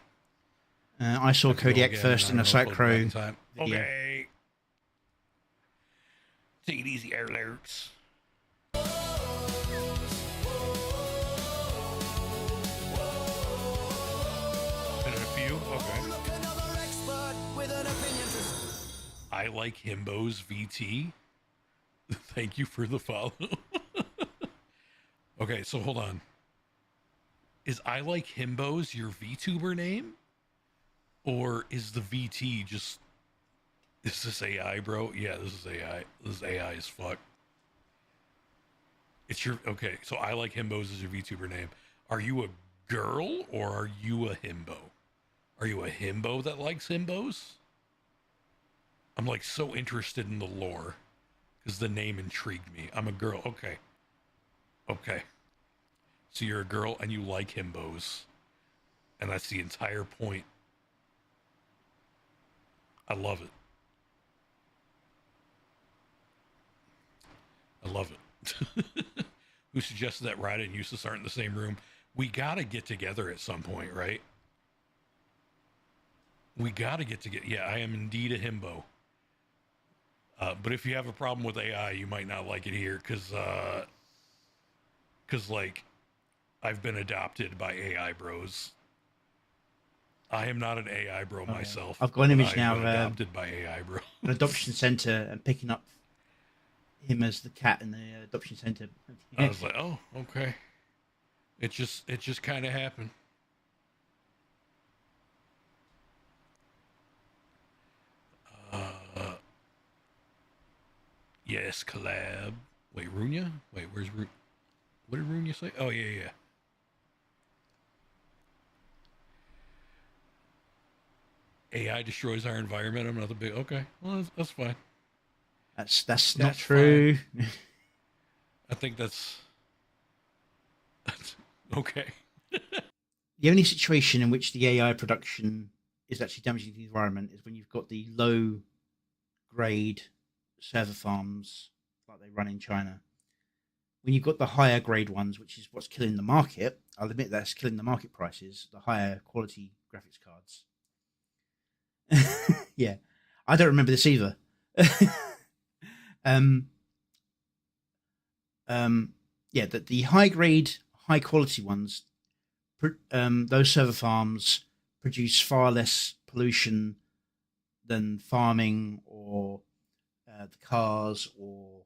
A: I saw
F: Have to go
A: Kodiak
F: again,
A: first
F: I
A: in a
F: don't know if I'll go back in
A: Cycro
F: time.
A: video.
F: Okay. Take it easy, alerts. Been in a few? Okay.
B: Look, another expert with an opinion to
F: I like Himbo's VT. Thank you for the follow. Okay, so hold on. Is I like Himbo's your VTuber name? Or is the VT just... Is this AI, bro? Yeah, this is AI. This is AI as fuck. It's your... Okay, so I like Himbo's is your VTuber name. Are you a girl or are you a himbo? Are you a himbo that likes himbos? I'm like so interested in the lore because the name intrigued me. I'm a girl. Okay. Okay. So you're a girl and you like himbos. And that's the entire point. I love it. I love it. Who suggested that Ryder and Eustace aren't in the same room? We gotta get together at some point, right? We gotta get together. Yeah, I am indeed a himbo. But if you have a problem with AI, you might not like it here, because like, I've been adopted by AI bros. I am not an AI bro myself.
A: I've got an image
F: I've
A: now
F: been
A: of
F: adopted by AI bro.
A: an adoption centre and picking up him as the cat in the adoption centre.
F: I was like, oh, okay. It just kind of happened. Yes, collab. Wait, Runya? Wait, where's Runya? What did Runya say? Oh, yeah, yeah. AI destroys our environment. I'm not the big... Okay, well, that's fine.
A: That's not true.
F: I think that's okay.
A: The only situation in which the AI production is actually damaging the environment is when you've got the low grade server farms like they run in China. When you've got the higher grade ones, which is what's killing the market, I'll admit that's killing the market prices, the higher quality graphics cards. Yeah, I don't remember this either. Yeah, that the high grade, high quality ones, those server farms produce far less pollution than farming or the cars or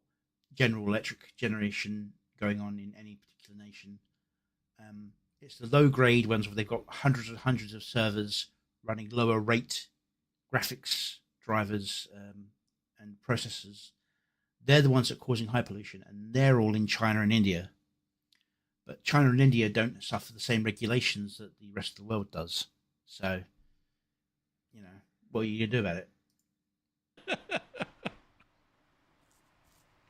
A: general electric generation going on in any particular nation. It's the low grade ones where they've got hundreds and hundreds of servers running lower rate graphics drivers and processors. They're the ones that are causing high pollution, and they're all in China and India. But China and India don't suffer the same regulations that the rest of the world does. So, what are you going to do about it?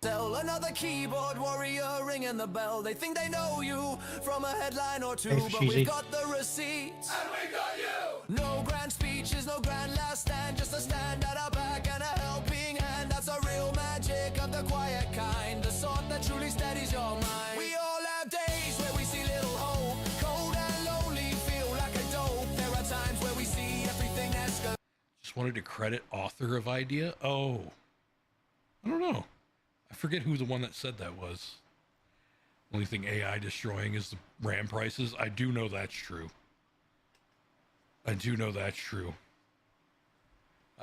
C: Sell another keyboard warrior ringing the bell. They think they know you from a headline or two,
A: Hey,
C: but
A: cheesy.
C: we've got the receipts. And we got you! No grand speeches, no grand last stand, just a stand at our back and a helping hand. That's a real magic of the quiet kind, the sort that truly steadies your mind. We all have days where we see little hope, cold and lonely, feel like a dope. There are times where we see everything escalate.
F: Just wanted to credit author of idea. Oh, I don't know. I forget who the one that said that was. Only thing AI destroying is the RAM prices. I do know that's true. I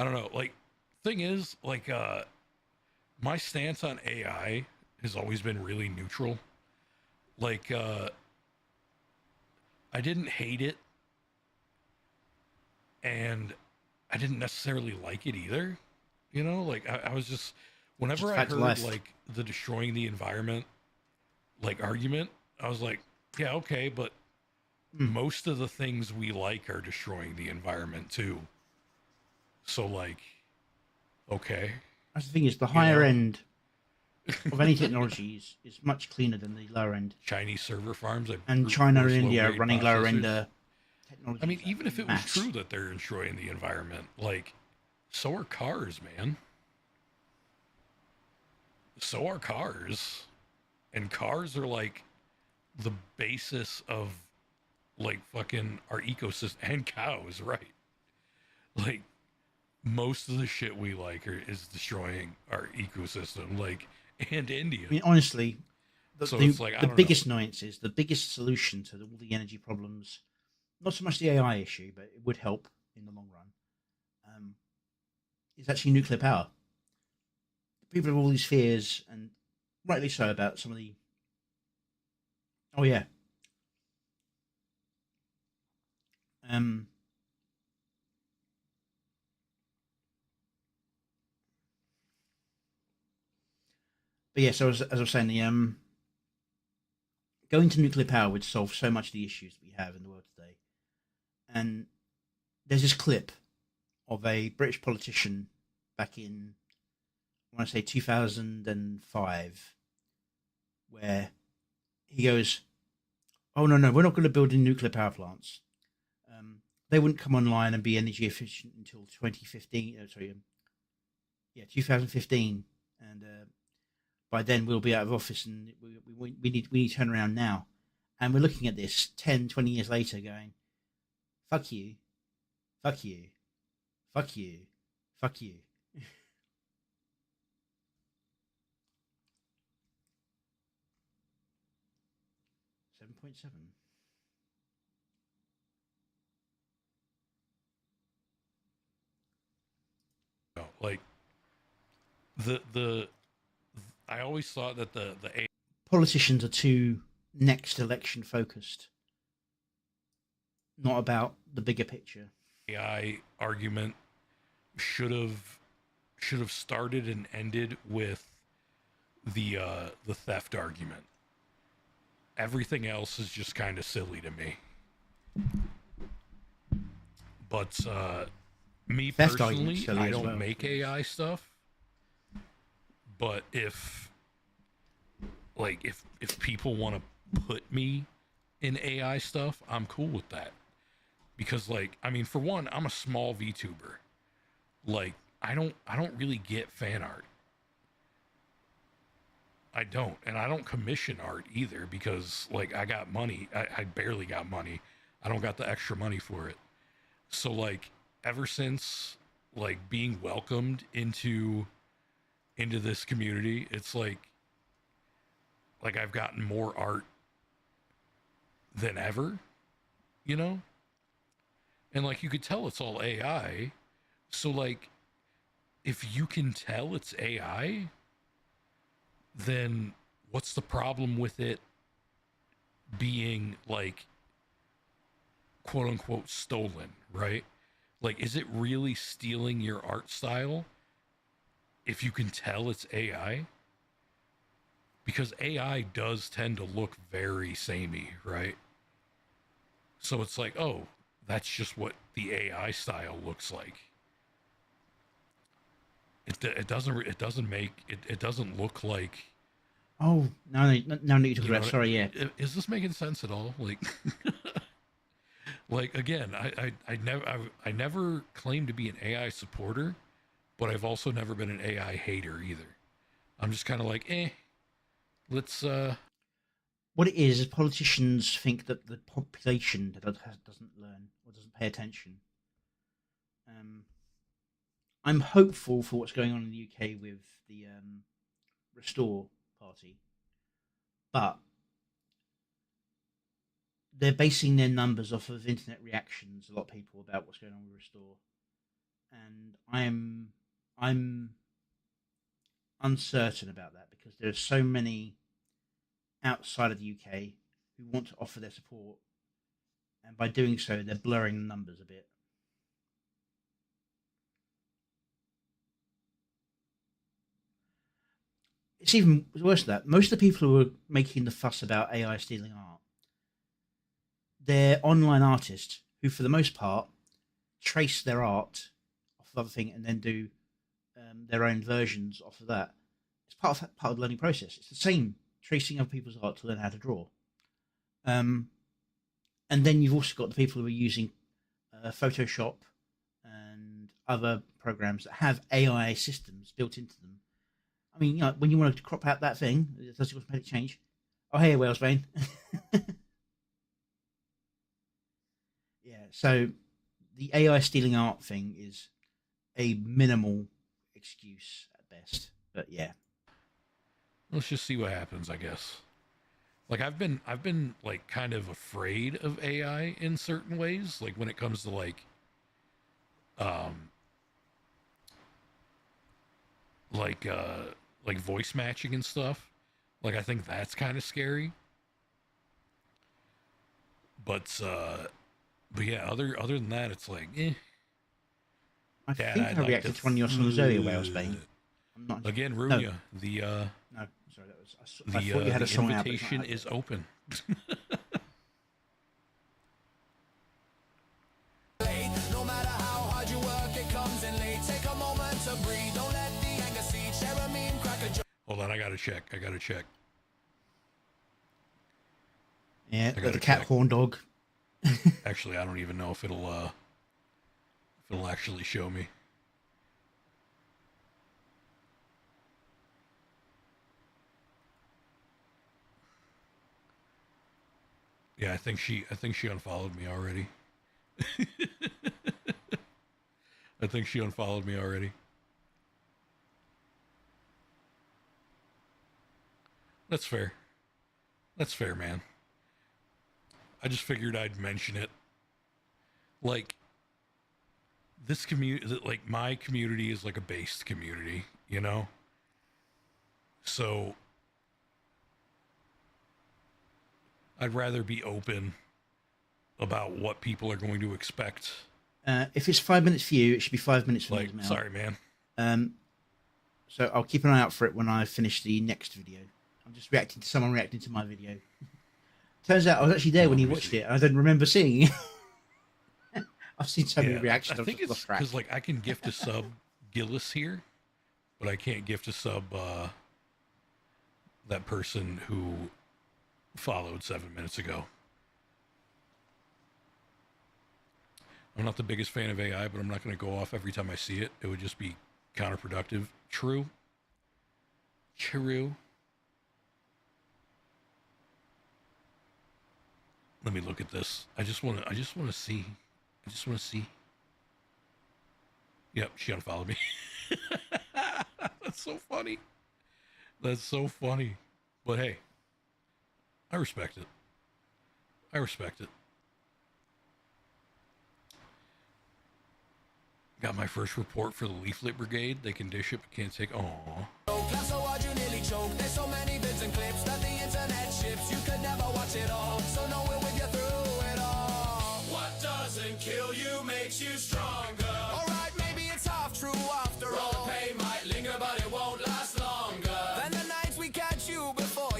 F: don't know. Like, thing is, like, my stance on AI has always been really neutral. Like, I didn't hate it, and I didn't necessarily like it either. Like, I was just... Whenever I heard, like, the destroying the environment, like, argument, I was like, yeah, okay, but most of the things we like are destroying the environment, too. So, like, okay.
A: That's the thing is, the higher end of any technology is much cleaner than the lower end.
F: Chinese server farms.
A: And China and India are running lower end technology.
F: I mean, even if it was true that they're destroying the environment, like, so are cars, man. So are cars. And cars are like the basis of like fucking our ecosystem, and cows, right? Like most of the shit we like is destroying our ecosystem, like, and India.
A: I mean, honestly,
F: it's like,
A: the biggest annoyance is the biggest solution to all the energy problems, not so much the AI issue, but it would help in the long run, is actually nuclear power. People have all these fears, and rightly so, about some of the... Oh, yeah. But yeah, so as I was saying, going to nuclear power would solve so much of the issues that we have in the world today. And there's this clip of a British politician back in, I want to say 2005, where he goes, "Oh no, we're not going to build any nuclear power plants. They wouldn't come online and be energy efficient until 2015. 2015, and by then we'll be out of office, and we need to turn around now." And we're looking at this 10, 20 years later, going, "Fuck you, fuck you, fuck you, fuck you." 7.7.
F: Like I always thought that the
A: politicians are too next election focused, not about the bigger picture.
F: AI argument should have started and ended with the theft argument. Everything else is just kind of silly to me. But me
A: Theft
F: personally,
A: argument's silly
F: I
A: as
F: don't
A: well.
F: make AI stuff. But if people want to put me in AI stuff, I'm cool with that. Because, like, I mean, for one, I'm a small VTuber. Like, I don't really get fan art. I don't. And I don't commission art either because, like, I got money. I barely got money. I don't got the extra money for it. So, like, ever since, like, being welcomed into this community, it's like I've gotten more art than ever, you know? And, like, you could tell it's all AI. So, like, if you can tell it's AI, then what's the problem with it being, like, quote unquote stolen, right? Like, is it really stealing your art style if you can tell it's AI? Because AI does tend to look very samey, right? So it's like, oh, that's just what the AI style looks like. It doesn't look like.
A: Oh, no, you're talking
F: You know,
A: about. Sorry, yeah.
F: is this making sense at all? Like, like again, I never claimed to be an AI supporter, but I've also never been an AI hater either. I'm just kind of like, let's.
A: What it is politicians think that the population doesn't learn or doesn't pay attention. I'm hopeful for what's going on in the UK with the Restore Party, but they're basing their numbers off of internet reactions. A lot of people about what's going on with Restore, and I'm uncertain about that because there are so many outside of the UK who want to offer their support, and by doing so, they're blurring the numbers a bit. It's even worse than that. Most of the people who are making the fuss about AI stealing art, they're online artists who, for the most part, trace their art off of other thing and then do their own versions off of that. It's part of the learning process. It's the same tracing other people's art to learn how to draw. And then you've also got the people who are using Photoshop and other programs that have AI systems built into them. I mean, you know, when you want to crop out that thing, does it automatically change? Oh, hey, Whalesbane. Yeah, so the AI stealing art thing is a minimal excuse at best. But yeah.
F: Let's just see what happens, I guess. Like I've been like kind of afraid of AI in certain ways, like when it comes to like voice matching and stuff. Like I think that's kind of scary. But yeah, other than that, it's like,
A: I think I reacted to one of your songs earlier, Whalesbane. I'm not
F: again,
A: No.
F: Runia. The
A: No, sorry, that was. I thought you had a
F: the
A: song out. but it's
F: invitation
A: not out
F: is
A: yet.
F: open.
C: No matter how hard you work, it comes in late. Take a moment to breathe. Don't let the anger seed. Share a meme, crack a joke.
F: Hold on, I gotta check.
A: Yeah,
F: I gotta
A: the cat
F: check.
A: horn dog.
F: Actually, I don't even know if it'll actually show me. Yeah, I think she unfollowed me already. I think she unfollowed me already. That's fair. That's fair, man. I just figured I'd mention it. Like, this community, like, my community is like a based community, you know? So, I'd rather be open about what people are going to expect.
A: If it's 5 minutes for you, it should be 5 minutes for
F: Like,
A: me as well.
F: sorry, man.
A: So I'll keep an eye out for it when I finish the next video. I'm just reacting to someone reacting to my video. Turns out I was actually there when he watched it. I don't remember seeing it. I've seen so many reactions.
F: I
A: I've
F: think
A: just
F: it's
A: lost track.
F: because, like, I can gift a sub Gillis here, but I can't gift a sub that person who followed 7 minutes ago. I'm not the biggest fan of AI, but I'm not going to go off every time I see it. It would just be counterproductive. True. Let me look at this. I just want to see. Yep, she unfollowed me. That's so funny. But hey, I respect it. Got my first report for the Leaflet Brigade. They can dish it, but can't take. Aww.
C: Clap so hard you nearly choke. There's so many vids and clips that the internet ships. You could never watch it all. So know it with you through it all. What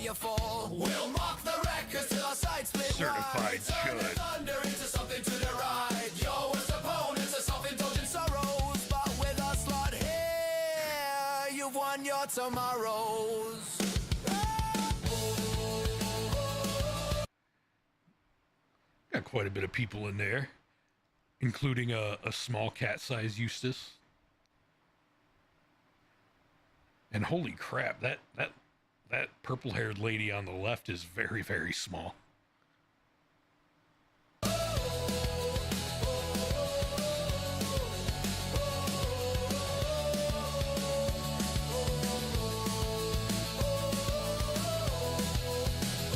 C: you fall. We'll mock the wreckers till our sides split
F: Certified
C: wide. Turn the
F: should.
C: thunder into something to deride. Your worst opponents are self-indulgent sorrows, but with a slot here, you've won your tomorrows.
F: Got quite a bit of people in there, including a small cat-sized Eustace. And holy crap, that purple-haired lady on the left is very, very small.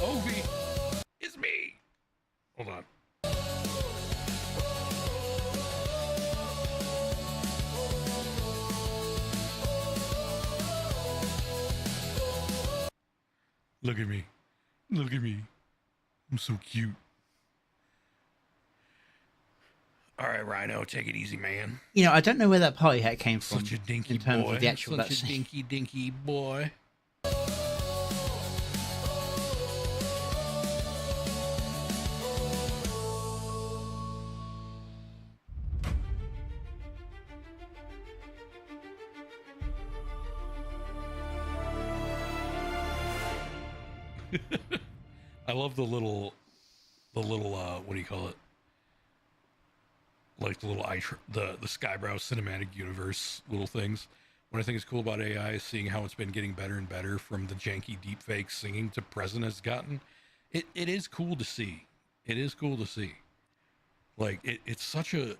F: Ovi, it's me. Hold on. Look at me. Look at me. I'm so cute. All right, Rhino, take it easy, man.
A: You know, I don't know where that party hat came from.
F: Such a dinky
A: in terms
F: boy.
A: of the actual
F: Such a
A: that's-
F: dinky, dinky boy. I love the little what do you call it? Like the little the Skybrow cinematic universe little things. What I think is cool about AI is seeing how it's been getting better and better from the janky deepfake singing to present has gotten. It is cool to see. It is cool to see. Like it's such a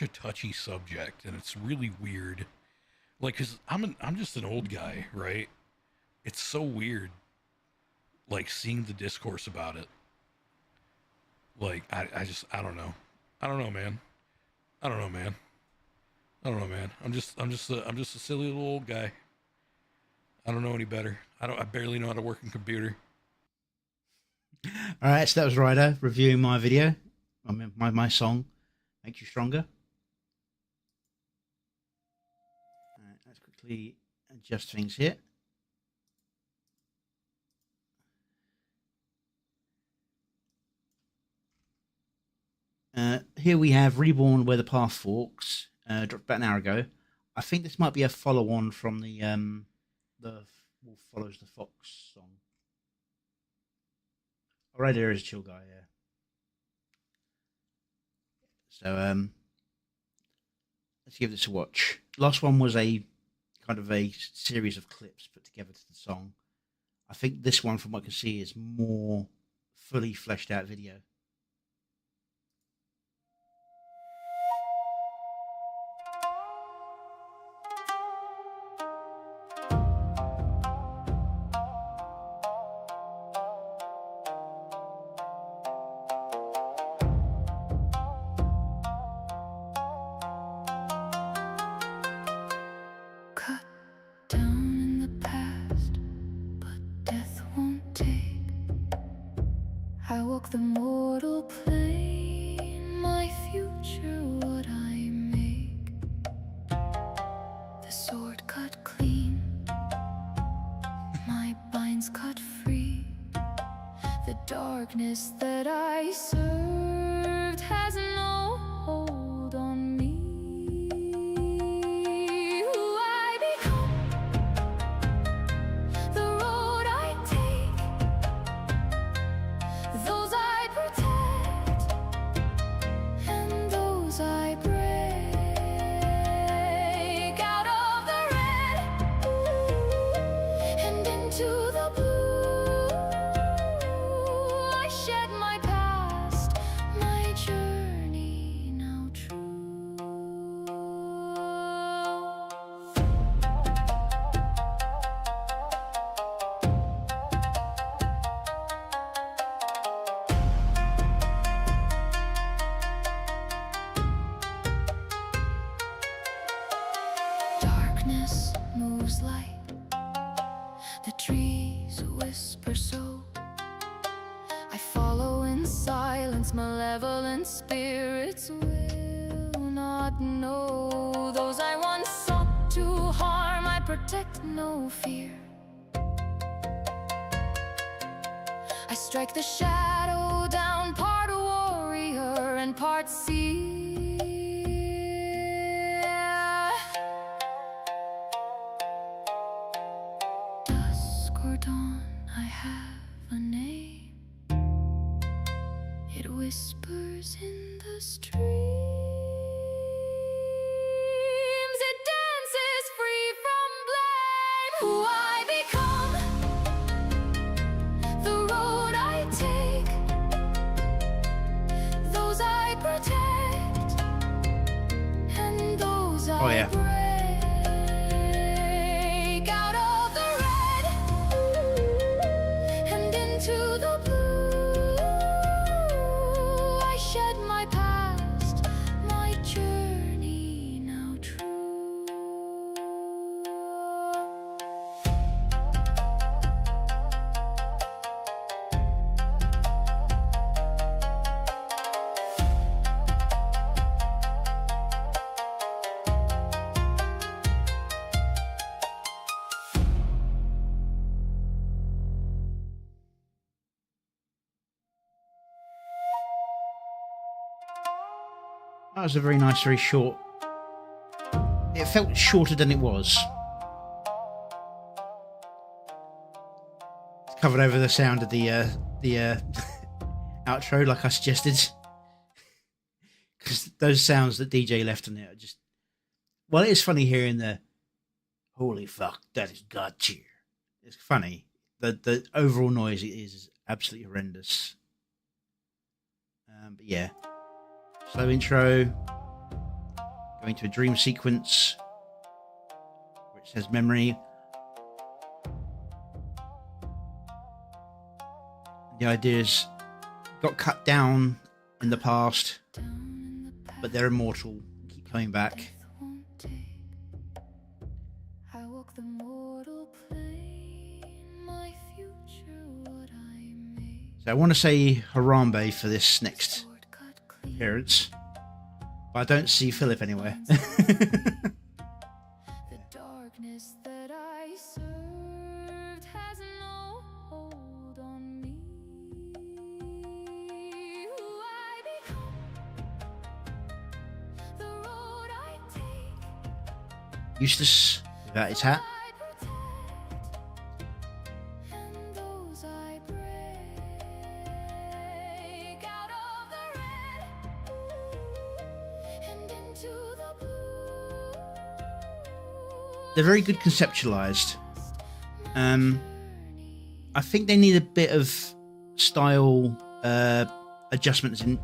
F: touchy subject, and it's really weird. Like, cause I'm just an old guy, right? It's so weird. Like seeing the discourse about it. Like I don't know. I don't know, man. I'm just a silly little old guy. I don't know any better. I barely know how to work a computer.
A: All right, so that was Ryder reviewing my video. I mean, my song, Makes You Stronger. All right, let's quickly adjust things here. Here we have Reborn Where the Path Forks, dropped about an hour ago. I think this might be a follow-on from the Wolf Follows the Fox song. Alright, there is a chill guy, yeah. So, let's give this a watch. Last one was a kind of a series of clips put together to the song. I think this one, from what I can see, is more fully fleshed out video.
E: Cut down in the past, but death won't take. I walk the mortal plane, my future what I make. The sword cut clean, my binds cut free. The darkness that I served has no hold on me. Who I become, the road I take, those I protect, and those I break. Out of the red and into the blue, I shed my past, my journey now true. Darkness moves light, the trees whisper so. I follow in silence, malevolent spirits will not know. Those I once sought to harm, I protect, no fear. I strike the shadow down, part warrior and part seer. Dusk or dawn, I have a name. It whispers in the streams. It dances free from blame. Who I become, the road I take, those I protect, and those I
A: Oh, yeah.
E: break. Out of the red and into the blue, I shed my past, my journey now true.
A: That was a very nice, very short. It felt shorter than it was. It's covered over the sound of the outro, like I suggested, because those sounds that DJ left on it are just. Well, it is funny hearing the "Holy fuck, that has got you." It's funny. The overall noise is absolutely horrendous. But yeah. Slow intro, going to a dream sequence, which says memory. The idea is got cut down in the past, but they're immortal, keep coming back.
E: I walk the mortal plane, my future what I made.
A: So I want to say Harambe for this next appearance, but I don't see Philip anywhere.
E: The darkness that I served has no hold on me. Who I become, the road I take,
A: Eustace without his hat.
E: I protect, and those I break. Out of the red and into the blue.
A: They're very good conceptualized. I think they need a bit of style adjustments in.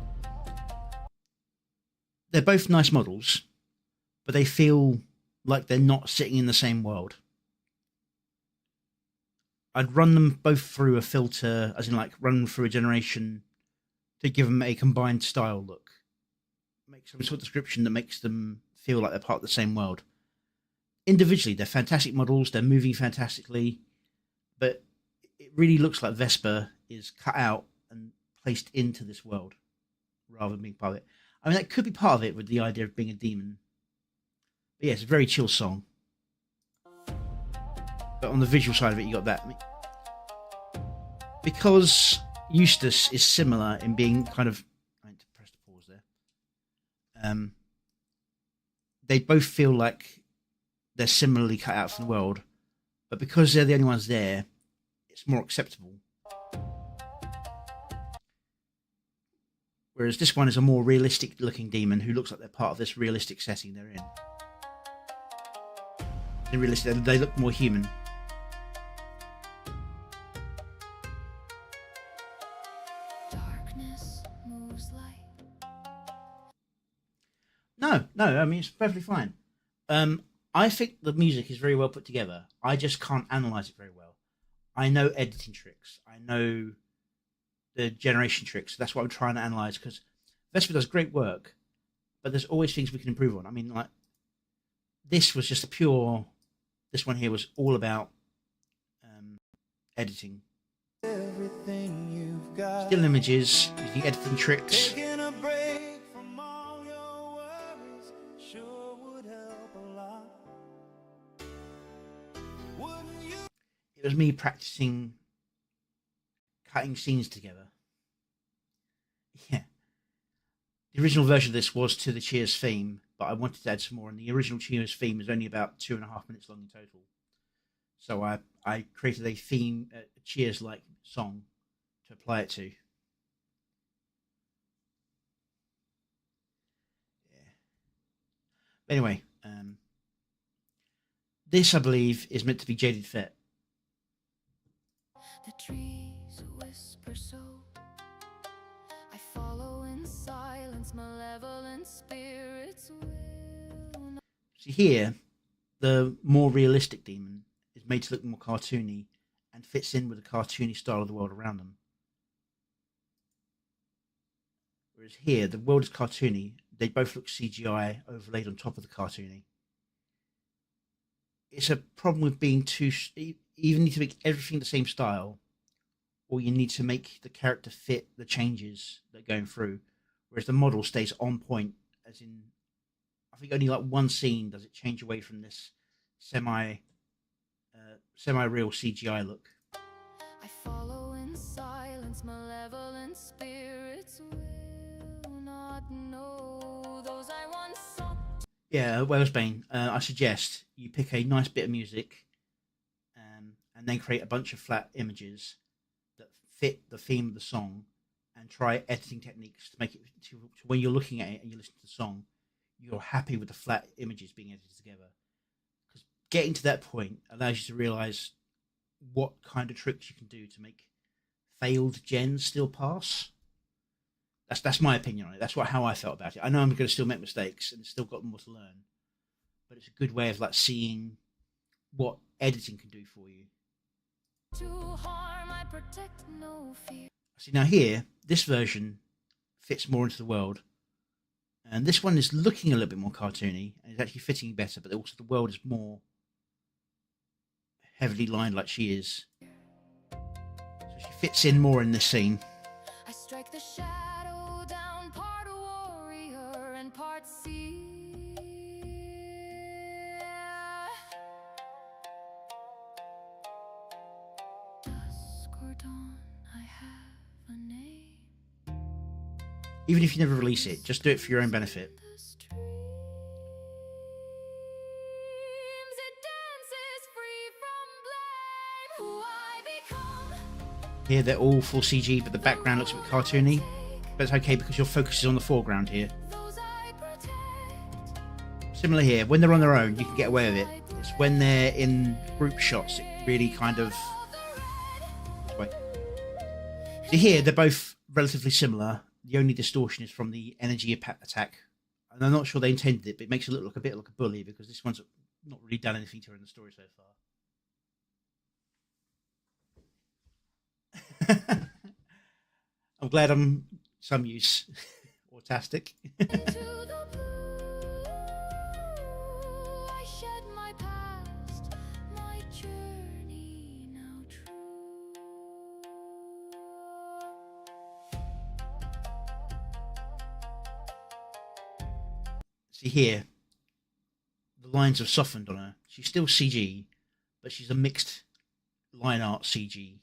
A: They're both nice models, but they feel like they're not sitting in the same world. I'd run them both through a filter, as in like run them through a generation to give them a combined style look. Make some sort of description that makes them feel like they're part of the same world. Individually, they're fantastic models, they're moving fantastically, but it really looks like Vesper is cut out and placed into this world rather than being part of it. I mean, that could be part of it with the idea of being a demon. But yeah, it's a very chill song. But on the visual side of it, you got that. I mean, because Eustace is similar in being kind of... I need to press the pause there. They both feel like they're similarly cut out from the world, but because they're the only ones there, it's more acceptable. Whereas this one is a more realistic looking demon who looks like they're part of this realistic setting they're in. They're realistic, they look more human.
E: Darkness moves light.
A: No, I mean, it's perfectly fine. I think the music is very well put together. I just can't analyze it very well. I know editing tricks. I know the generation tricks. That's what I'm trying to analyze, because Vesper does great work, but there's always things we can improve on. I mean, like, this was just a pure... This one here was all about editing.
B: Everything you've got.
A: Still images, using editing tricks.
B: Taking a break from all your worries sure would help a lot. Wouldn't you?
A: It was me practicing cutting scenes together. Yeah. The original version of this was to the Cheers theme, but I wanted to add some more, and the original Cheers theme is only about 2.5 minutes long in total. So I created a theme, a Cheers-like song to apply it to. Yeah. Anyway, this, I believe, is meant to be Jaded Fet.
D: The trees whisper so. I follow in silence, malevolent spirits will not.
A: See here, the more realistic demon is made to look more cartoony and fits in with the cartoony style of the world around them. Whereas here, the world is cartoony. They both look CGI overlaid on top of the cartoony. It's a problem with being too... You either need to make everything the same style, or you need to make the character fit the changes that are going through. Whereas the model stays on point, as in... I think only like one scene does it change away from this semi-real CGI look.
D: I follow in silence, malevolent spirits will not know those I once saw.
A: Yeah, Wellsbane, I suggest you pick a nice bit of music and then create a bunch of flat images that fit the theme of the song, and try editing techniques to make it to when you're looking at it and you listen to the song, you're happy with the flat images being edited together. Because getting to that point allows you to realize what kind of tricks you can do to make failed gens still pass. That's my opinion on it. That's how I felt about it. I know I'm going to still make mistakes and still got more to learn, but it's a good way of like seeing what editing can do for you.
D: To harm, I protect no fear.
A: See, now here, this version fits more into the world, and this one is looking a little bit more cartoony and is actually fitting better, but also the world is more heavily lined like she is. So she fits in more in this scene.
D: I strike the shadow down, part warrior and part sea. Dusk or dawn, I have a name.
A: Even if you never release it, just do it for your own benefit.
D: The streams, it dances free from blame. Who I become.
A: Here they're all full CG, but the background looks a bit cartoony. But it's okay because your focus is on the foreground here.
D: Those I protect.
A: Similar here, when they're on their own, you can get away with it. It's when they're in group shots, it really kind of... Wait. See here, they're both relatively similar. The only distortion is from the energy attack. And I'm not sure they intended it, but it makes it look like a bit like a bully, because this one's not really done anything to her in the story so far. I'm glad I'm some use. Autastic.
D: Into the blue, I shed my past, my journey now true.
A: See here, the lines have softened on her. She's still CG, but she's a mixed line art CG,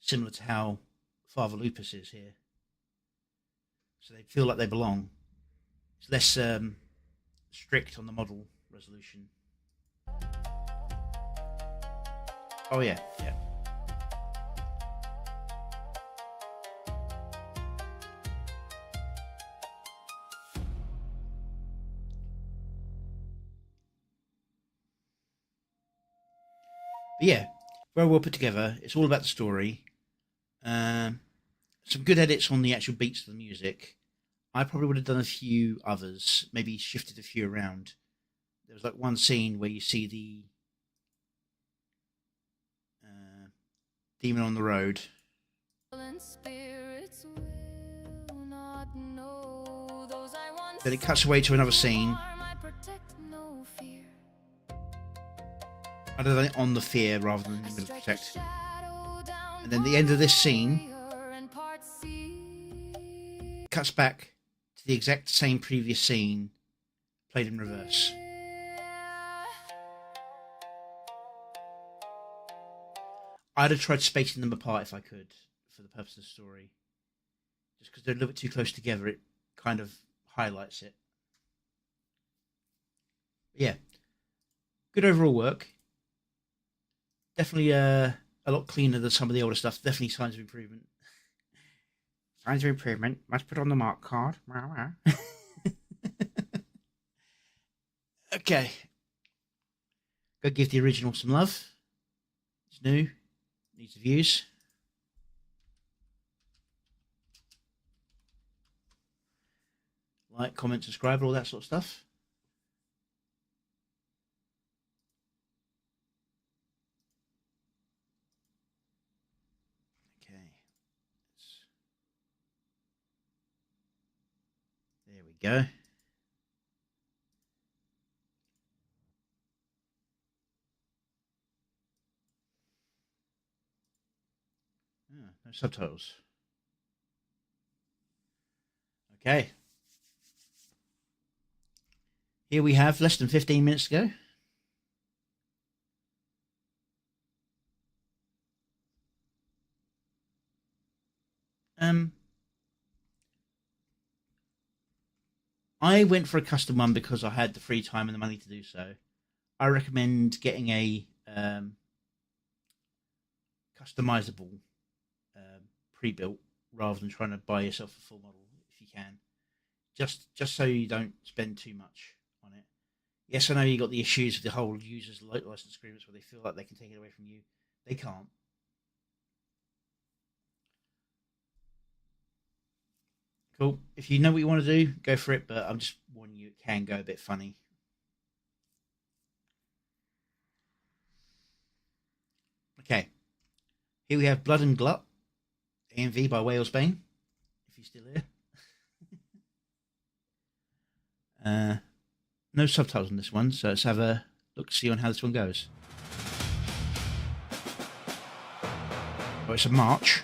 A: similar to how Father Lupus is here. So they feel like they belong. It's less strict on the model resolution. Oh yeah, yeah. But yeah, very well put together. It's all about the story. Some good edits on the actual beats of the music. I probably would have done a few others, maybe shifted a few around. There was like one scene where you see the demon on the road.
D: Spirits will not know those I once
A: Then it cuts away to another scene.
D: harm, I protect no fear.
A: I done it on the fear rather than
D: I
A: in the
D: strike
A: protect.
D: the shadow down,
A: And then the end of this scene
D: warrior and part sea.
A: cuts back to the exact same previous scene, played in reverse. I'd have tried spacing them apart if I could. for the purpose of the story. Just because they're a little bit too close together, it kind of highlights it. But yeah, good overall work. Definitely a lot cleaner than some of the older stuff. Definitely signs of improvement. Signs of improvement. Must put on the mark card. Okay. Go give the original some love. It's new. Needs the views. Like, comment, subscribe, all that sort of stuff. Okay. There we go. No subtitles. Okay. Here we have less than 15 minutes to go. I went for a custom one because I had the free time and the money to do so. I recommend getting a customizable pre-built rather than trying to buy yourself a full model if you can. Just so you don't spend too much on it. Yes, I know you got the issues with the whole users license agreements where they feel like they can take it away from you. They can't. Cool. If you know what you want to do, go for it, but I'm just warning you, it can go a bit funny. Okay. Here we have Blood and Glut, AMV by Whalesbane, if you're still here. No subtitles on this one, so let's have a look to see on how this one goes. Oh, it's a march.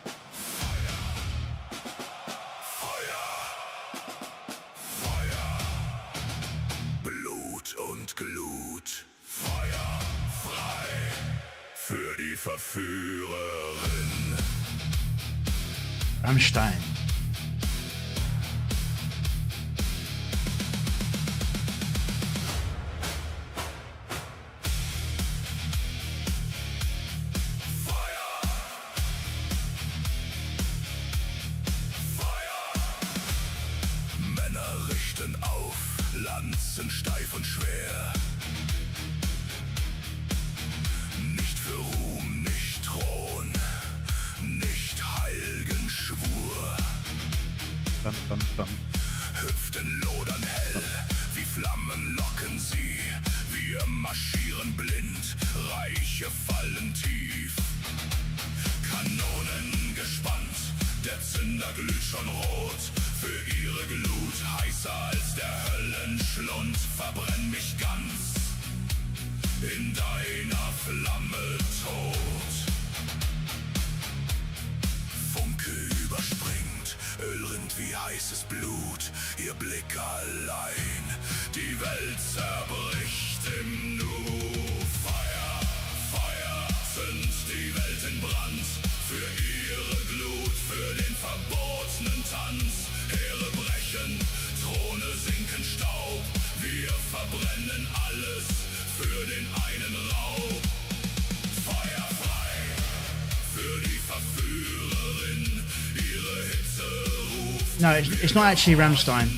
B: Blut und Glut, Feuer frei für die Verführerin.
A: Rammstein.
B: Männer richten auf, Lanzen steif und schwer. Nicht für Ruhm, nicht Thron, nicht heilgen Schwur.
A: Bum, bum, bum.
B: Hüften lodern hell, wie Flammen locken sie. Wir marschieren blind, Reiche fallen tief. Kanonen gespannt, der Zünder glüht schon rot. Für ihre Glut heißer als der Höllenschlund. Verbrenn mich ganz, in deiner Flamme tot. Funke überspringt, Öl rinnt wie heißes Blut. Ihr Blick allein, die Welt zerbricht im Nu. Feuer, Feuer, zünd die Welt in Brand. Für ihre Glut, für den verbotenen Tanz. Heere brechen, Throne sinken Staub. Wir verbrennen alles für den einen Raub. Feuer frei für die Verführerin. Ihre Hitze ruft.
A: No, it's not actually Rammstein.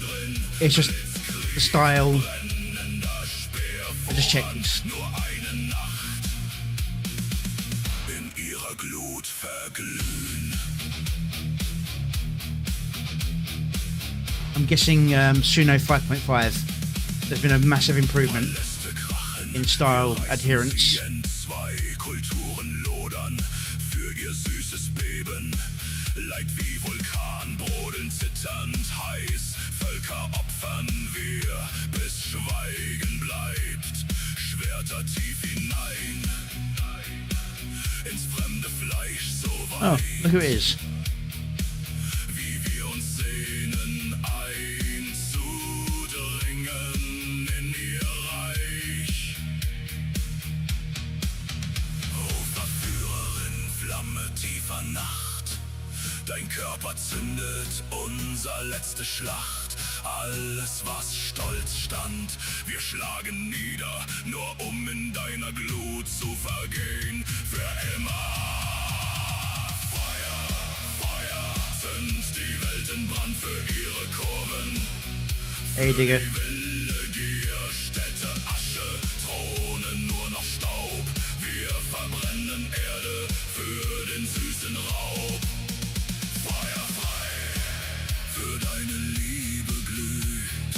A: It's just the style. I just checked this.
B: Nur eine Nacht in ihrer Glut verglühen.
A: I'm guessing Suno 5.5. There's been a massive improvement in style adherence.
B: Zwei Kulturen lodern für ihr süßes Beben. Leid wie Vulkan, brodelnd, zitternd, heiß. Völker opfern wir, bis Schweigen bleibt. Schwerter tief hinein ins fremde Fleisch so
A: Oh,
B: weit.
A: look who it is.
B: Wie wir uns sehnen, einzudringen in ihr Reich. O Verführerin, Flamme tiefer Nacht, Dein Körper zündet, unser letzte Schlacht. Alles, was stolz stand, wir schlagen nieder, nur um in deiner Glut zu vergehen. Für immer. Feuer, Feuer, zünd die Welt in Brand für ihre Kurven.
A: Hey, Digga.
B: Wilde Gier, Städte, Asche, Thronen, nur noch Staub. Wir verbrennen Erde für den süßen Raub. Feuer frei, für deine Liebe glüht.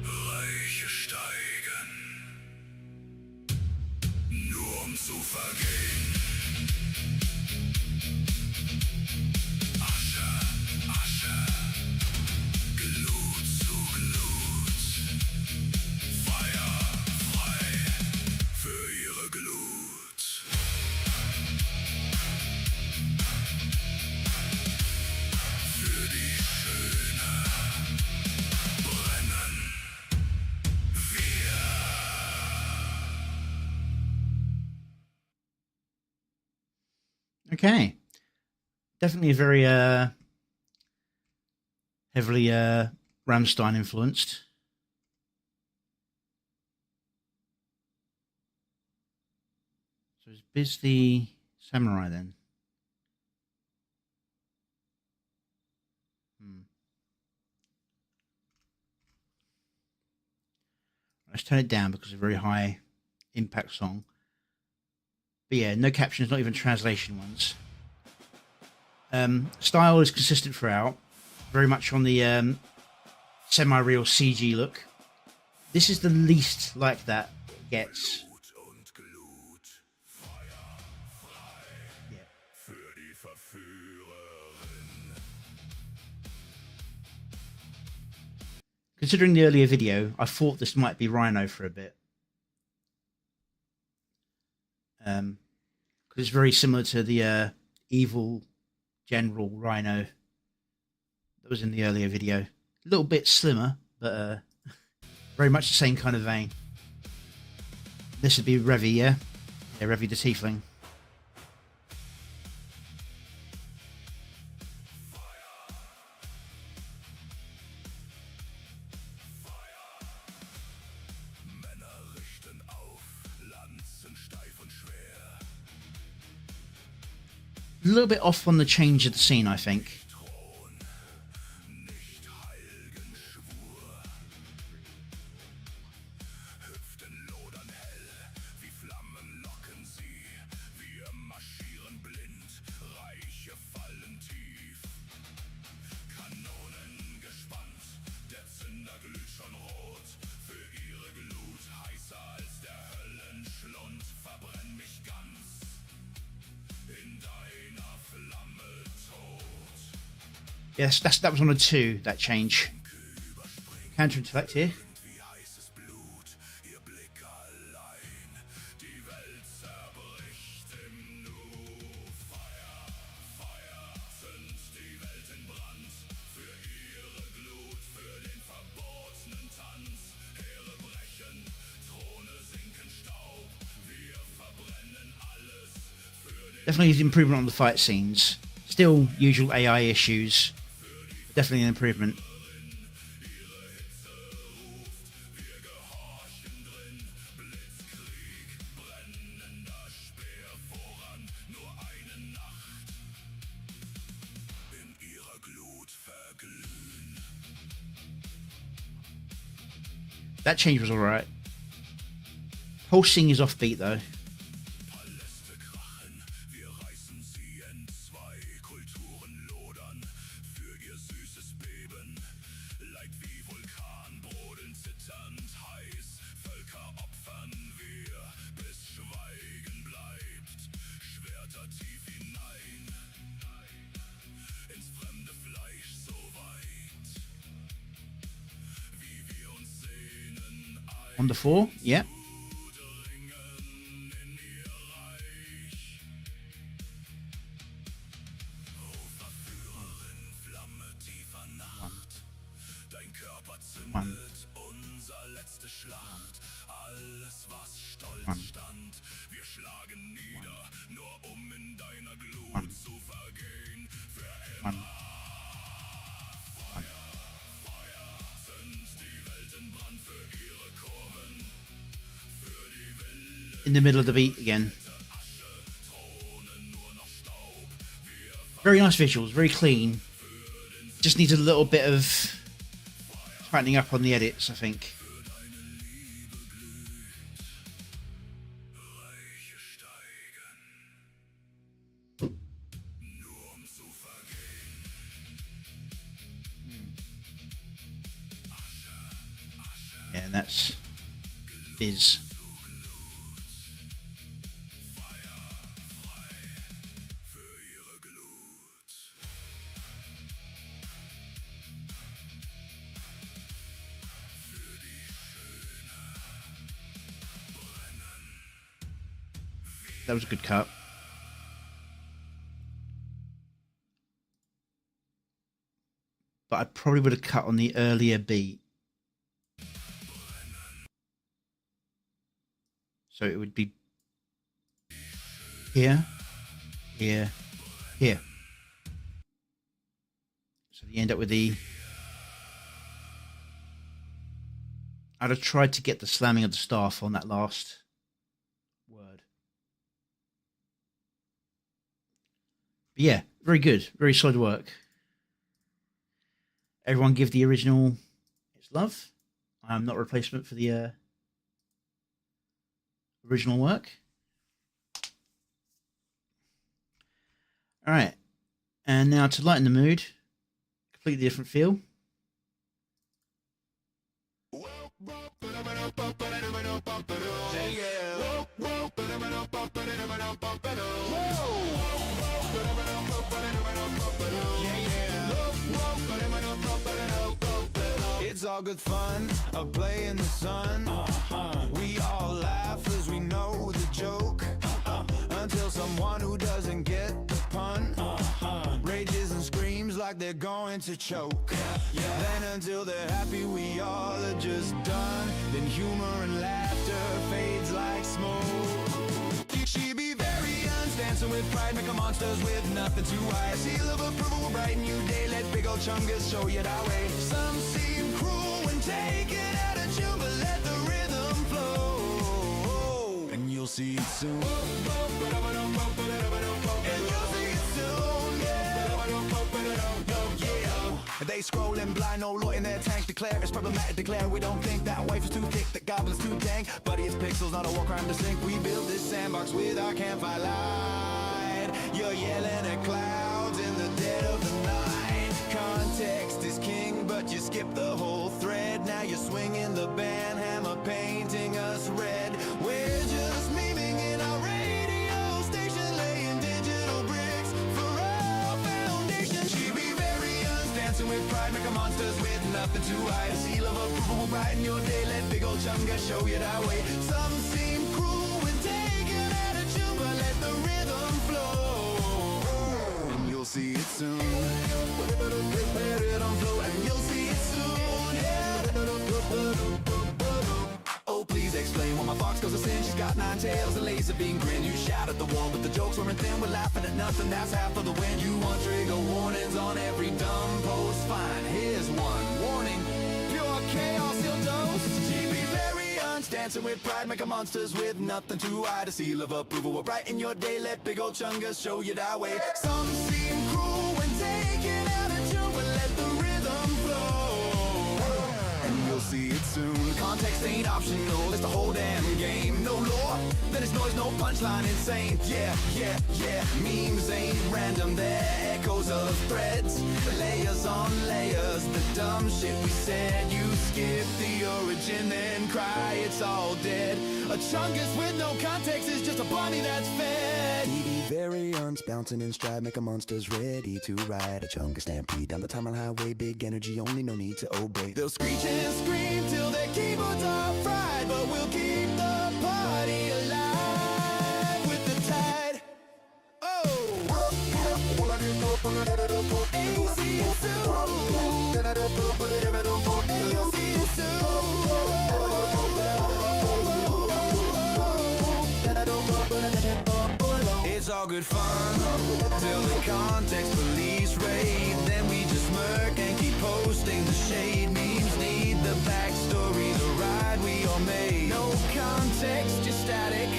B: Reiche steigen, nur um zu vergehen. Asche, Asche, Glut zu Glut. Feuer frei für ihre Glut. Für die Schöne brennen wir.
A: Okay. Definitely a very heavily Rammstein influenced. So is Biz the samurai then? Let's turn it down because it's a very high impact song. But yeah, no captions, not even translation ones. Style is consistent throughout, very much on the semi-real CG look. This is the least like that it gets.
B: Glut und Glut. Feuer frei
A: Yeah.
B: für die Verführerin.
A: Considering the earlier video, I thought this might be Rhino for a bit. Because it's very similar to the evil General Rhino that was in the earlier video. A little bit slimmer, but very much the same kind of vein. This would be Revy, yeah? Yeah, Revy the Tiefling.
B: Männer richten auf, Lanzen steif und schwer.
A: A little bit off on the change of the scene, I think.
B: Thron, nicht heiligen Schwur. Hüften lodern hell, wie Flammen locken sie. Wir marschieren blind, Reiche fallen tief. Kanonen gespannt, der Zünder glüht schon rot. Für ihre Glut heißer als der Höllenschlund. Verbrenn mich ganz in deiner Flamme tot.
A: Yes, that was on a 2, that change. Counter intellect here.
B: Wie heißes Blut, ihr Blick allein. Die Welt zerbricht im Nu. Feuer, Feuer, zünd die Welt in Brand. Für ihre Glut, für den verbotenen Tanz. Heere brechen, Throne sinken Staub. Wir verbrennen alles für den
A: Definitely an improvement on the fight scenes. Still usual AI issues. Definitely an improvement.
B: in ihrer Glut verglühen.
A: That change was alright. Whole sing is offbeat though.
B: Paläste krachen, wir reißen sie entzwei. Kulturen lodern für ihr süßes Beben. Leid wie Vulkan, brodeln zitternd heiß. Völker opfern wir, bis Schweigen bleibt. Schwerter tief hinein, ins fremde Fleisch so weit. Wie wir uns sehnen,
A: On the 4, yeah.
B: Dein Körper zündet,
A: One.
B: unser letzte Schlacht. Alles, was stolz
A: One.
B: stand, wir schlagen nieder, nur um in deiner Glut
A: One.
B: zu vergehen. Für
A: in the middle of the beat again. Very nice visuals, very clean. Just needs a little bit of tightening up on the edits, I think. Yeah, and that's Viz. That was a good cut. But I probably would have cut on the earlier beat. So it would be here, here, here. So you end up with the... I'd have tried to get the slamming of the staff on that last word. But yeah, very good. Very solid work. Everyone give the original its love. I am not a replacement for the original work. All right. And now to lighten the mood, completely different feel.
B: It's all good fun, a play in the sun. We all laugh as we know the joke. Until someone who doesn't get the pun rages and screams like they're going to choke. Then until they're happy we all are just done. Then humor and laughter fades like smoke. She be very dancing with pride, make a monsters with nothing to hide. Seal of approval will brighten you day, let big old chungus show you that way. Some seem cruel and take it out of you, but let the rhythm flow, and you'll see it soon. And you'll see it soon, yeah. They scrolling blind, no law in their tanks. Declare it's problematic, declare we don't think that wife is too thick, the goblin's too dang. Buddy, it's pixels, not a war crime to sink. We built this sandbox with our campfire light. You're yelling at clouds in the dead of the night. Context is king, but you skip the whole thread. Now you're swinging the band hammer, painting us red. We're just memeing in our radio station, laying digital bricks for our foundation. She be very dancing with pride, make a monsters with nothing to hide. A seal of approval will brighten your day, let big old chunga show you that way. Some seem cruel and take it out of you, but let the rhythm flow, and you'll see it soon. Let it on flow, and you'll see it soon, yeah. Oh, please explain why my fox goes to sin. She's got 9 tails, a laser beam grin. You shout at the wall, but the jokes weren't thin. We're laughing at nothing, that's half of the win. You want trigger warnings on every dumb post? Fine, here's one warning. Pure chaos, you'll dose. She be very dancing with pride, make a monsters with nothing to hide. A seal of approval will brighten your day, let big old chungas show you that way. Some seem cruel when taken out of you, but let the rhythm flow, and you'll see it soon. Context ain't optional, it's the whole damn game. No law, then it's noise, no punchline, insane. Yeah, yeah, yeah, memes ain't random, they're echoes of threads. Layers on layers, the dumb shit we said. You skip the origin, then cry it's all dead. A chungus with no context is just a bunny that's fed. Variants bouncing in stride, make a monsters ready to ride. A chungus stampede down the timeline highway, big energy only, no need to obey. They'll screech and scream till their keyboards are fried, but we'll keep the party alive with the tide. Oh, AC soon, and you'll see it soon. It's all good fun till the context police raid. Then we just smirk and keep posting the shade. Memes need the backstory, the ride we all made. No context, just static.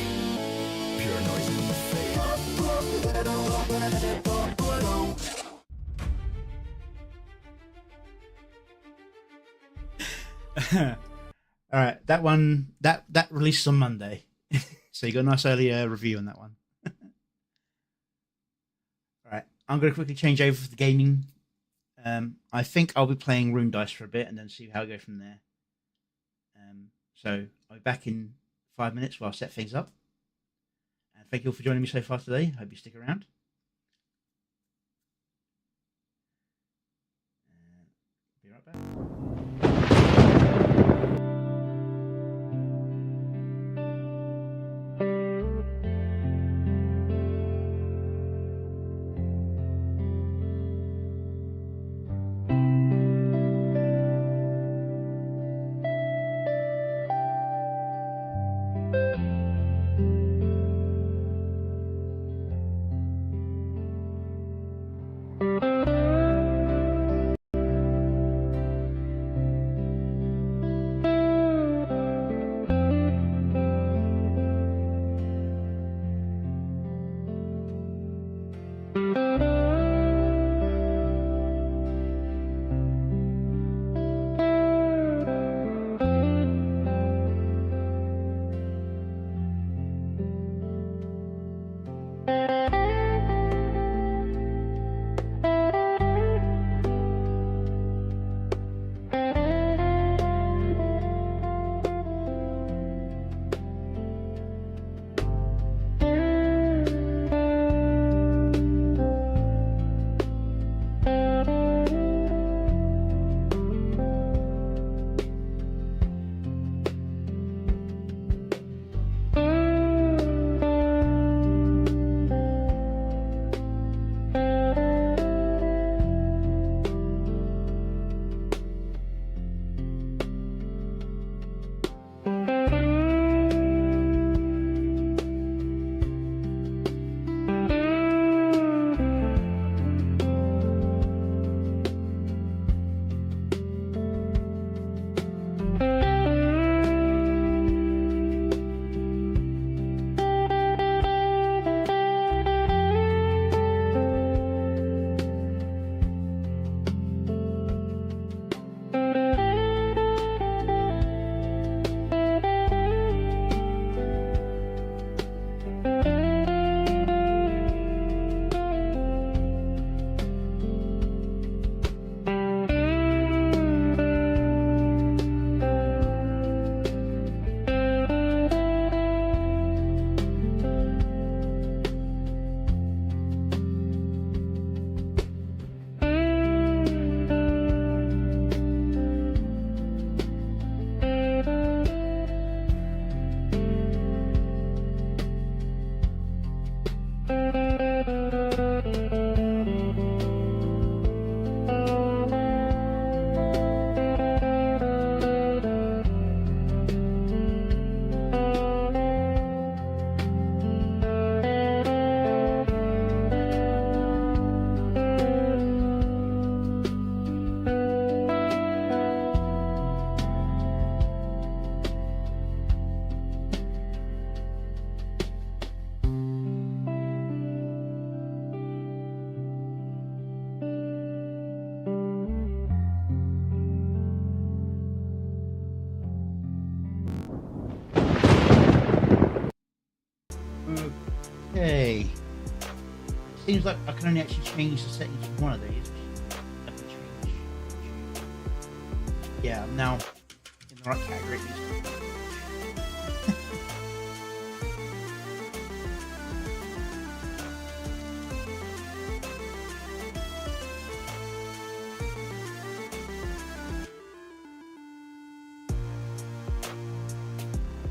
A: All right, that one that releases on Monday, so you got a nice early review on that one. All right, I'm going to quickly change over for the gaming. I think I'll be playing Rune Dice for a bit and then see how I go from there. So I'll be back in 5 minutes while I set things up. And thank you all for joining me so far today. Hope you stick around. Be right back. Okay. Seems like I can only actually change the settings of one of these. Let me change. Yeah, I'm now in the right category.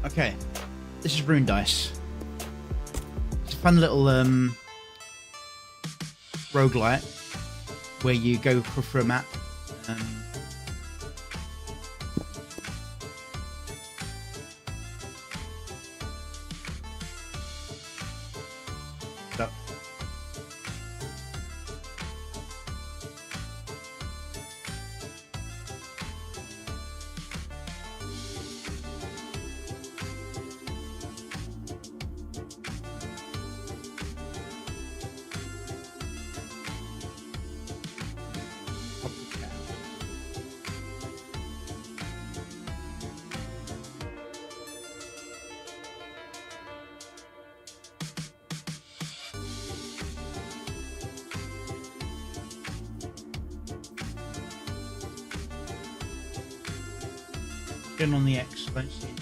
A: Okay, this is Rune Dice. It's a fun little roguelite where you go for a map. So, Turn on the X. I don't see it.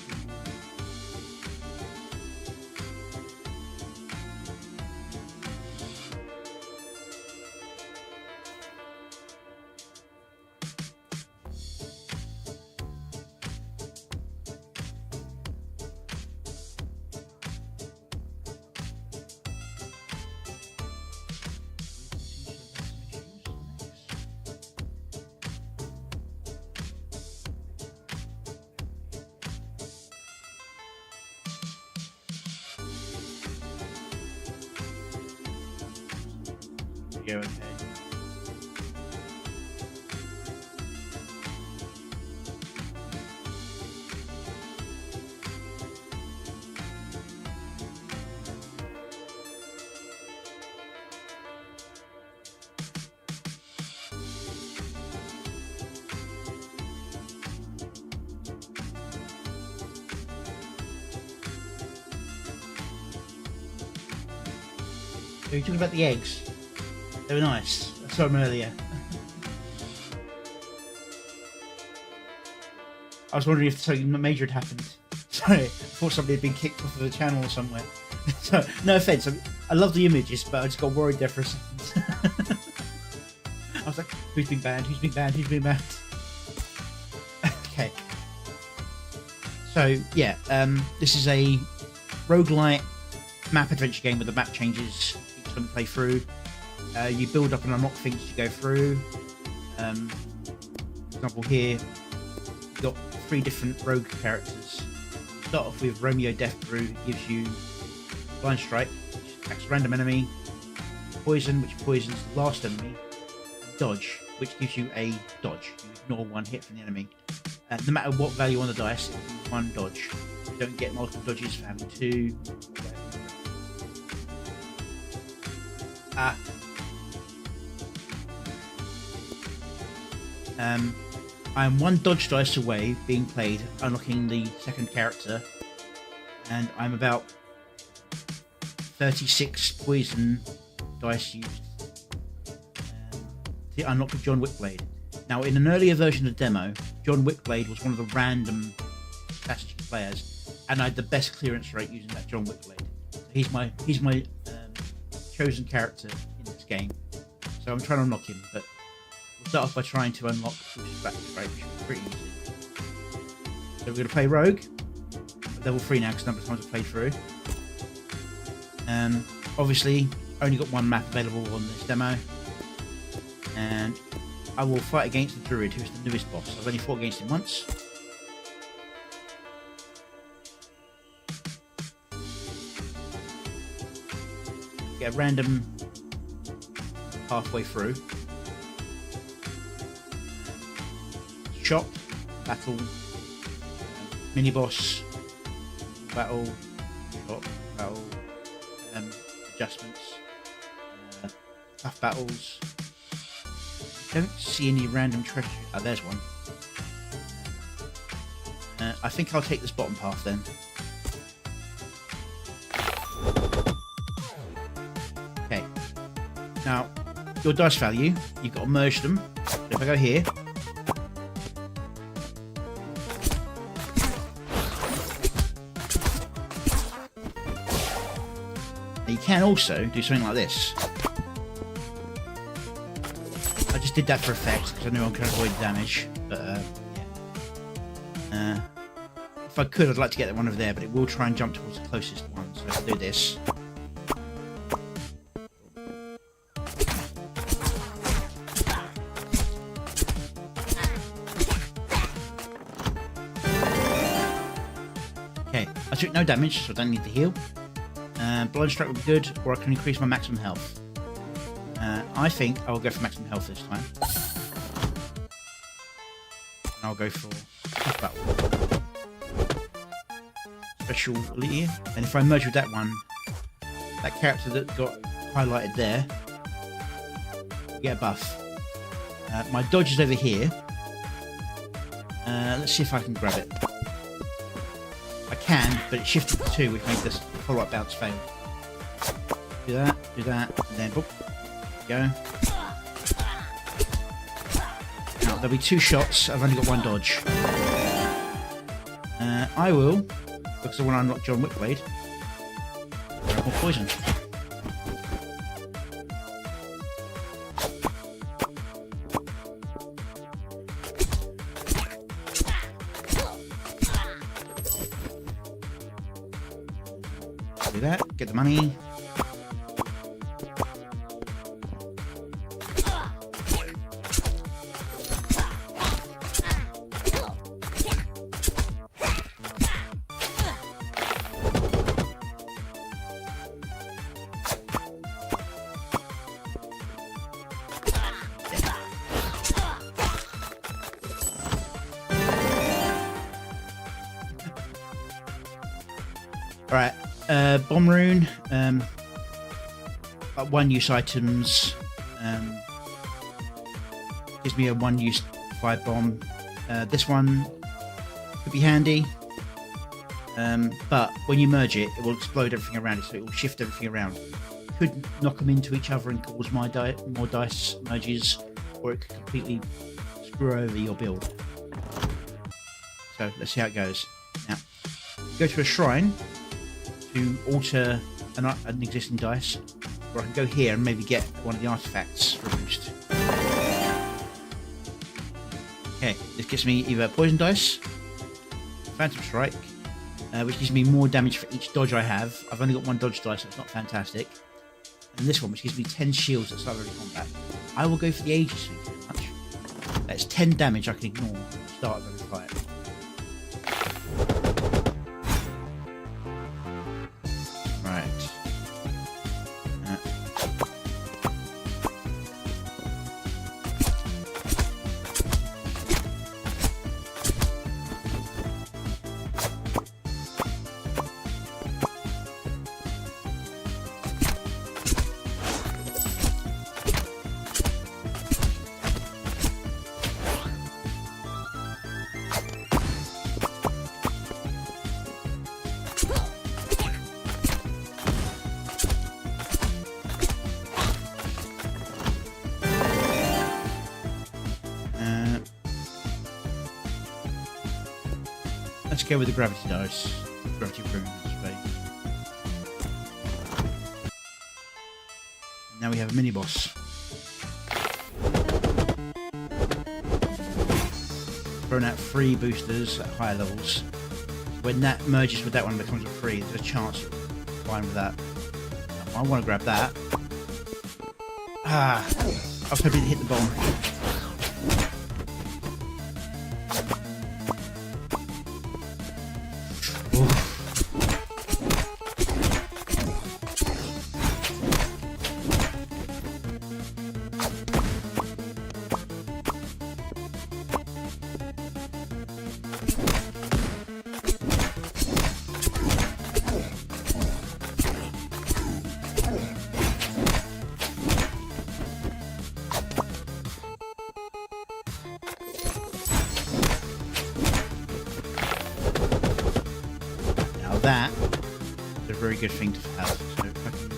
A: Go okay. So you're talking about the eggs? They were nice. I saw them earlier. I was wondering if something major had happened. Sorry, I thought somebody had been kicked off of the channel or somewhere. So, no offense. I love the images, but I just got worried there for a second. I was like, who's been banned? Who's been banned? Who's been banned? Okay. So, yeah, this is a roguelite map adventure game where the map changes each time you play through. You build up and unlock things as you go through. For example, here you've got 3 different rogue characters. You start off with Romeo Deathbrew, who gives you Blind Strike, which attacks a random enemy, Poison, which poisons the last enemy, and Dodge, which gives you a dodge. You ignore 1 hit from the enemy. No matter what value on the dice, it will be 1 dodge. You don't get multiple dodges for having 2. I'm 1 dodge dice away being played, unlocking the second character, and I'm about 36 poison dice used to unlock the John Wick Blade. Now, in an earlier version of the demo, John Wick Blade was one of the random strategy players, and I had the best clearance rate using that John Wick Blade. So he's my chosen character in this game, so I'm trying to unlock him, but we'll start off by trying to unlock Back Strike, which is pretty easy. So we're going to play Rogue, level 3 now because the number of times I've played through. Obviously, only got 1 map available on this demo, and I will fight against the Druid, who's the newest boss. I've only fought against him once. Get a random halfway through. Shop, battle, mini boss, battle, shop, battle, adjustments, tough battles. Don't see any random treasure. Oh, there's one. I think I'll take this bottom path then. Okay. Now, your dice value, you've got to merge them. So if I go here, you can also do something like this. I just did that for effect because I knew I could avoid damage, but yeah. If I could, I'd like to get that one over there, but it will try and jump towards the closest one, so I'll do this. Okay, I took no damage, so I don't need to heal. Blind Strike would be good, or I can increase my maximum health. I think I will go for maximum health this time. And I'll go for tough battle. Special here. And if I merge with that one, that character that got highlighted there, you get a buff. My dodge is over here. Let's see if I can grab it. I can, but it shifted to 2, which makes this follow-up bounce fail. Do that, and then boop, go. Now, there'll be 2 shots. I've only got 1 dodge. I will, because I want to unlock John Wickblade, grab more poison. Do that, get the money. Alright, bomb rune, one use items, gives me a one use fire bomb. This one could be handy, but when you merge it, it will explode everything around it, so it will shift everything around. Could knock them into each other and cause more dice merges, or it could completely screw over your build. So let's see how it goes. Now, go to a shrine to alter an existing dice, or I can go here and maybe get one of the artifacts for a boost. Okay, this gives me either poison dice, phantom strike, which gives me more damage for each dodge I have. I've only got one dodge dice, so it's not fantastic. And this one, which gives me 10 shields at start of every combat. I will go for the Aegis suit pretty much. That's 10 damage I can ignore at the start of every fight. Let's go with the gravity dice. Gravity rune, I suppose. Now we have a mini boss. Throwing out 3 boosters at higher levels. When that merges with that one and becomes a 3, there's a chance of fine with that. I want to grab that. Ah, I was hoping to hit the bomb. That is a very good thing to have. So if I can...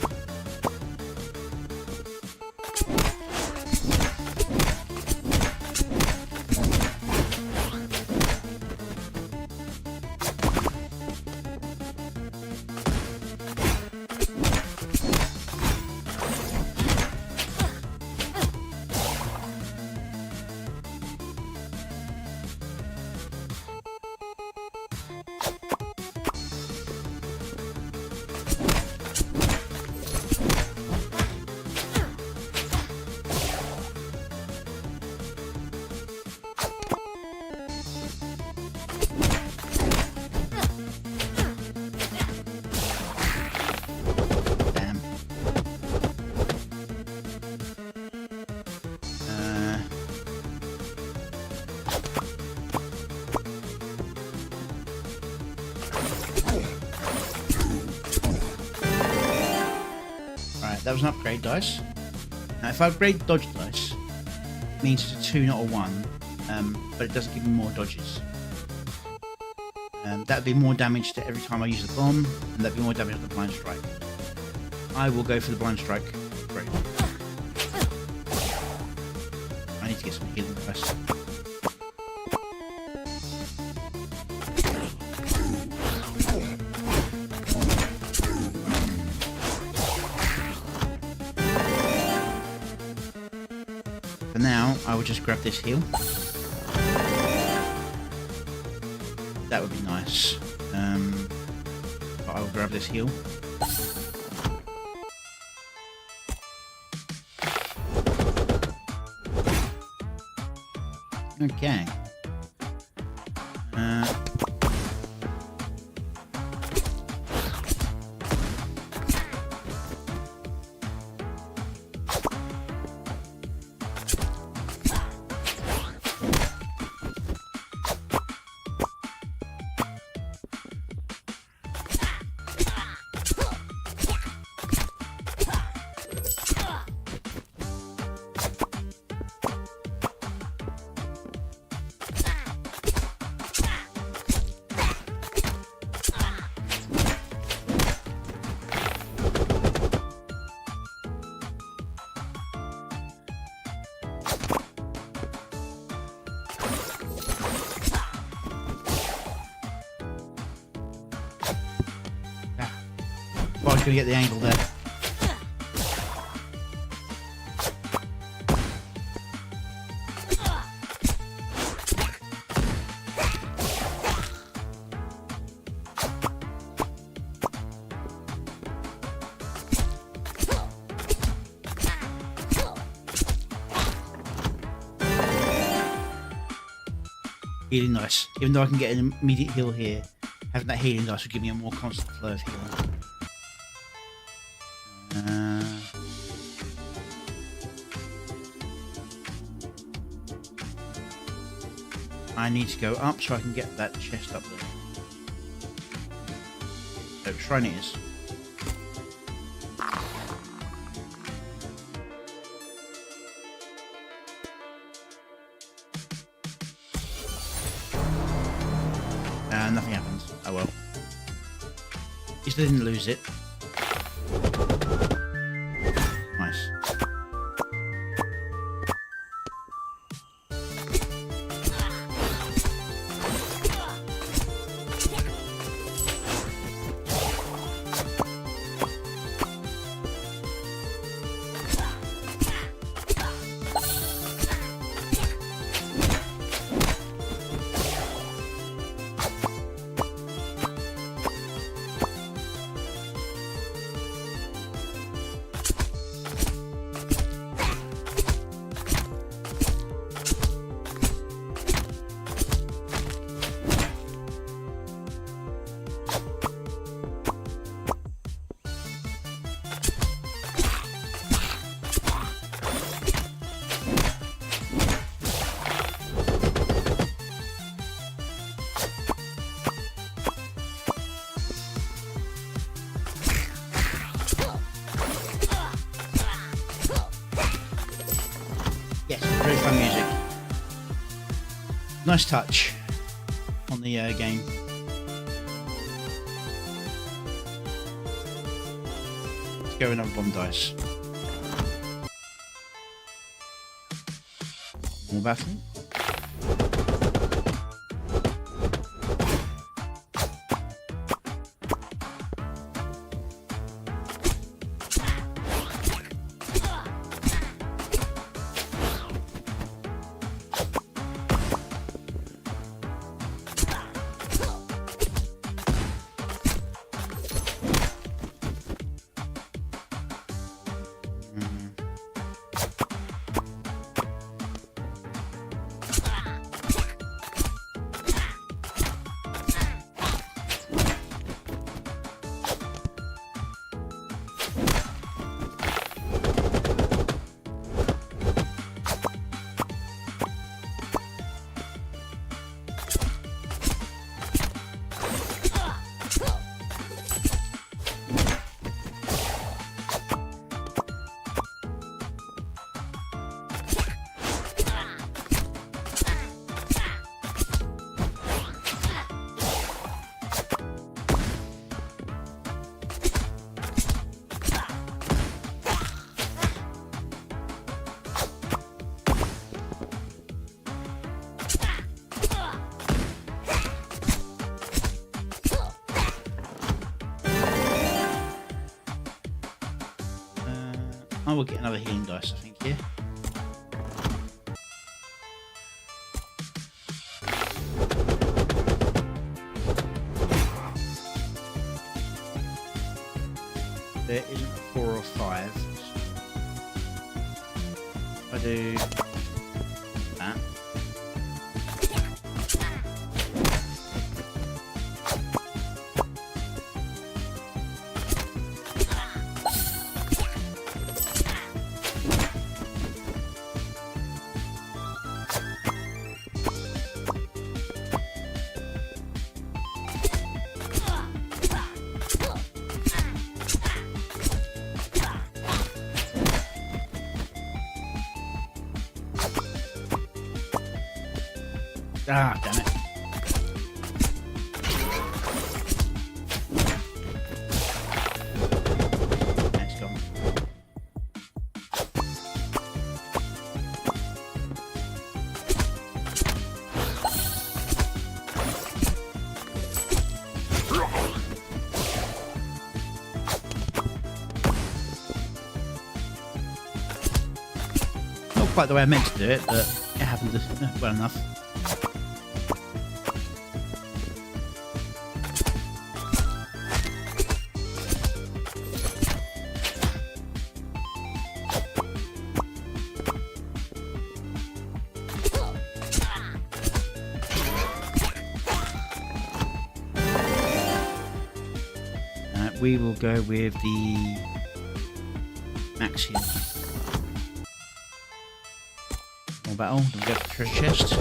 A: That was an upgrade dice. Now if I upgrade dodge dice, it means it's a 2 not a 1, but it doesn't give me more dodges. That would be more damage to every time I use the bomb, and that would be more damage on the blind strike. I will go for the blind strike upgrade. I need to get some healing first. For now, I will just grab this heal. That would be nice. But I will grab this heal. Okay. Well, I was going to get the angle there. Healing dice. Even though I can get an immediate heal here, having that healing dice will give me a more constant flow of healing. I need to go up so I can get that chest up there. So, shrine it is. Nothing happens. Oh well. He still didn't lose it. Nice. Yes, very fun music. Nice touch on the game. Let's go another bomb dice. More battle. I will get another healing dice, I think, here. do that. Ah, damn it. It's gone. Not quite the way I meant to do it, but it happened well enough. We will go with the max here. More battle, then we go for the treasure chest.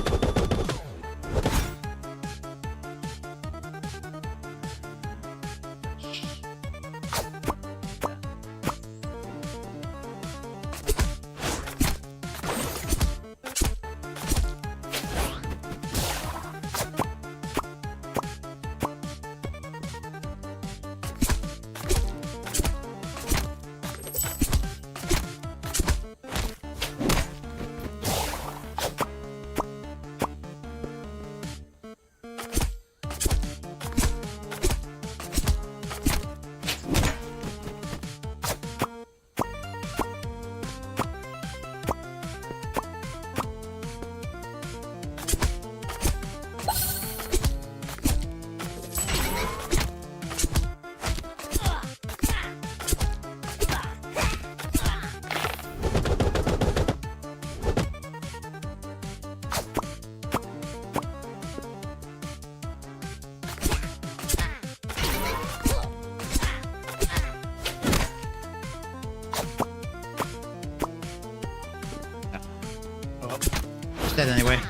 A: It's dead anyway.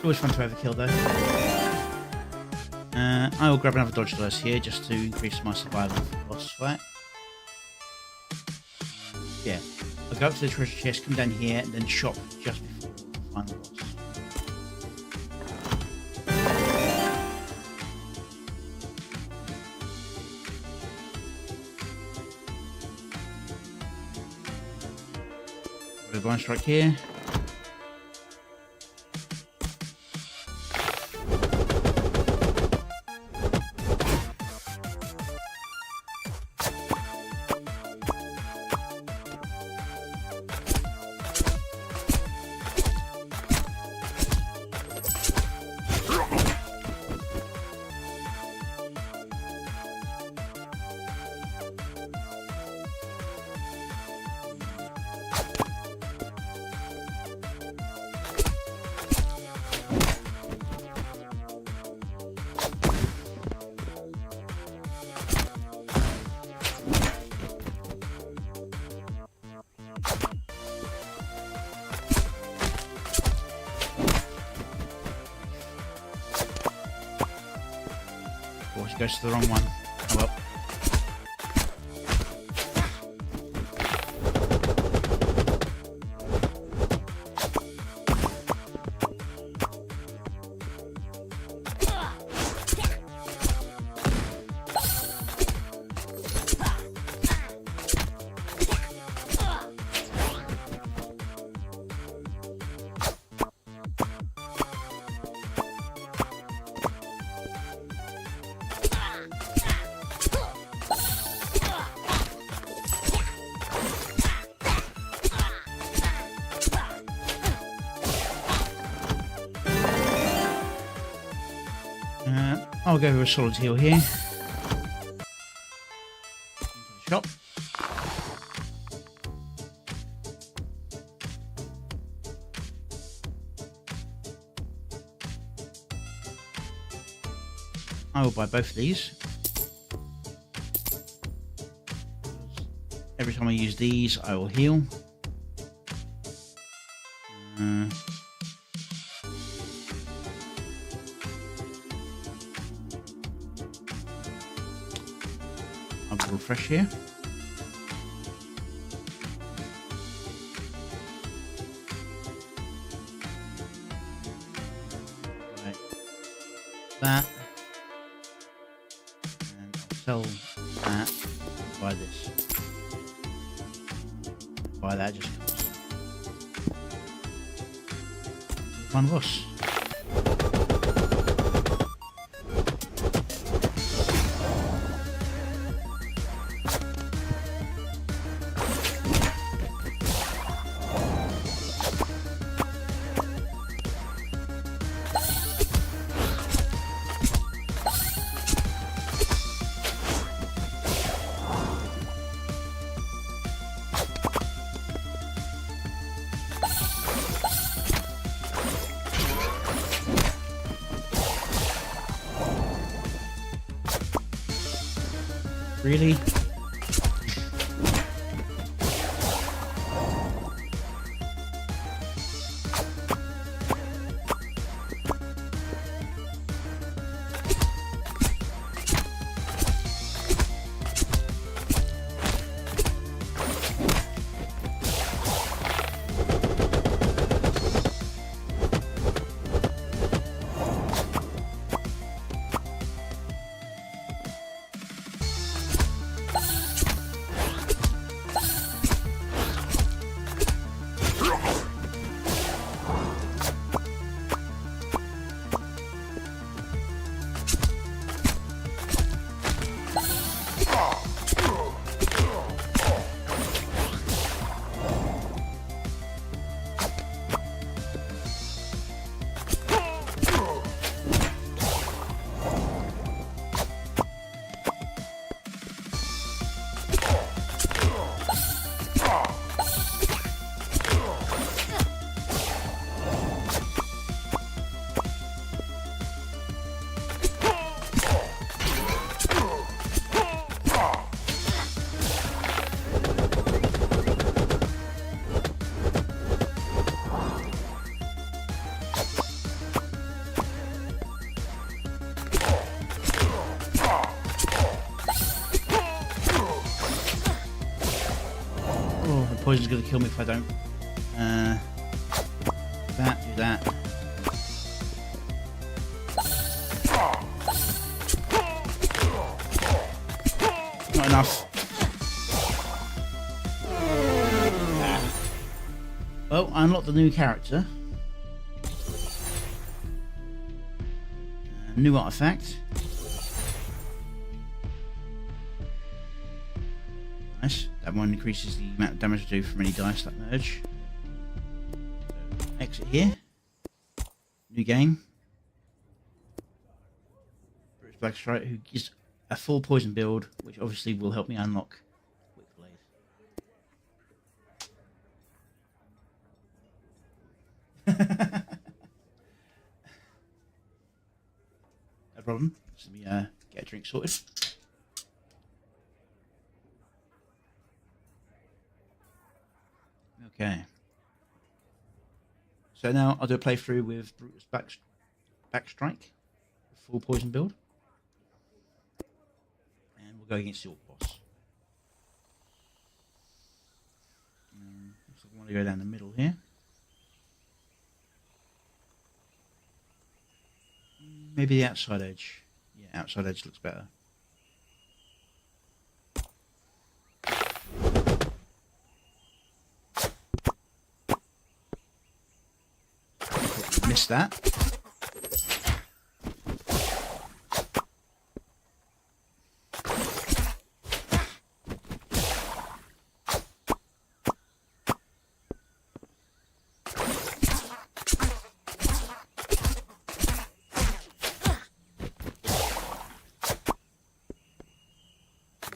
A: Always fun to overkill though. I will grab another dodge dice here just to increase my survival for the boss fight. Yeah, I'll go up to the treasure chest, come down here, and then shop just before the final boss. Divine strike here. Of course, it goes to the wrong one. Oh well. I'll go with a solid heal here. Into the shop. I will buy both of these. Every time I use these, I will heal. I will refresh here. Right. That. And I'll sell that. Buy this. Buy that just because. One of us. Really? Poison's gonna kill me if I don't. Do that. Not enough. Well, I unlocked the new character. New artifact. Nice. That one increases the amount of damage I do from any dice that merge. So, exit here. New game. British Black Strike, who gives a full poison build, which obviously will help me unlock Quick Blade. No problem. Let me get a drink sorted. Okay. So now I'll do a playthrough with Brutus Backstrike, full poison build, and we'll go against the Orc boss. Looks like I want to go down the middle here. Maybe the outside edge. Yeah, outside edge looks better. Missed that.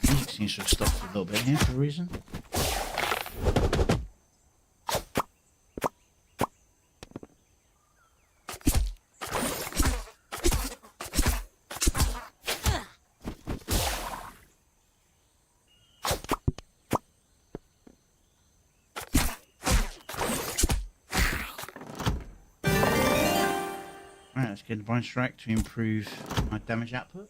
A: Music seems to have stopped for a little bit here for a reason. let's get a Divine Strike to improve my damage output.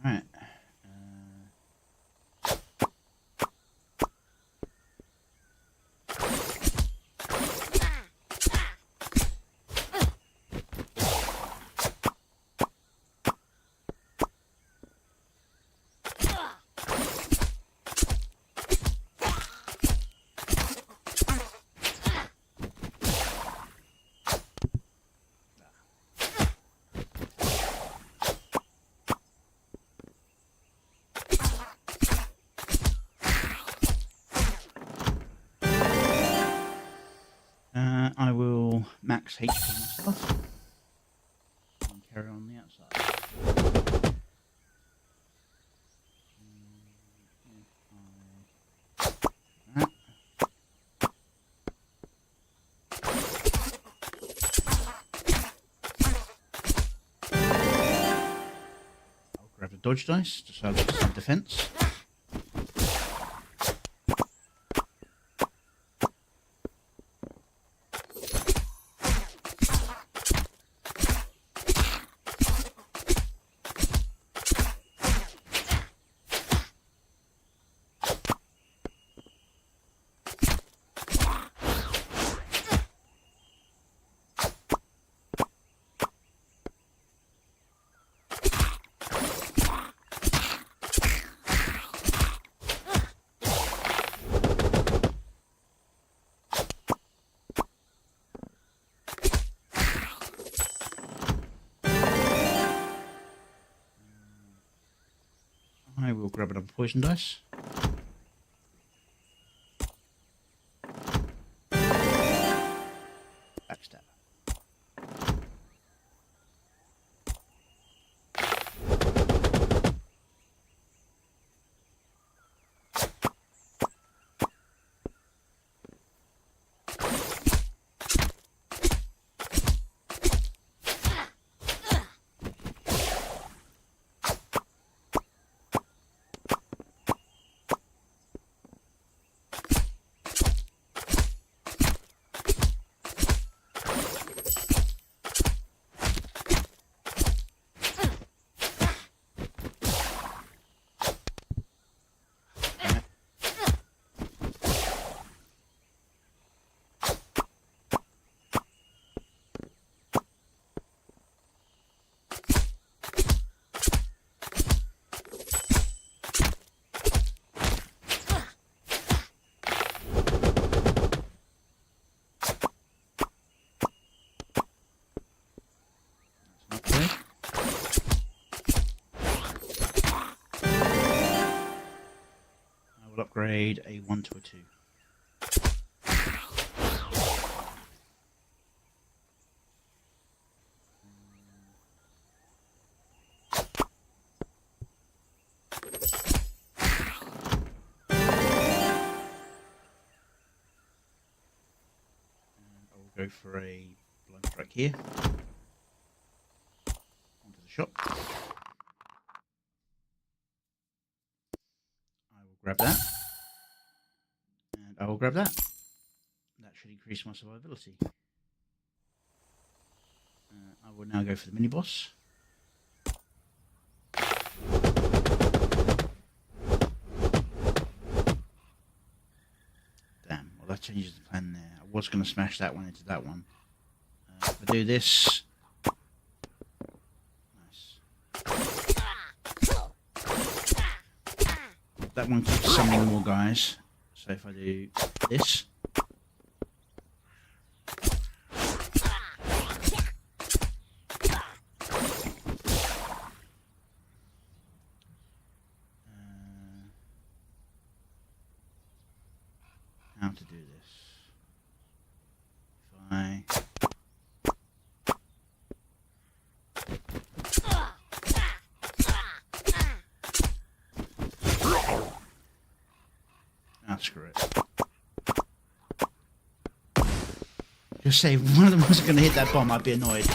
A: Alright. I will max HP myself and carry on the outside. Right. I'll grab a dodge dice just so I've got some defense. I will grab another poison dice. Backstab. Upgrade a 1 to a 2. I will go for a blind strike here. Onto the shot. I will grab that. And I will grab that. That should increase my survivability. I will now go for the mini boss. Damn, well that changes the plan there. I was going to smash that one into that one. If I do this. Nice. That one keeps summoning more guys. So if I do this. How to do this. If I screw it. Just say one of them wasn't going to hit that bomb, I'd be annoyed.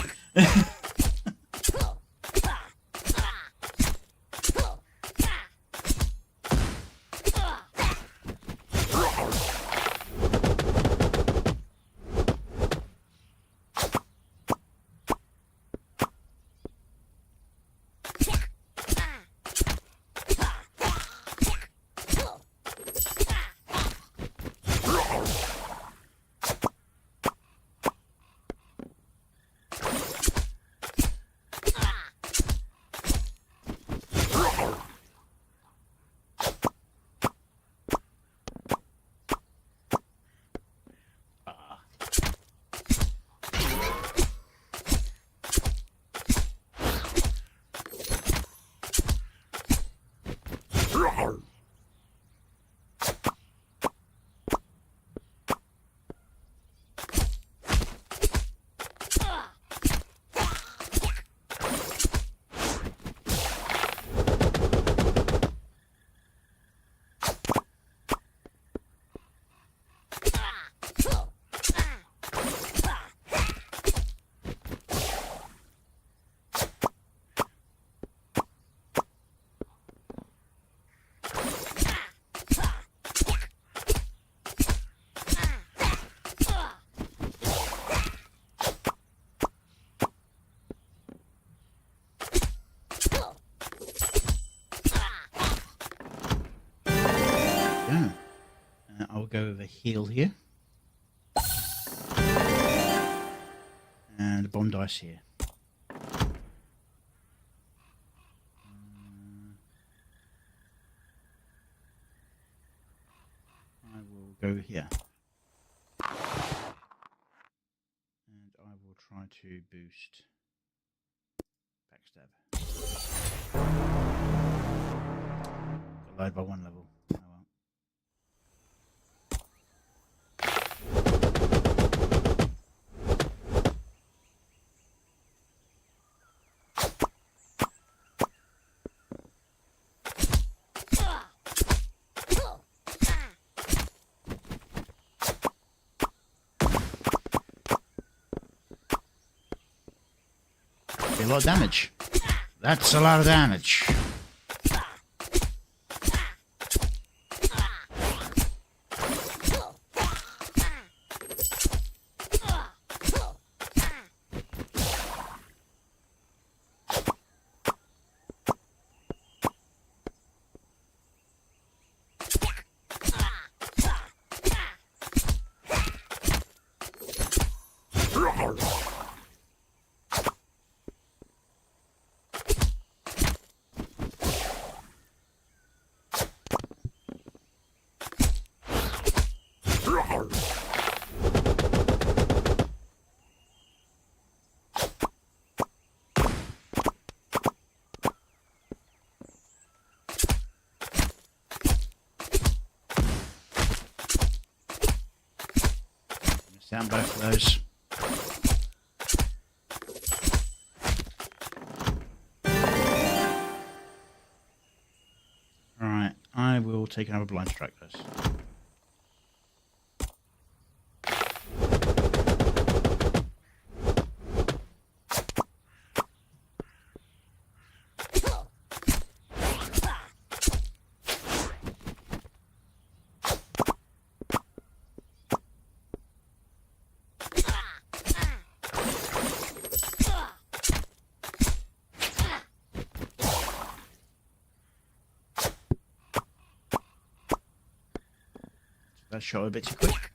A: go with a heal here. And a bomb dice here. I will go here. And I will try to boost backstab. Got lowered by 1 level. Oh well. A lot of damage. That's a lot of damage. Down both of those. Alright, I will take another blind strike first. That shot a bit too quick.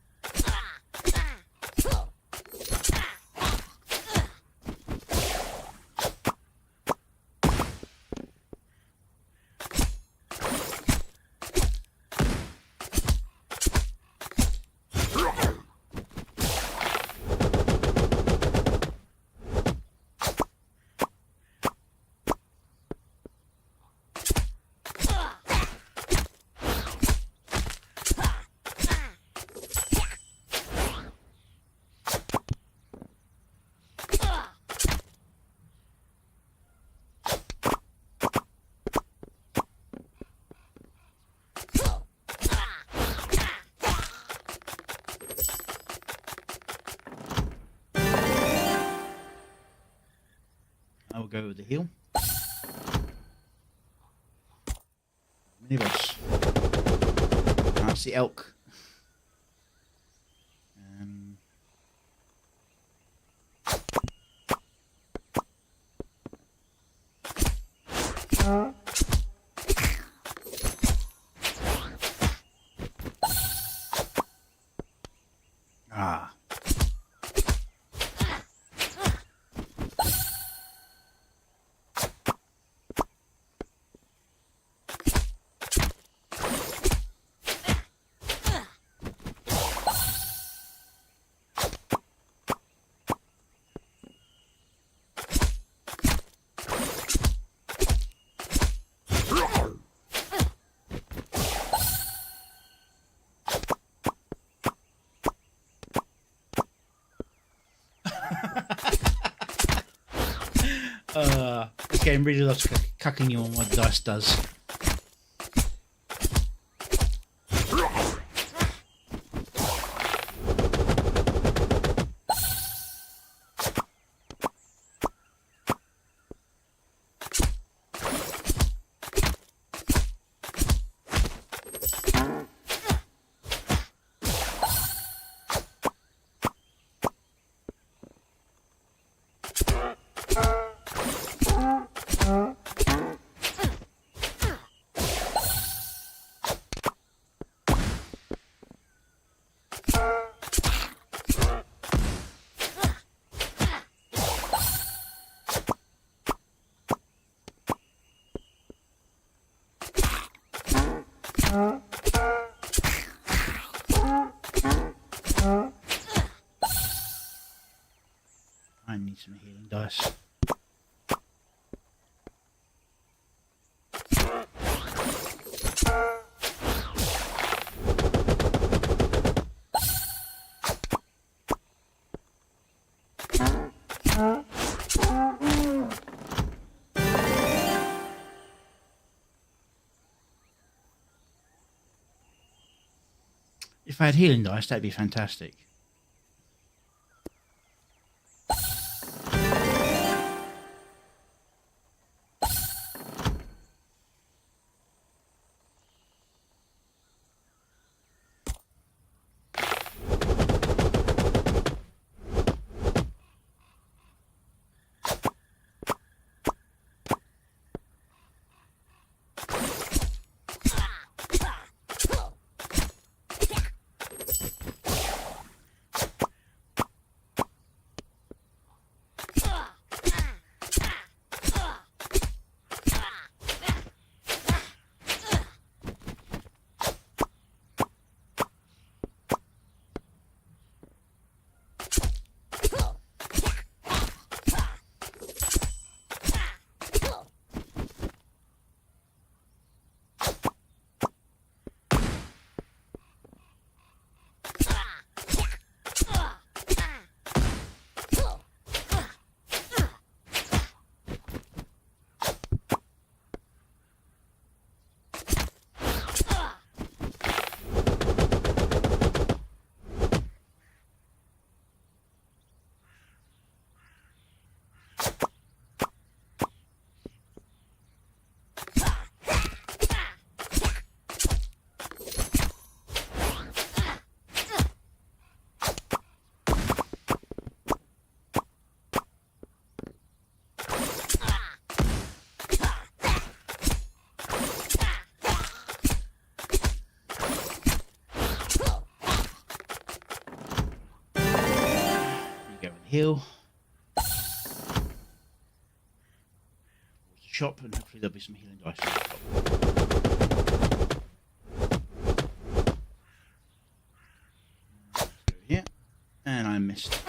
A: I will go with the heal. Mini boss. That's the elk. Ah. This game really loves cucking you on what the dice does. I need some healing dice. If I had healing dice, that'd be fantastic. Heal. Shop, and hopefully there'll be some healing dice in the shop. Let's go here, and I missed.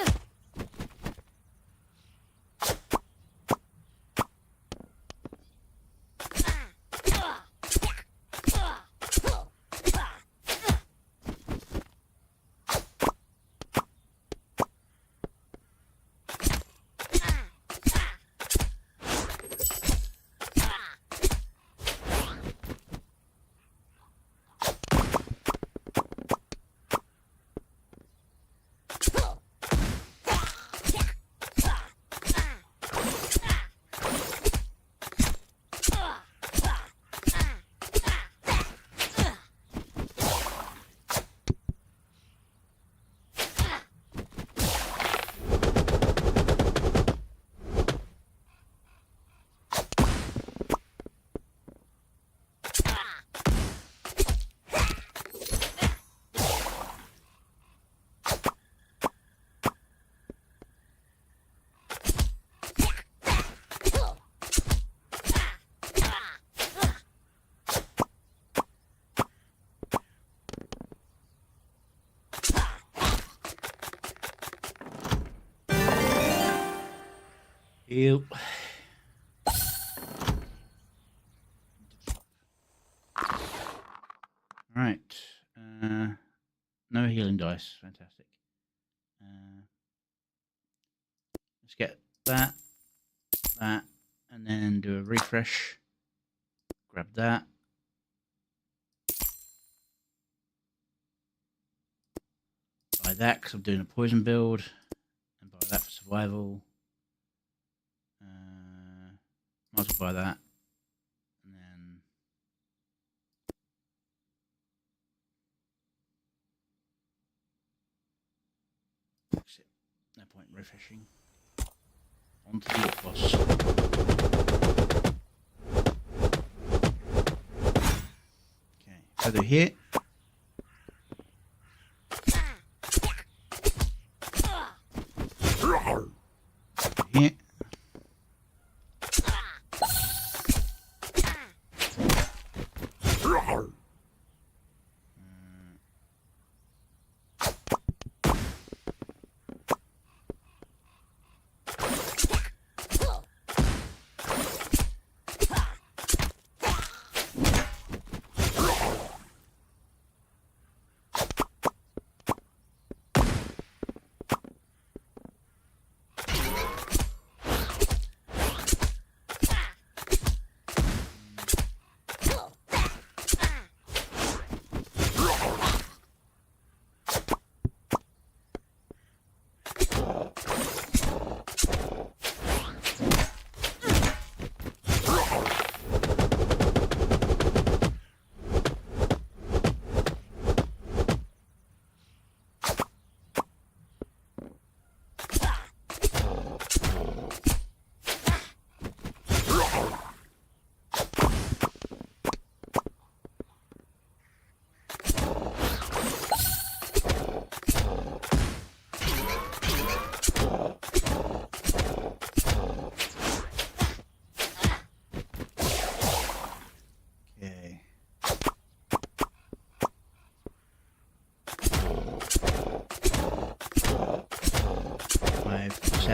A: Yep. Right. No healing dice. Fantastic. Let's get that, and then do a refresh. Grab that. Buy that because I'm doing a poison build, and buy that for survival. Might as well buy that, and then exit. No point in refreshing. On to the orc boss. Okay, so they're here. Here.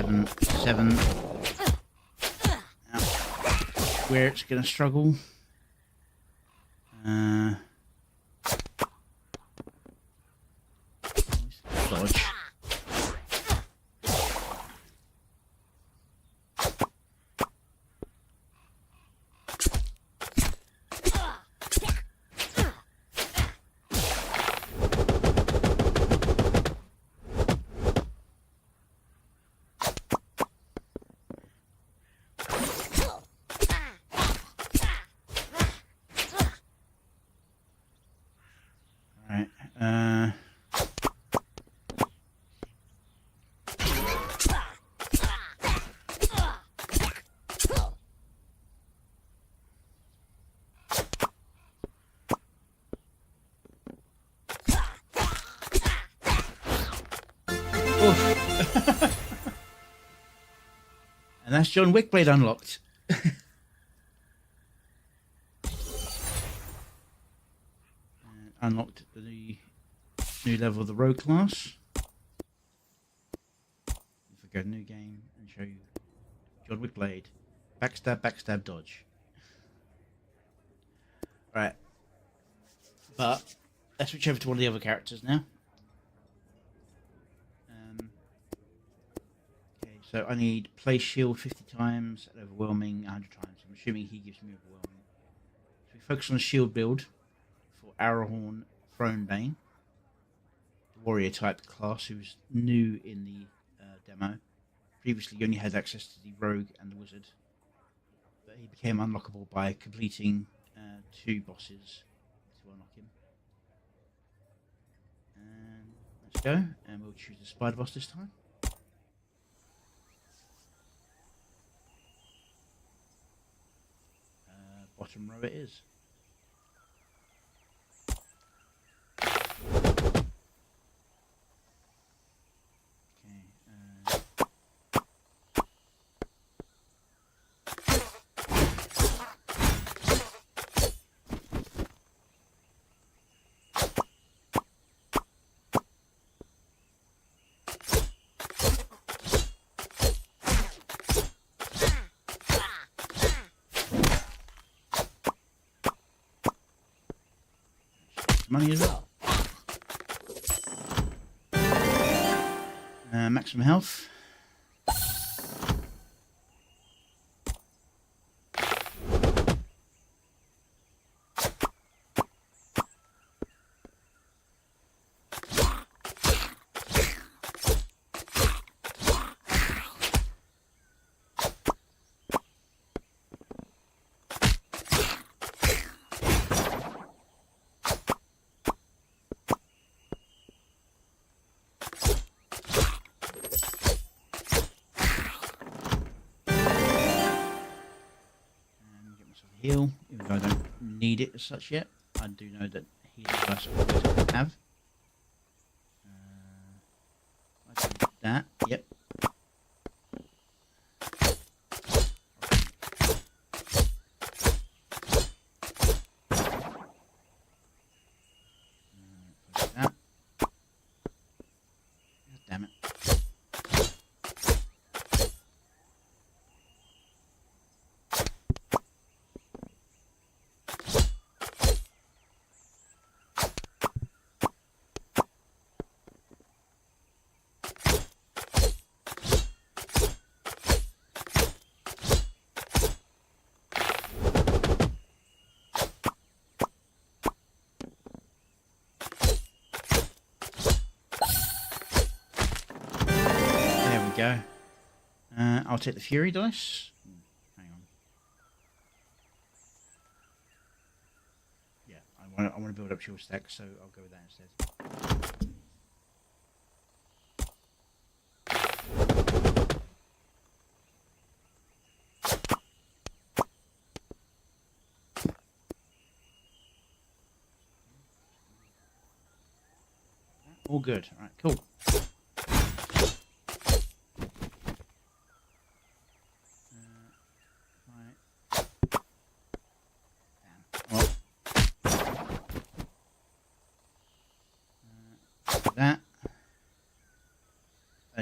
A: 7, 7. Now, where it's going to struggle. Dodge. Right. And that's John Wick Blade unlocked. And unlocked the new level of the rogue class. If we go to new game and show you John Wick Blade. Backstab, backstab, dodge. Right. But let's switch over to one of the other characters now. Okay, so I need play shield 50 times and overwhelming 100 times. I'm assuming he gives me overwhelming. So we focus on the shield build for Arrowhorn Thronebane, the warrior type class who's new in the demo. Previously, you only had access to the rogue and the wizard, but he became unlockable by completing 2 bosses to unlock him. And let's go, and we'll choose the spider boss this time. Bottom row it is. Money as well. Maximum health. Heal, even though I don't need it as such yet. I do know that healing dice are always going to have. I do that, yep. That. Damn it. Go. I'll take the Fury dice. Hang on. Yeah, I want to build up shield stack, so I'll go with that instead. All good. All right, cool.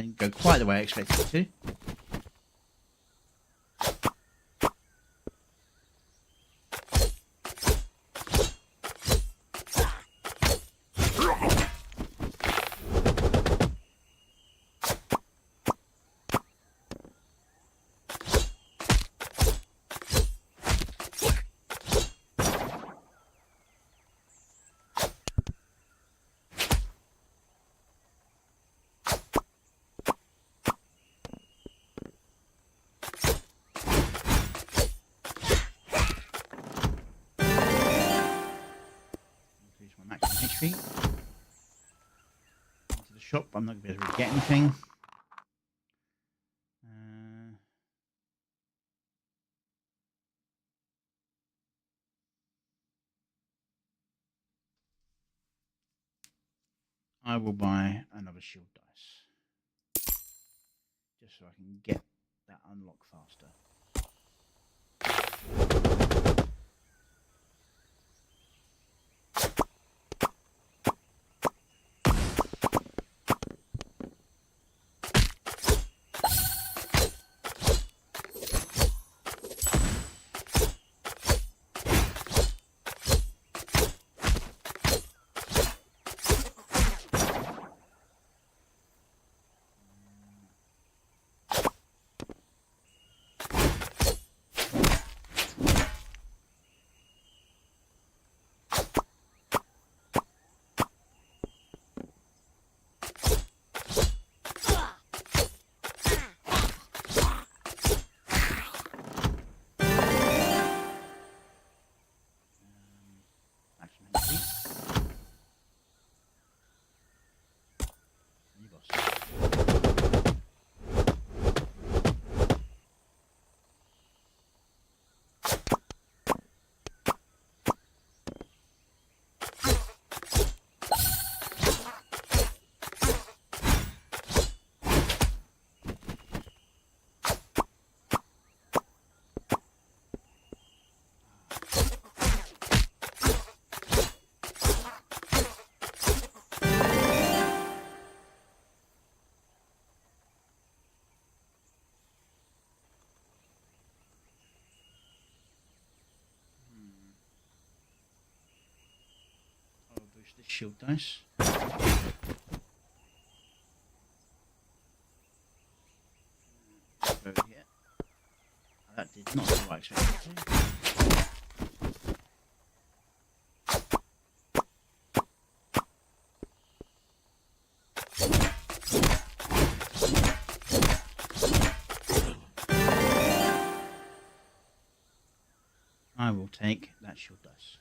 A: didn't go quite the way I expected it to. Increase my maximum HP. Into the shop, I'm not going to be able to get anything. I will buy another shield dice. Just so I can get that unlock faster. Maximum HP. New boss. I'll boost the shield dice. Go here. That did not do what I expected it to. I will take that shield dice.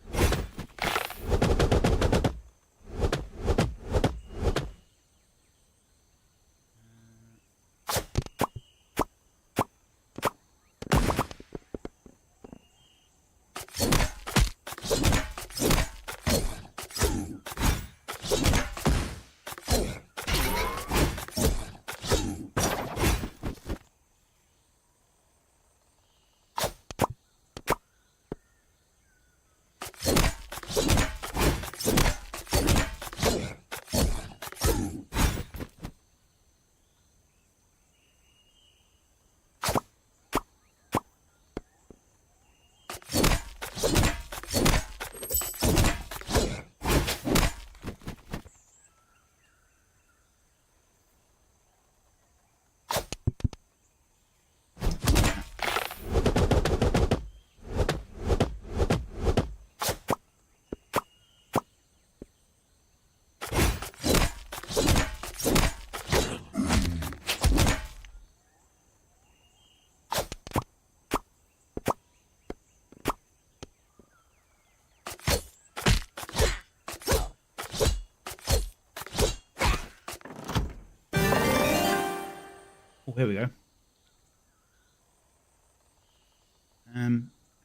A: Oh, here we go.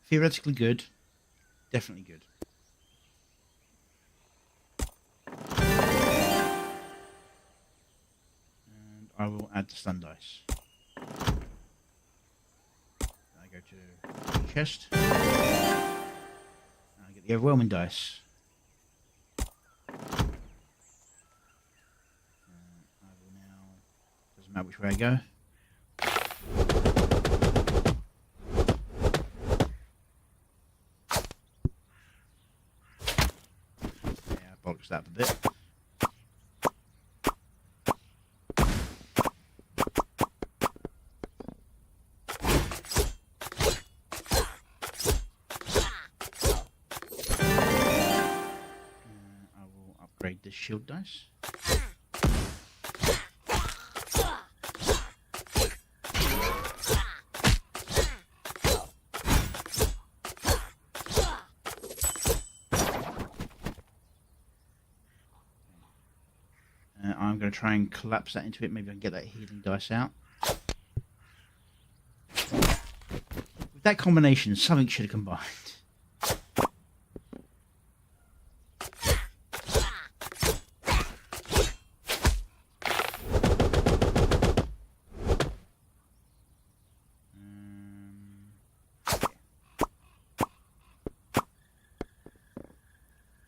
A: Theoretically good. Definitely good. And I will add the stun dice. I go to the chest. And I get the overwhelming dice. I will now... Doesn't know which way I go. Yeah, bollocks that a bit. I will upgrade this shield dice. I'm going to try and collapse that into it. Maybe I can get that healing dice out. With that combination, something should have combined.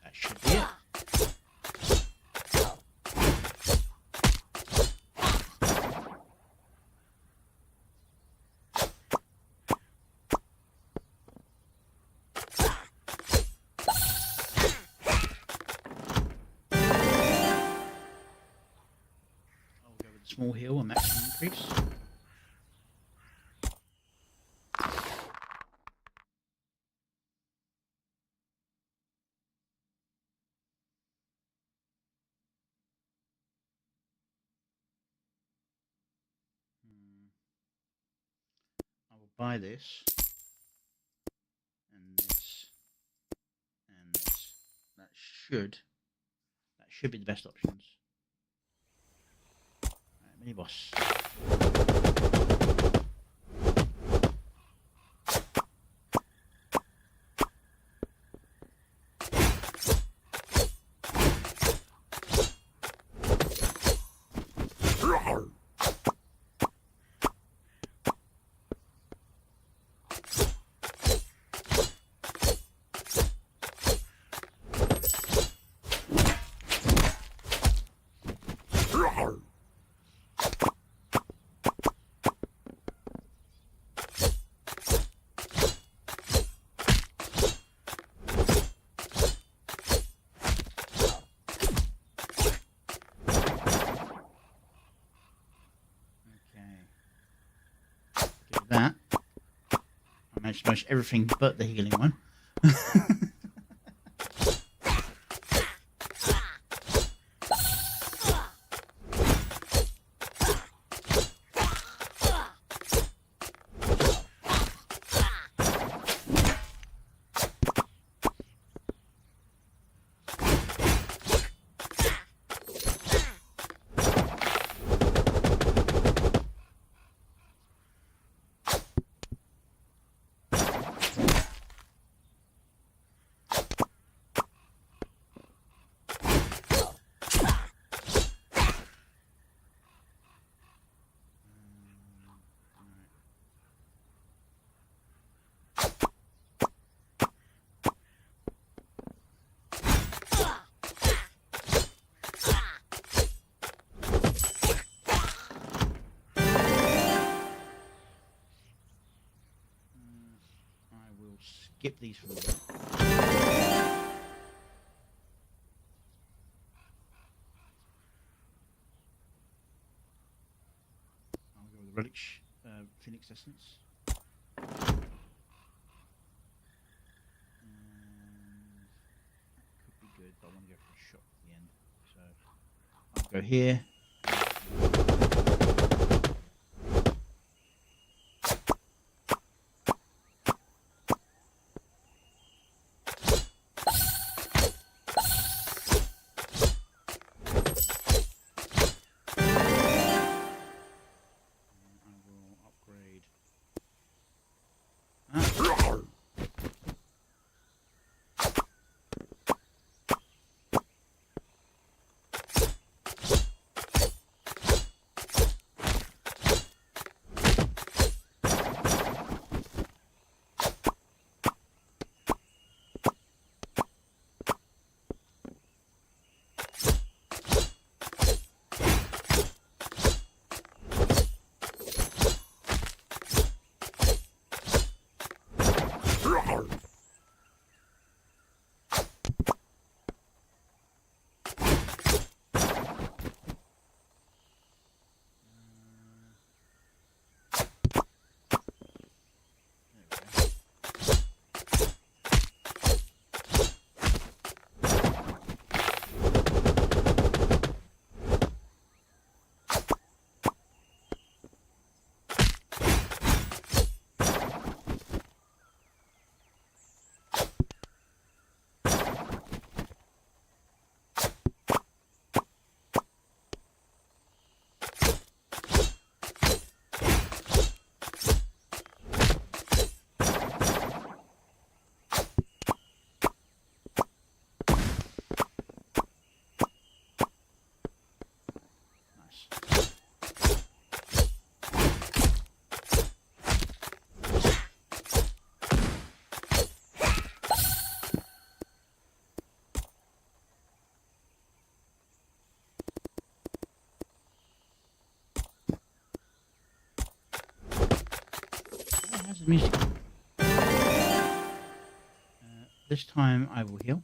A: That should be it. Small heal and maximum increase. I will buy this and this and this. That should be the best options. Mini boss. That I managed to smash everything but the healing one. Skip these for a minute. I'll go with the relic Phoenix Essence. And that could be good, but I want to go for a shot at the end. So I'll go here. music. This time I will heal.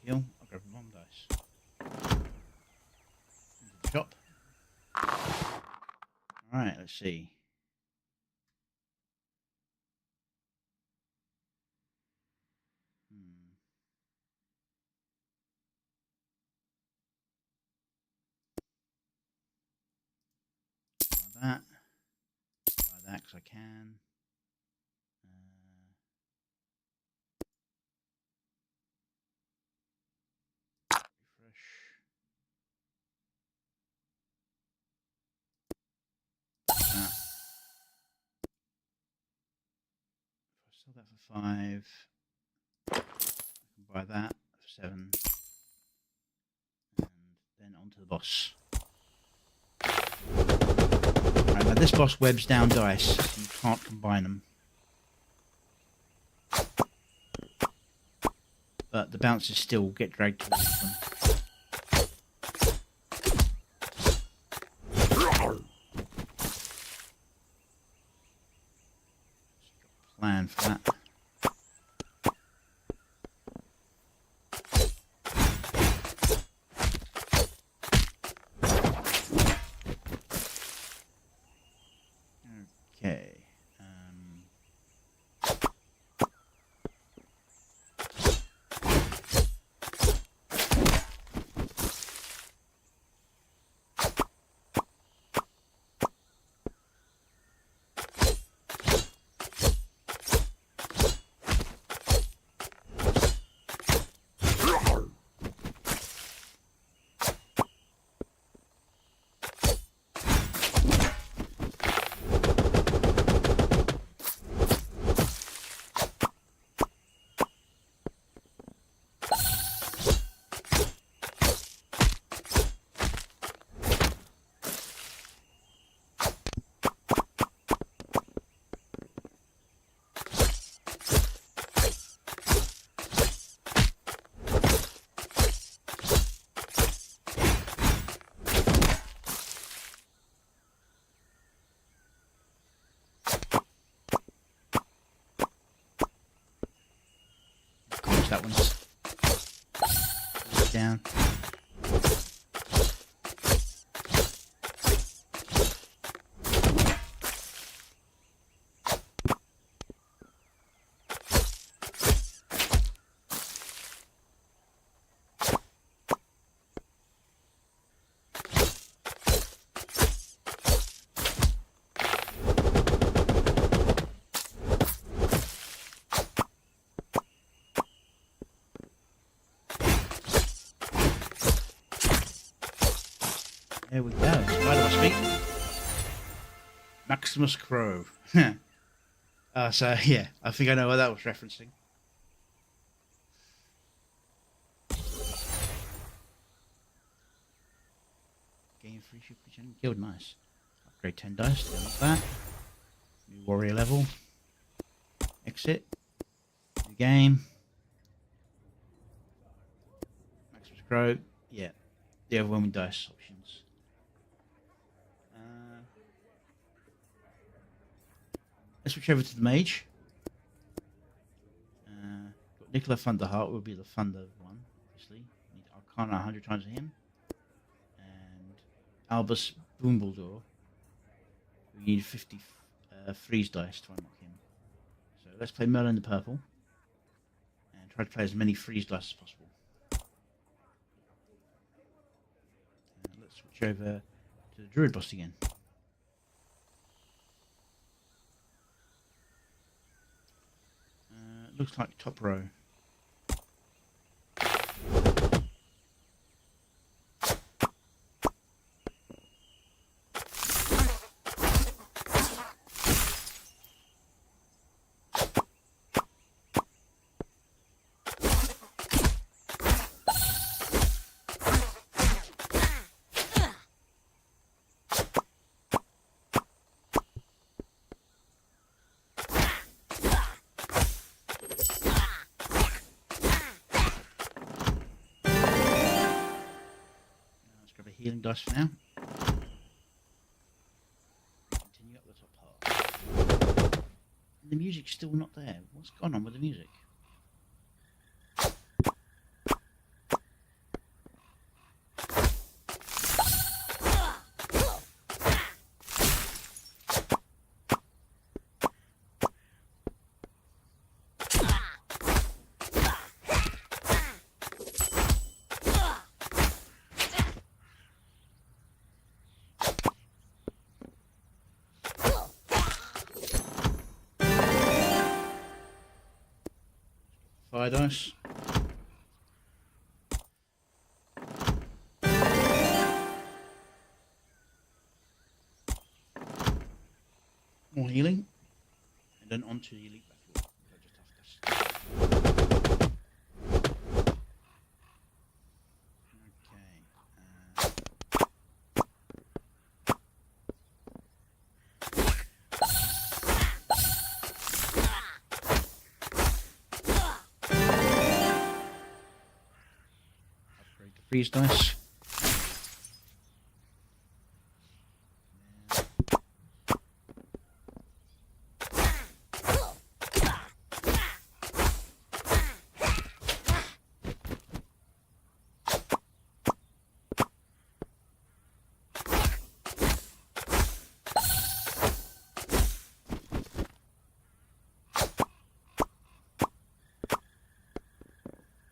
A: Heal. I'll grab a bomb dice. Into the shop. Alright, let's see. Buy that. Buy that because I can. Refresh. That. If I sell that for 5, I can buy that for 7. And then onto the boss. Right, now this boss webs down dice, so you can't combine them. But the bouncers still get dragged towards them. Plan for that. Okay. That one's down. There we go. Spider speak. Maximus Crow. So yeah, I think I know what that was referencing. Game 3 ship general killed. Nice. Upgrade 10 dice. Don't like that. New warrior level. Exit. New game. Maximus Crow. Yeah. The overwhelming dice options. Let's switch over to the mage. Got Nicola Thunderheart will be the Thunder one, obviously. Need Arcana 100 times for him. And Albus Bumbledore. We need 50 freeze dice to unlock him. So let's play Merlin the Purple. And try to play as many freeze dice as possible. Let's switch over to the Druid boss again. Looks like top row. Healing dice for now. Continue up the top part. The music's still not there. What's gone on with the music? Fire dice. More healing. And then onto the elite battlefield. Freeze dice.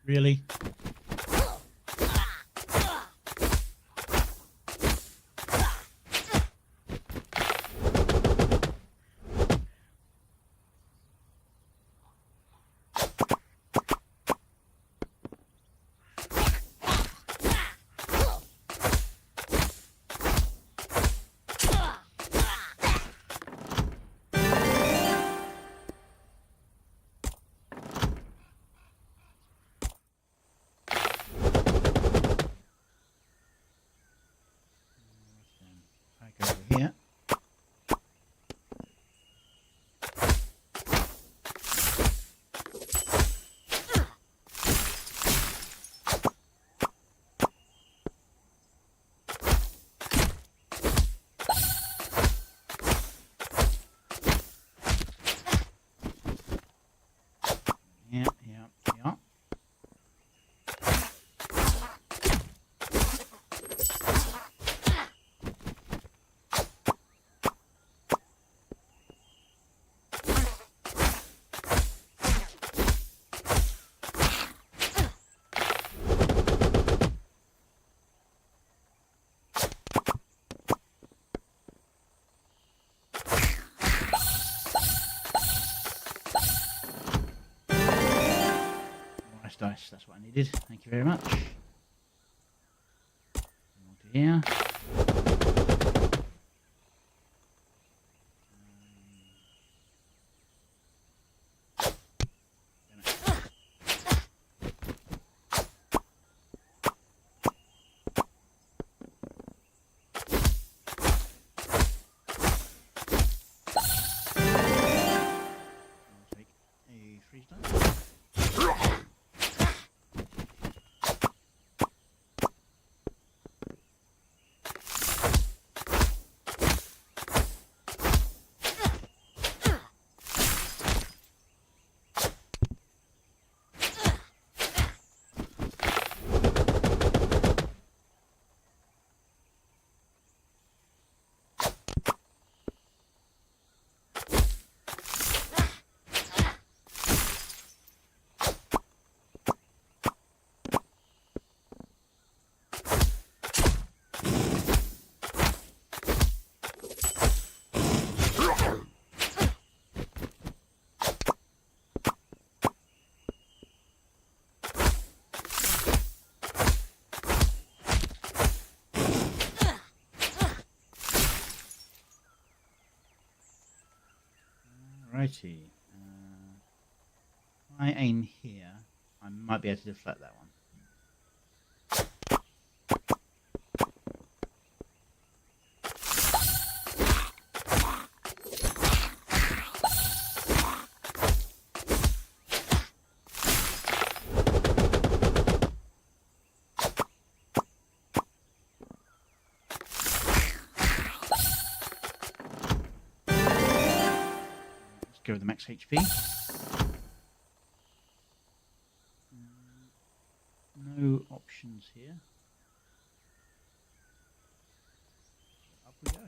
A: Really? Here. Yeah. Dice, that's what I needed. Thank you very much. Here. Righty. If I aim here, I might be able to deflect that one. Go with the max HP. No options here. Up we go.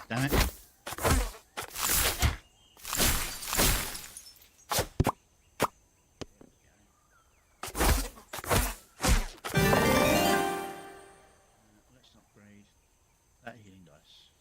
A: Damn it. Let's upgrade that healing dice.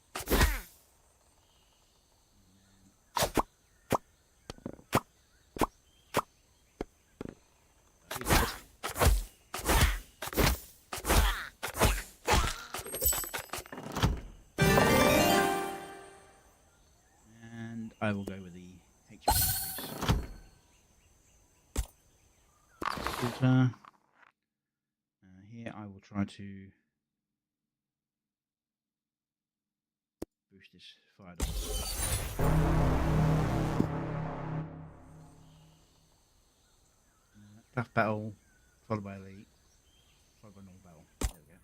A: And I will go with the HP increase. Filter. Here I will try to boost this fire dot. Tough battle, followed by elite, followed by normal battle. There we go.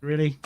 A: Really?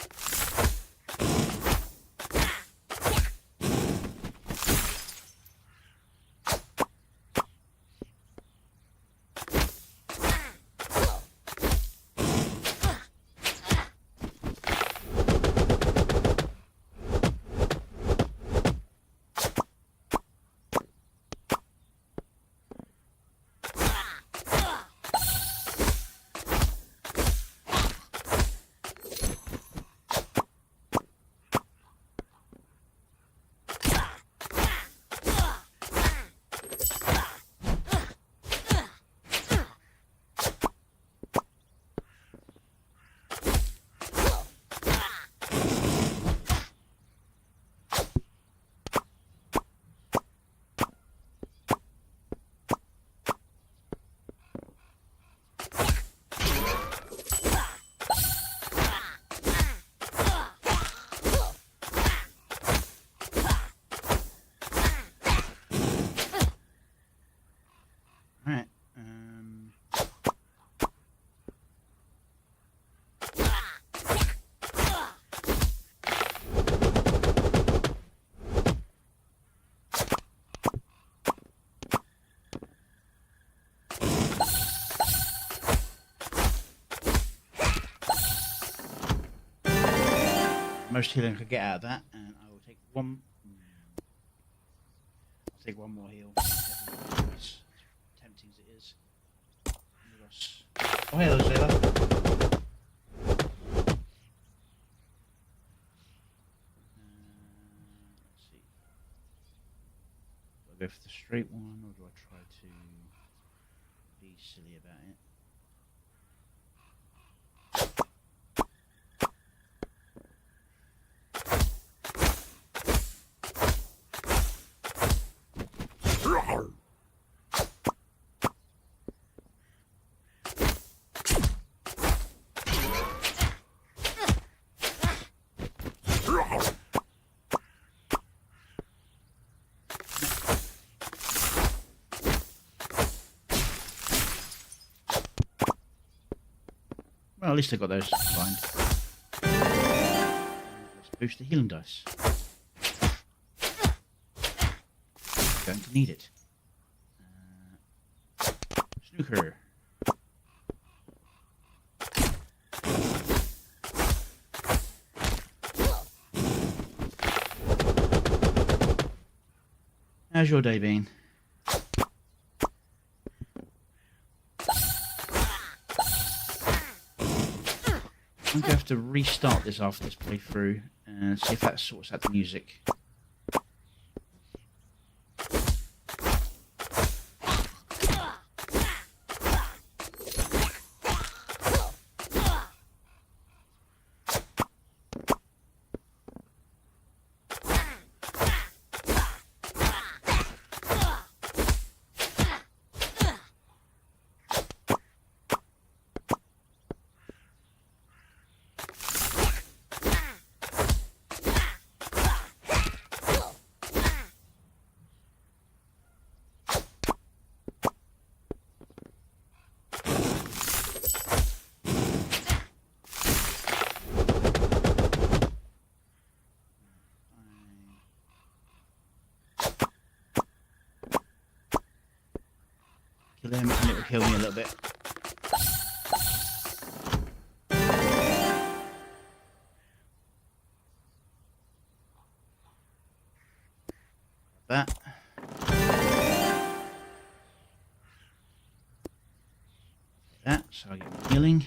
A: most healing I could get out of that, and I will take one. I'll take one more heal. As tempting as it is. Oh, hello, Zayla. Let's see. Do I go for the straight one, or do I try to be silly about it? Well, at least I got those combined. Let's boost the healing dice. Going to need it. Snooker. How's your day been? I'm going to have to restart this after this playthrough and see if that sorts out the music. Kill him and it will kill me a little bit. That. That, so I get healing.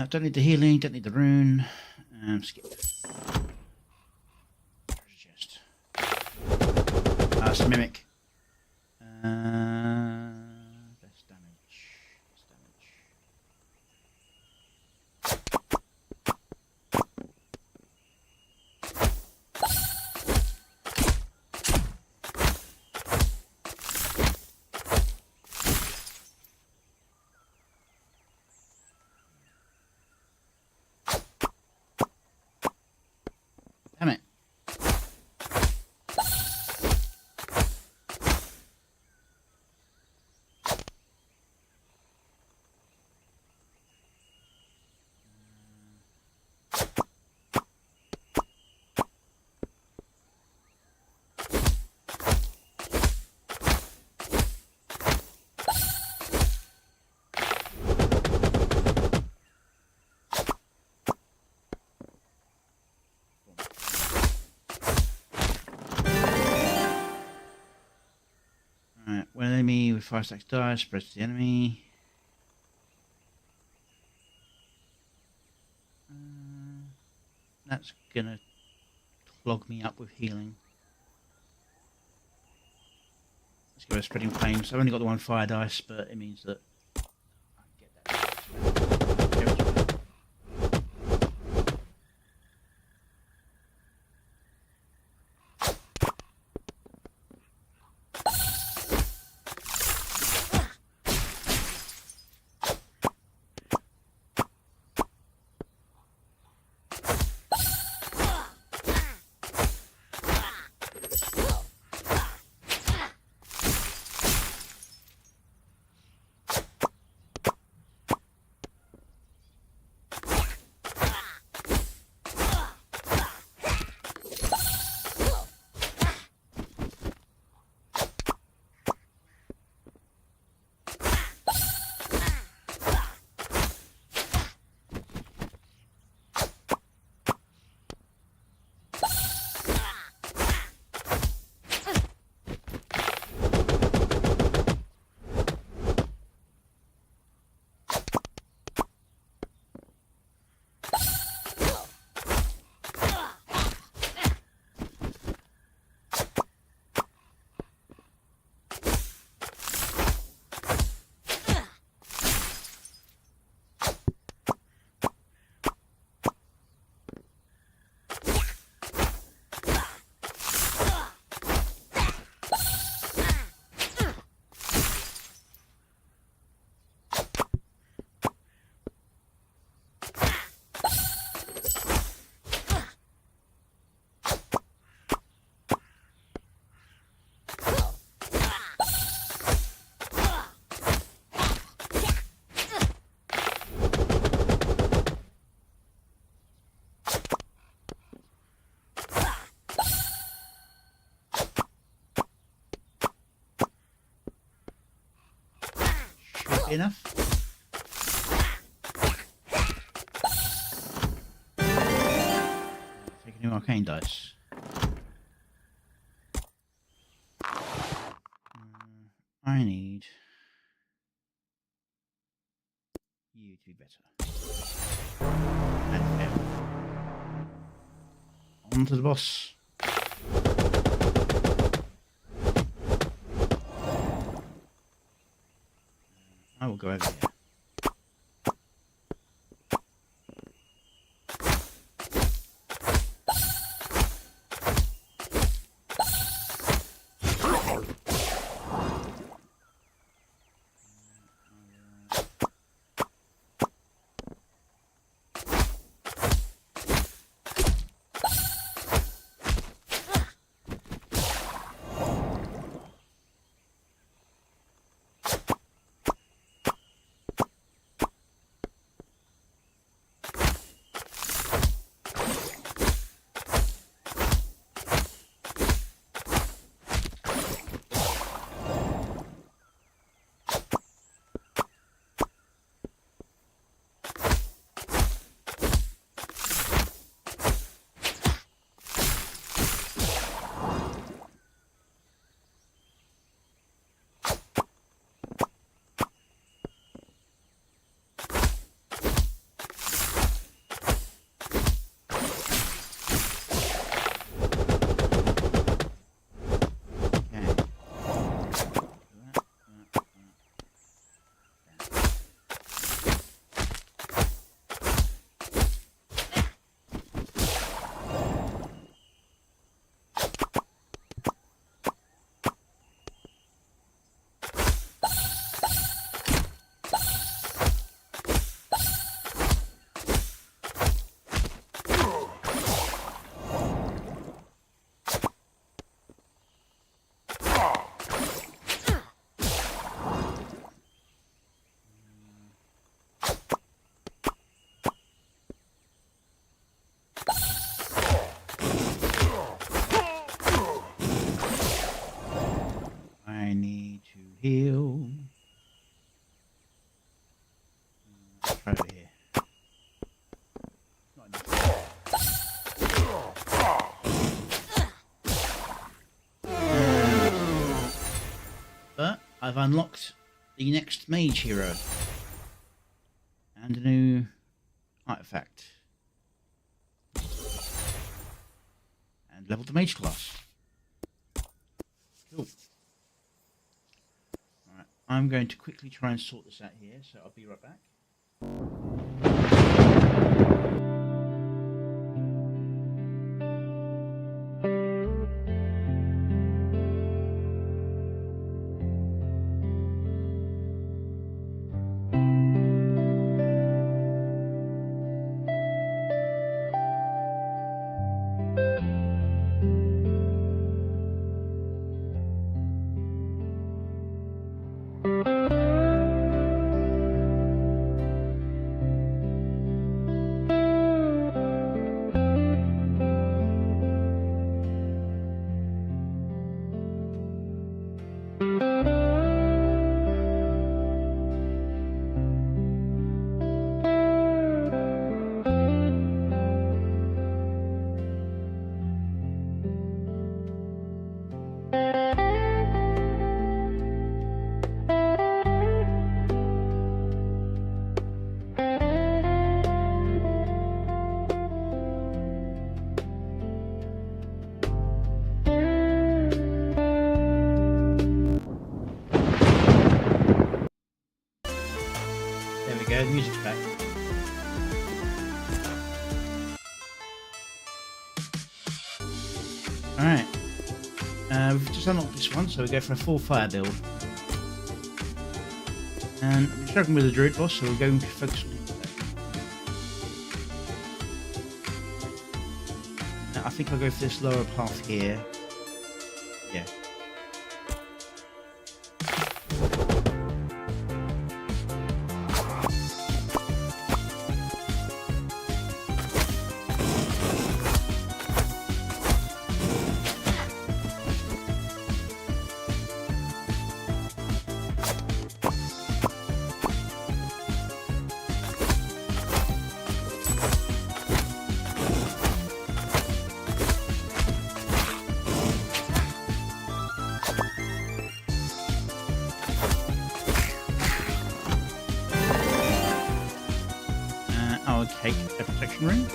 A: Don't need the healing, don't need the rune. Skip. Treasure chest. It's a mimic. Best damage. Best damage. Damn it. enemy with 5 stacks dice, press the enemy. That's gonna clog me up with healing. Let's go with spreading flames. I've only got the 1 fire dice, but it means that I get that. Enough. Take a new arcane dice. I need you to be better. And fair. On to the boss. I will go over here. heal. Try over here. Not enough. But I've unlocked the next mage hero and a new artifact and leveled the mage class. Cool. Alright, I'm going to quickly try and sort this out here, so I'll be right back. There we go, the music's back. Alright. We've just unlocked this one, so we go for a full fire build. And I'm struggling with the druid boss, so we're going to focus on him today. Now, I think I'll go for this lower path here. Yeah. I'll take a protection ring. Go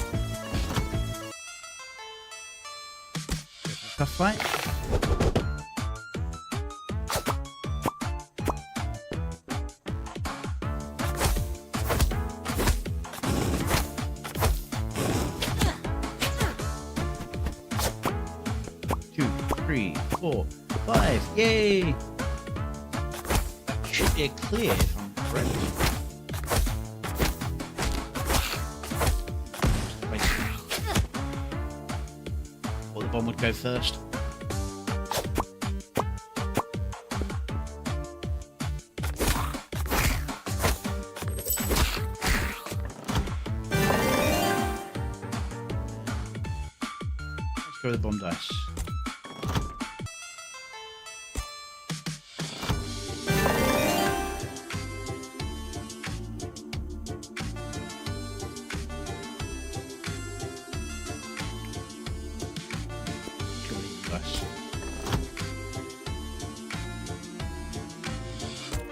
A: for a tough fight. Two, 3, 4, 5. Yay! That should be a clear if I'm correct. Or the bomb would go first. Let's go with the bomb dice.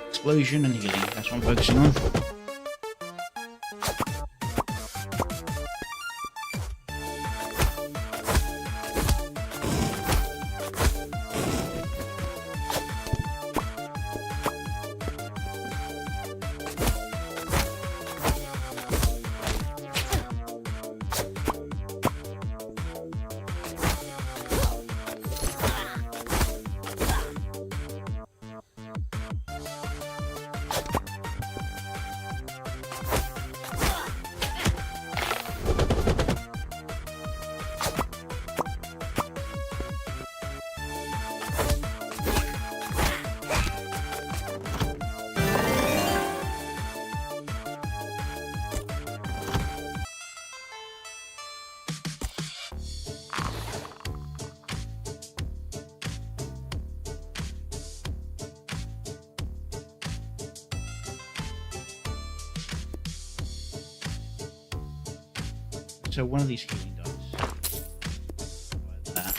A: Explosion and healing, that's what I'm focusing on. So one of these healing dice. Like that.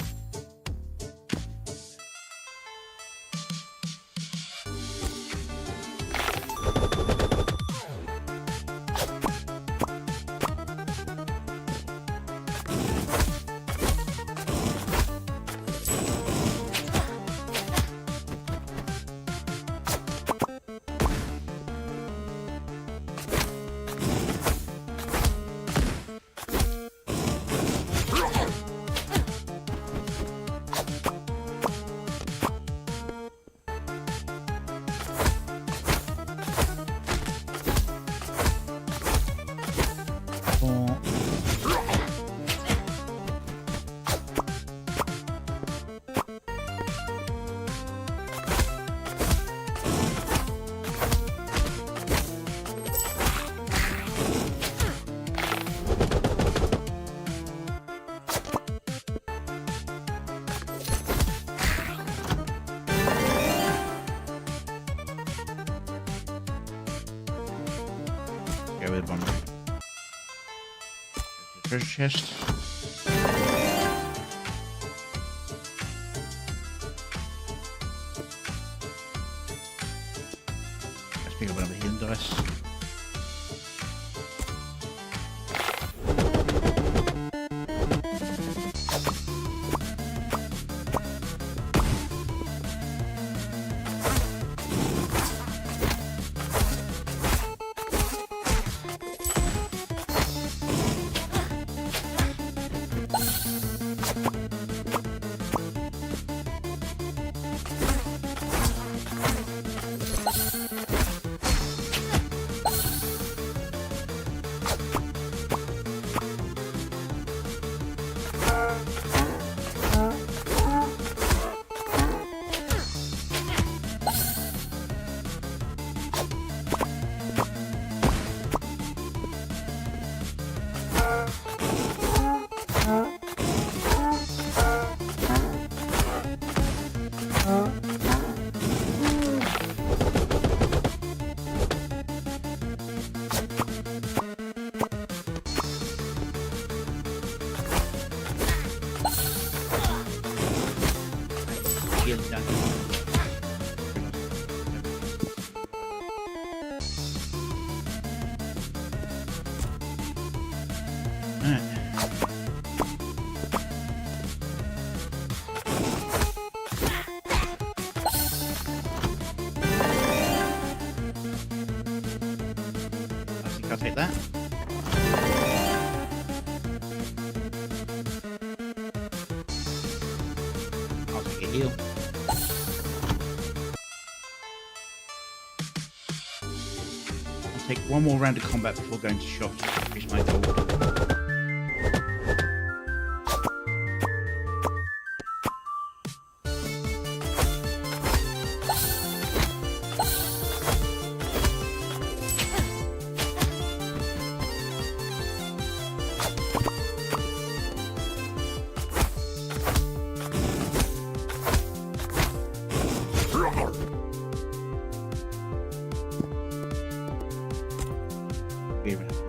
A: go with one. Treasure chest. Let's pick up another healing dice. Healing down. I'll take that. I'll take a heal. I'll take one more round of combat before going to shop to increase my gold.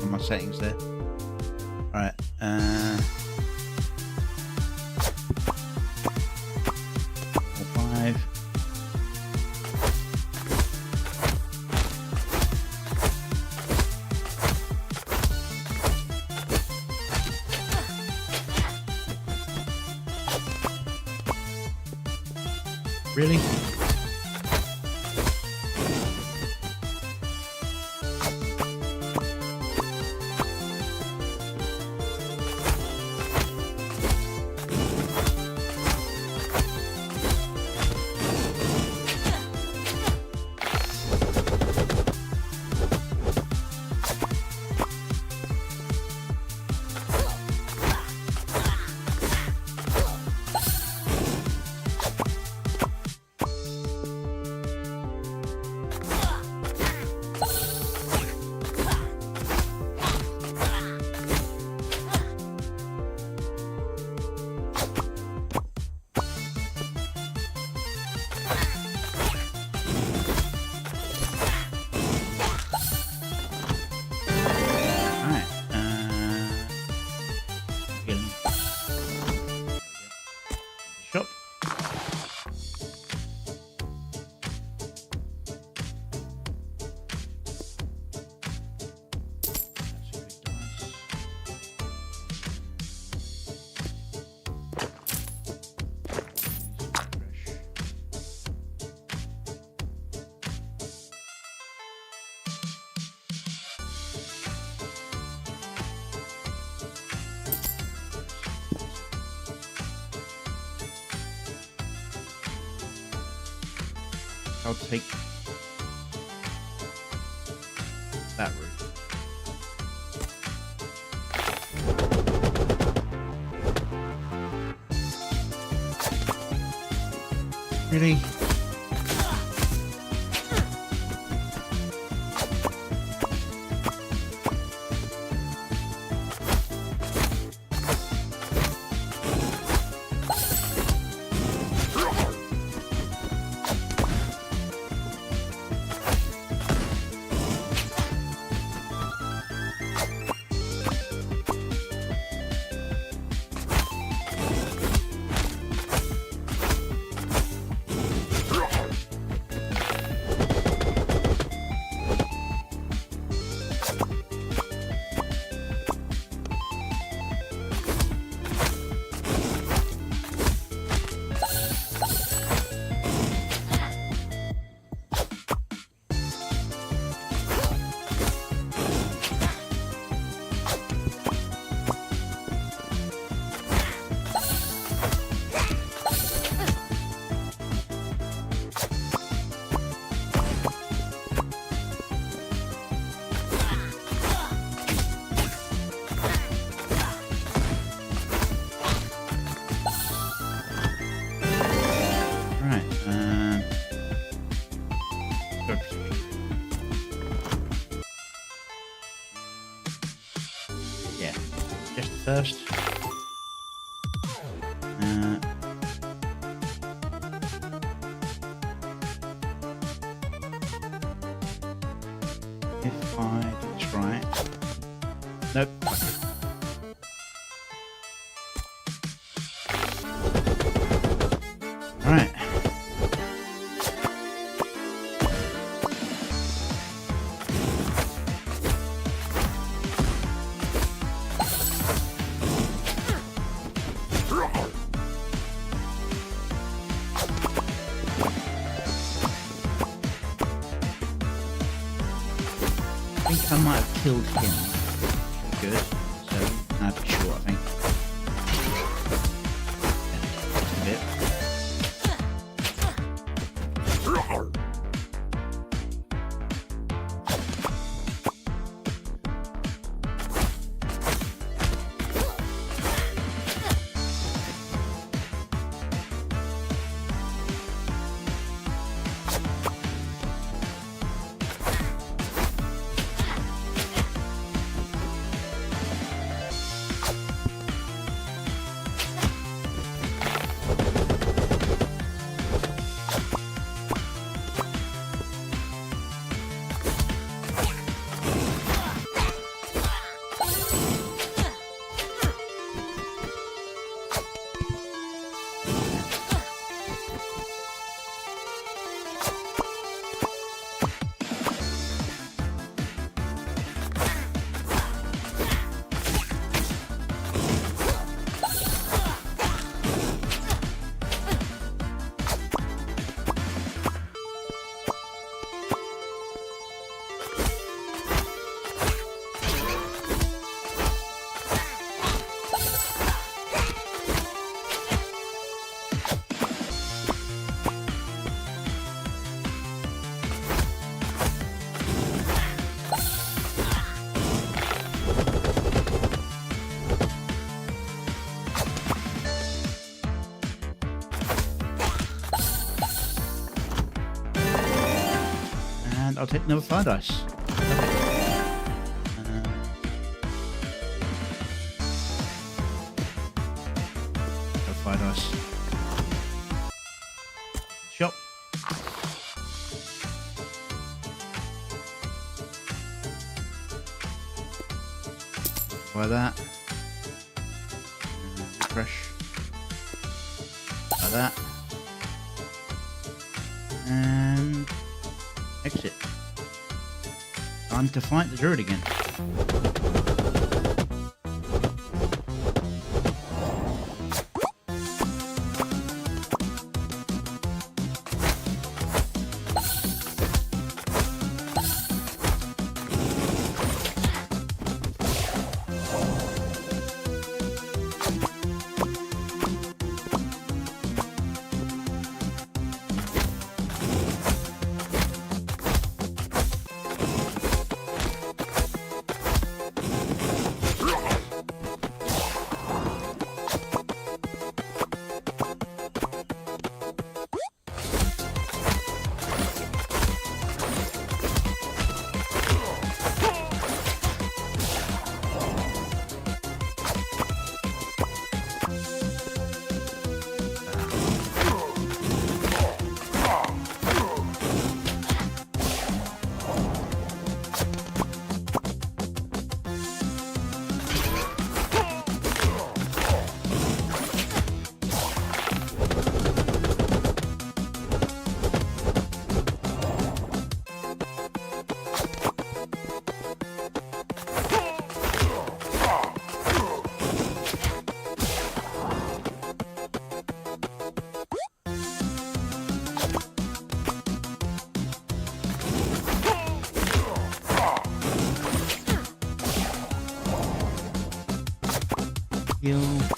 A: On my settings there. Alright, 5. Really? Shop. I'll take that route. Really? first. If I do this right. Nope. Alright. I think I might have killed him. Good. So, now to be sure, I think. Yeah, just a bit. And I'll take another fire dice. Another fire dice. Shop. By that. Refresh. By that. And exit. Time to fight the druid again.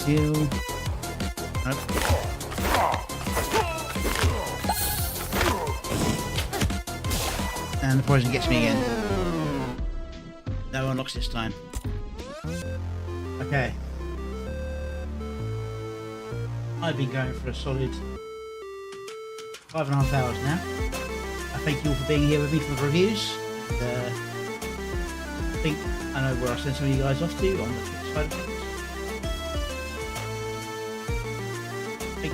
A: Heal. Nope. And the poison gets me again. No unlocks this time. Okay. I've been going for a solid 5.5 hours now. I thank you all for being here with me for the reviews. And, I think I know where I'll send some of you guys off to on the Twitch side of things.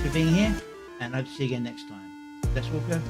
A: for being here, and I hope to see you again next time. Deathswalker,